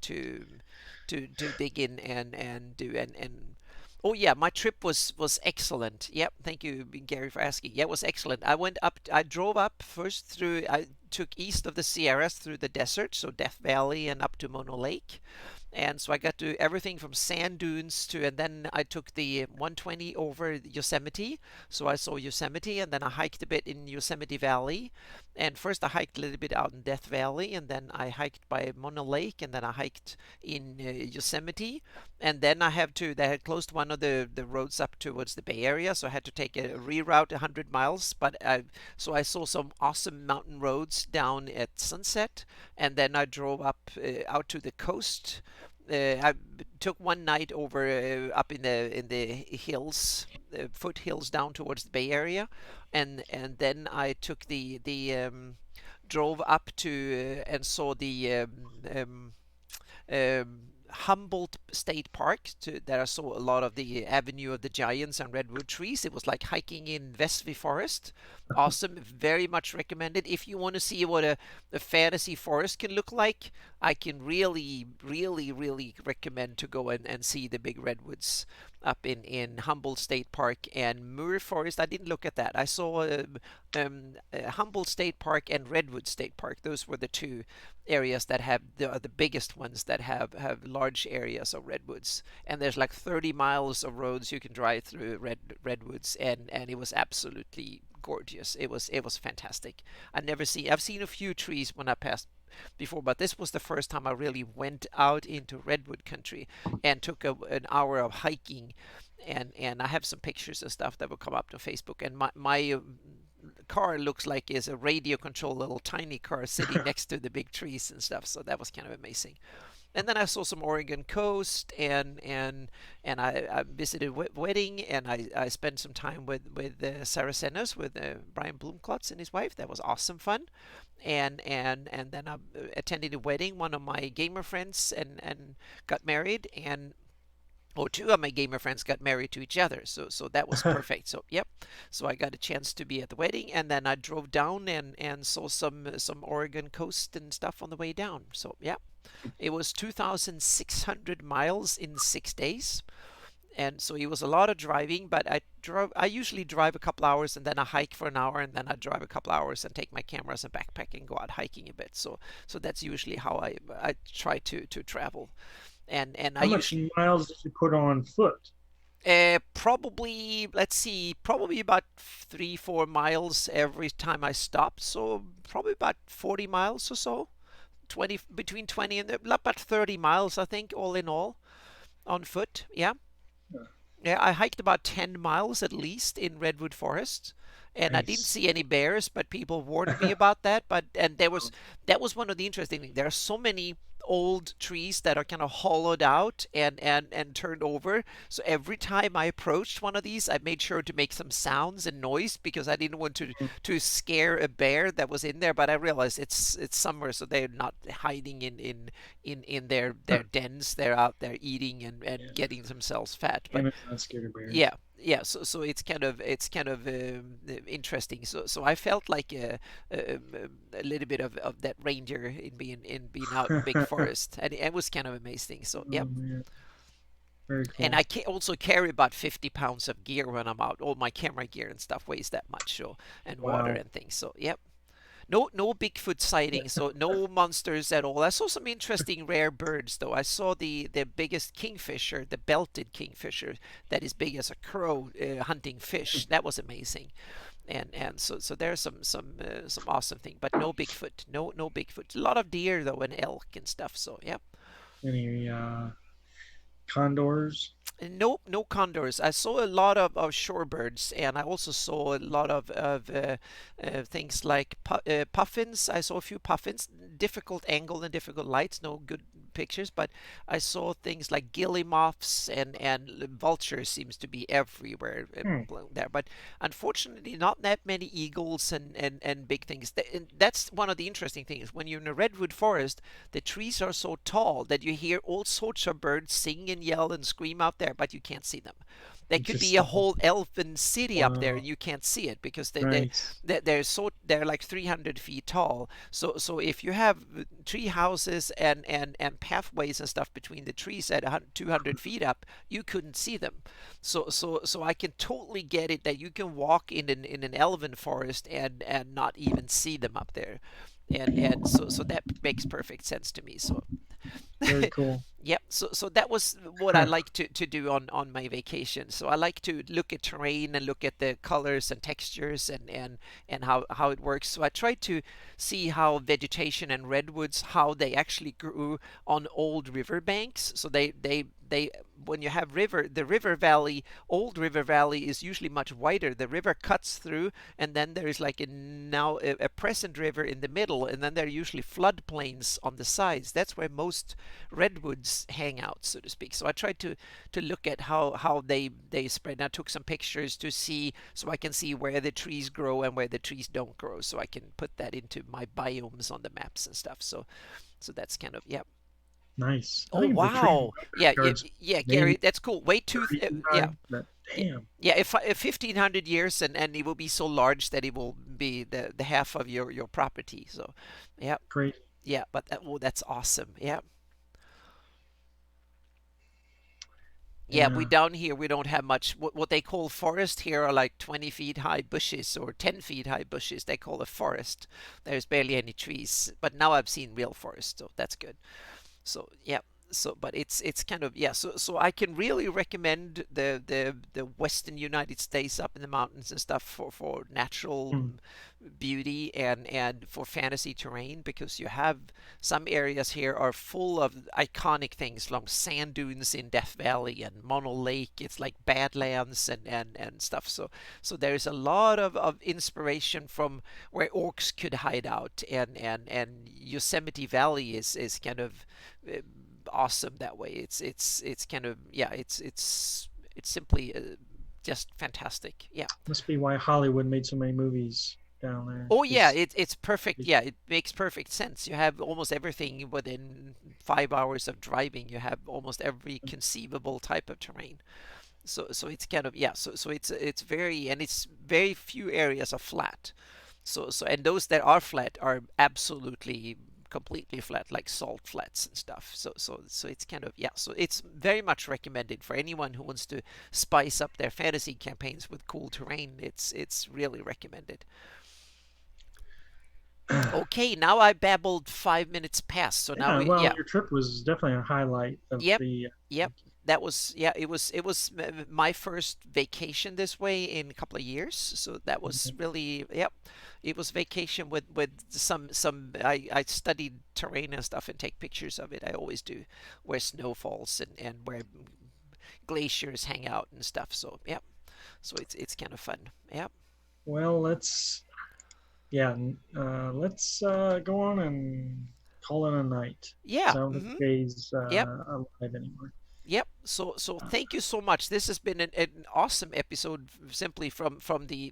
dig in and do and oh yeah, my trip was excellent. Yep, thank you, Gary, for asking. Yeah, it was excellent. I drove up first through. I took east of the Sierras through the desert, so Death Valley and up to Mono Lake. And so I got to everything from sand dunes to, and then I took the 120 over Yosemite. So I saw Yosemite, and then I hiked a bit in Yosemite Valley. And first I hiked a little bit out in Death Valley, and then I hiked by Mono Lake, and then I hiked in Yosemite. And then they had closed one of the roads up towards the Bay Area, so I had to take a reroute 100 miles. So I saw some awesome mountain roads down at sunset, and then I drove up out to the coast. I took one night over up in the hills, foothills down towards the Bay Area, and then I took the drove up to and saw the Humboldt State Park. There I saw a lot of the Avenue of the Giants and redwood trees. It was like hiking in Vestby Forest. Awesome, very much recommended. If you want to see what a fantasy forest can look like, I can really recommend to go and see the big redwoods up in Humboldt State Park and Muir Forest. I didn't look at that. I saw Humboldt State Park and Redwood State Park. Those were the two areas that have the biggest ones that have large areas of redwoods. And there's like 30 miles of roads you can drive through redwoods, and it was absolutely gorgeous. It was fantastic. I've seen a few trees when I passed before, but this was the first time I really went out into redwood country and took an hour of hiking, and I have some pictures and stuff that will come up to Facebook. And my car looks like is a radio controlled little tiny car sitting next to the big trees and stuff. So that was kind of amazing. and then I saw some Oregon coast, and I visited wedding, and I spent some time with Sarah Senos, with Brian Blumklotz and his wife. That was awesome fun. And then I attended a wedding. One of my gamer friends and got married, and or two of my gamer friends got married to each other. So that was perfect. So yep. So I got a chance to be at the wedding, and then I drove down and saw some Oregon coast and stuff on the way down. So yeah, it was 2,600 miles in 6 days. And so it was a lot of driving, but I usually drive a couple hours and then I hike for an hour, and then I drive a couple hours and take my cameras and backpack and go out hiking a bit. So that's usually how I try to travel. And I How much usually miles did you put on foot? probably, let's see, probably about 3 4 miles every time I stop. So probably about 40 miles or so. 20, between 20 and about 30 miles, I think, all in all, on foot. Yeah. Yeah, I hiked about 10 miles at least in Redwood Forest, and I didn't Nice. see any bears, but people warned me about that. But and there was that was one of the interesting things. There are so many old trees that are kind of hollowed out and turned over. So every time I approached one of these, I made sure to make some sounds and noise because I didn't want to scare a bear that was in there. But I realized it's summer, so they're not hiding in their dens. They're out there eating and Yeah. getting themselves fat. But Cameron's not scared of bears. yeah, yeah. So it's kind of interesting. So I felt like a little bit of that ranger in being out in big forest, and it was kind of amazing. So Oh yeah. man, very And cool. I also carry about 50 pounds of gear when I'm out. All my camera gear and stuff weighs that much, so, and water Wow. and things. So yep. No Bigfoot sightings, so no monsters at all. I saw some interesting rare birds though. I saw the biggest kingfisher, the belted kingfisher, that is big as a crow, hunting fish. That was amazing. And so there's some awesome thing, but no Bigfoot. No Bigfoot. A lot of deer though, and elk and stuff. So yeah. Any condors? Nope, no condors. I saw a lot of shorebirds, and I also saw a lot of things like puffins. I saw a few puffins. Difficult angle and difficult lights, no good pictures. But I saw things like guillemots and vultures seems to be everywhere Hmm. there. But unfortunately, not that many eagles and big things. And that's one of the interesting things. When you're in a redwood forest, the trees are so tall that you hear all sorts of birds sing and yell and scream out there, but you can't see them. There could be Just a whole elfin city up there, wow. and you can't see it because Nice. they're like 300 feet tall. So if you have tree houses and pathways and stuff between the trees at 200 feet up, you couldn't see them. So I can totally get it that you can walk in an elven forest and not even see them up there, and so that makes perfect sense to me. So Very cool. yep. So that was what I like to do on my vacation. So I like to look at terrain and look at the colors and textures and how it works. So I try to see how vegetation and redwoods, how they actually grew on old river banks. So they when you have the river valley, old river valley is usually much wider. The river cuts through, and then there is like a present river in the middle, and then there are usually floodplains on the sides. That's where most redwoods hang out, so to speak. So I tried to look at how they spread. And I took some pictures to see, so I can see where the trees grow and where the trees don't grow, so I can put that into my biomes on the maps and stuff. So that's kind of, yeah. Nice. I Oh think the tree in wow, my yeah, yeah, backyard's yeah, maybe Gary, that's cool. Way too, 30 feet yeah. high, but Yeah, damn, yeah. If 1,500 years, and it will be so large that it will be the half of your property. So, yeah, crazy. yeah. But that's awesome. Yeah, yeah. We Yeah, down here we don't have much. What they call forest here are like 20 feet high bushes or 10 feet high bushes. They call a forest. There's barely any trees. But now I've seen real forest, so that's good. So yeah. So but it's kind of, yeah. So I can really recommend the western United States up in the mountains and stuff for natural mm, beauty and for fantasy terrain, because you have some areas here are full of iconic things like sand dunes in Death Valley and Mono Lake. It's like Badlands and stuff. So there's a lot of inspiration from where orcs could hide out, and Yosemite Valley is kind of awesome that way. It's kind of yeah. It's simply just fantastic. Yeah. Must be why Hollywood made so many movies down there. Oh yeah, 'Cause it's perfect. Yeah, it makes perfect sense. You have almost everything within 5 hours of driving. You have almost every conceivable type of terrain. So it's kind of yeah. So it's very and it's very few areas are flat. So and those that are flat are absolutely completely flat, like salt flats and stuff. So it's kind of yeah. So it's very much recommended for anyone who wants to spice up their fantasy campaigns with cool terrain. It's really recommended. Okay, now I babbled 5 minutes past, so now yeah, we well, yeah. your trip was definitely a highlight of Yep, the. yep. That was yeah. It was my first vacation this way in a couple of years. So that was really yep. It was vacation with some. I studied terrain and stuff and take pictures of it. I always do, where snow falls and where glaciers hang out and stuff. So yep. So it's kind of fun. Yep. Well, let's go on and call it a night. Yeah. So I don't think Jay's Yep. alive anymore. Yep. So Uh, thank you so much. This has been an awesome episode simply from the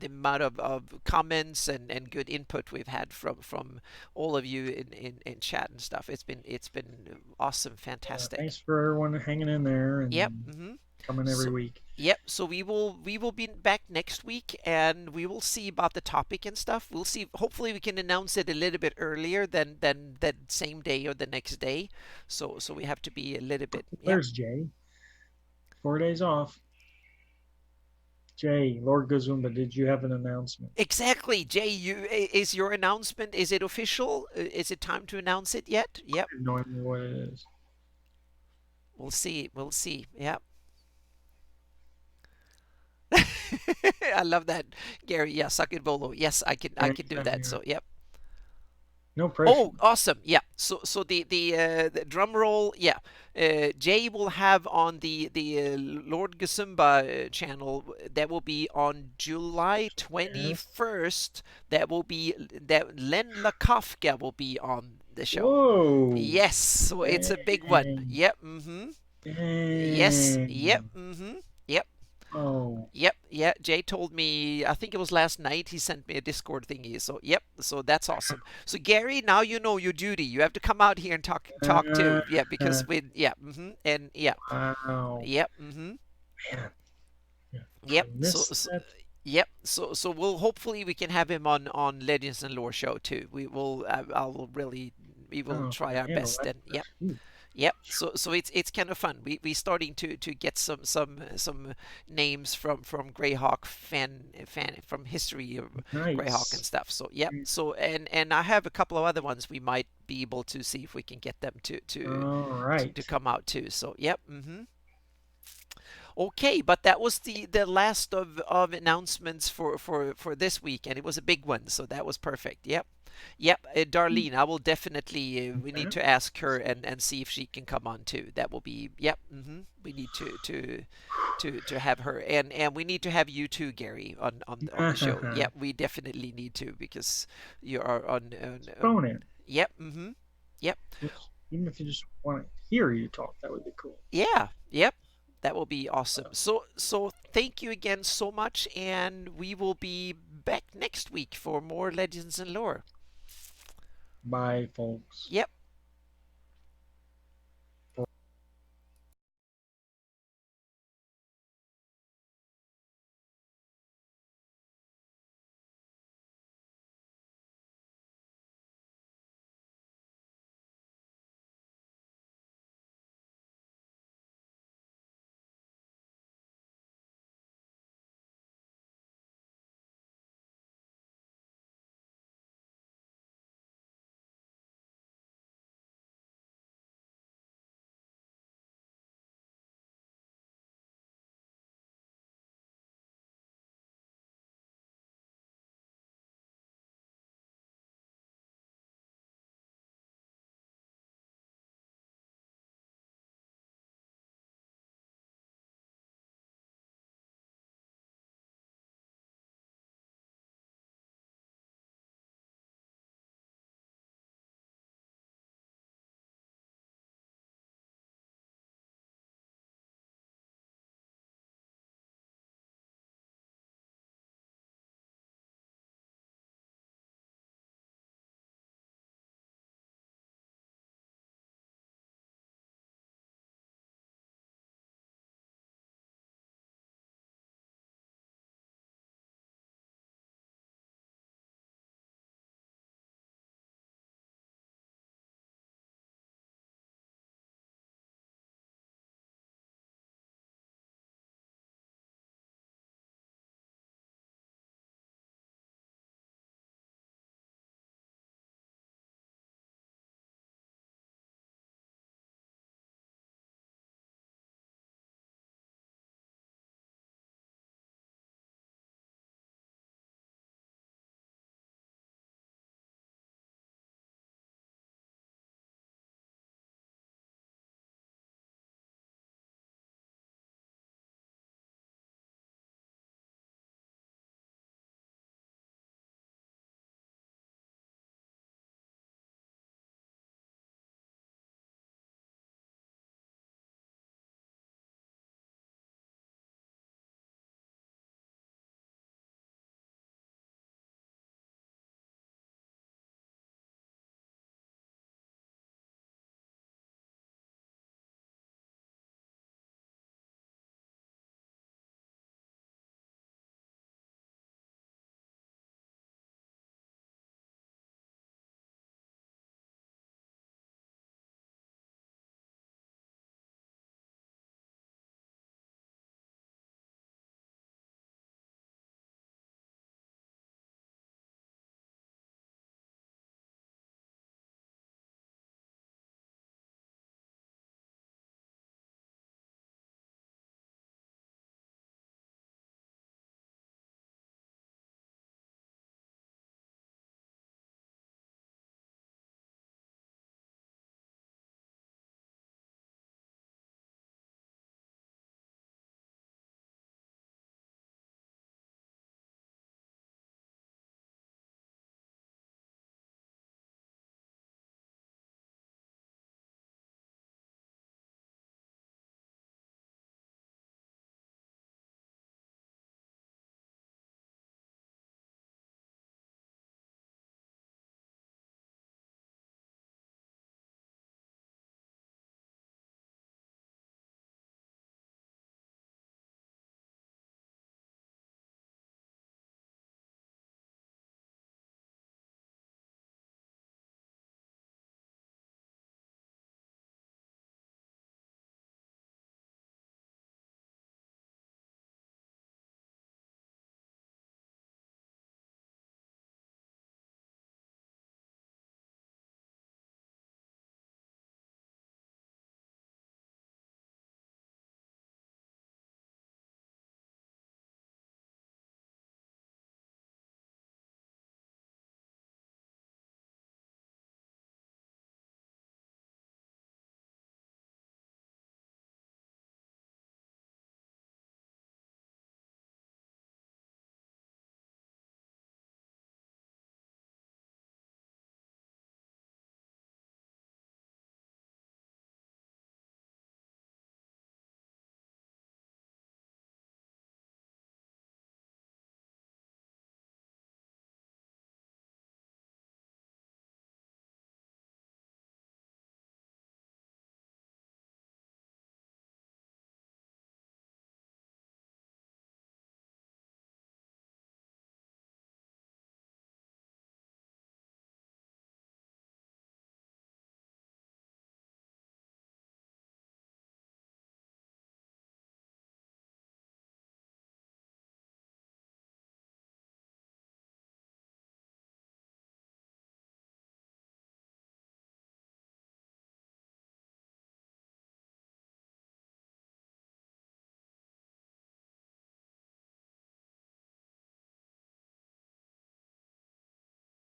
amount of comments and good input we've had from all of you in chat and stuff. It's been awesome, fantastic. Thanks for everyone hanging in there Yep. and coming every So week. yep. So we will be back next week and we will see about the topic and stuff. We'll see. Hopefully we can announce it a little bit earlier than that same day or the next day. So we have to be a little bit. Yep. There's Jay. 4 days off. Jay, Lord Gazumba, did you have an announcement? Exactly, Jay. Is your announcement? Is it official? Is it time to announce it yet? Yep. I have no idea what it is. We'll see. We'll see. Yep. I love that, Gary. Yeah, suck it, Bolo. Yes, I can do that. So yep. No pressure. Oh, awesome. Yeah. So the drum roll. Yeah. Jay will have on the Lord Gasumba channel that will be on July Yes. 21st. That will be that Len Lakofka will be on the show. Whoa. Yes, so it's a big one. Dang. Yep. Mm-hmm. Yes. Yep. Dang. Mm-hmm. Yep. Oh. Yep. Yeah. Jay told me. I think it was last night. He sent me a Discord thingy. So yep. So that's awesome. So Gary, now you know your duty. You have to come out here and talk too. Yeah. Because we. Yeah. Mm-hmm. And yeah. Wow. Yep. Mm-hmm. Man. Yeah. I Yep. missed that. Yep. So we'll hopefully we can have him on Legends and Lore show too. We will. I'll really. We will Oh, try yeah, our best. And yep. ooh, Yep. So it's kind of fun. We starting to get some names from Greyhawk fan from history of Greyhawk and nice. stuff. So yep. So and I have a couple of other ones we might be able to see if we can get them All to right. come out too. So yep. Okay, but that was the last of announcements for this week, and it was a big one, so that was perfect. Yep. Yep, Darlene, I will definitely. We need Okay. to ask her and see if she can come on too. That will be. Yep. We need to have her, and we need to have you too, Gary, on the show. Yep, we definitely need to because you are Phone in. Yep. Yep. Even if you just want to hear you talk, that would be cool. Yeah. Yep. That will be awesome. So thank you again so much, and we will be back next week for more Legends and Lore. Bye, folks. Yep.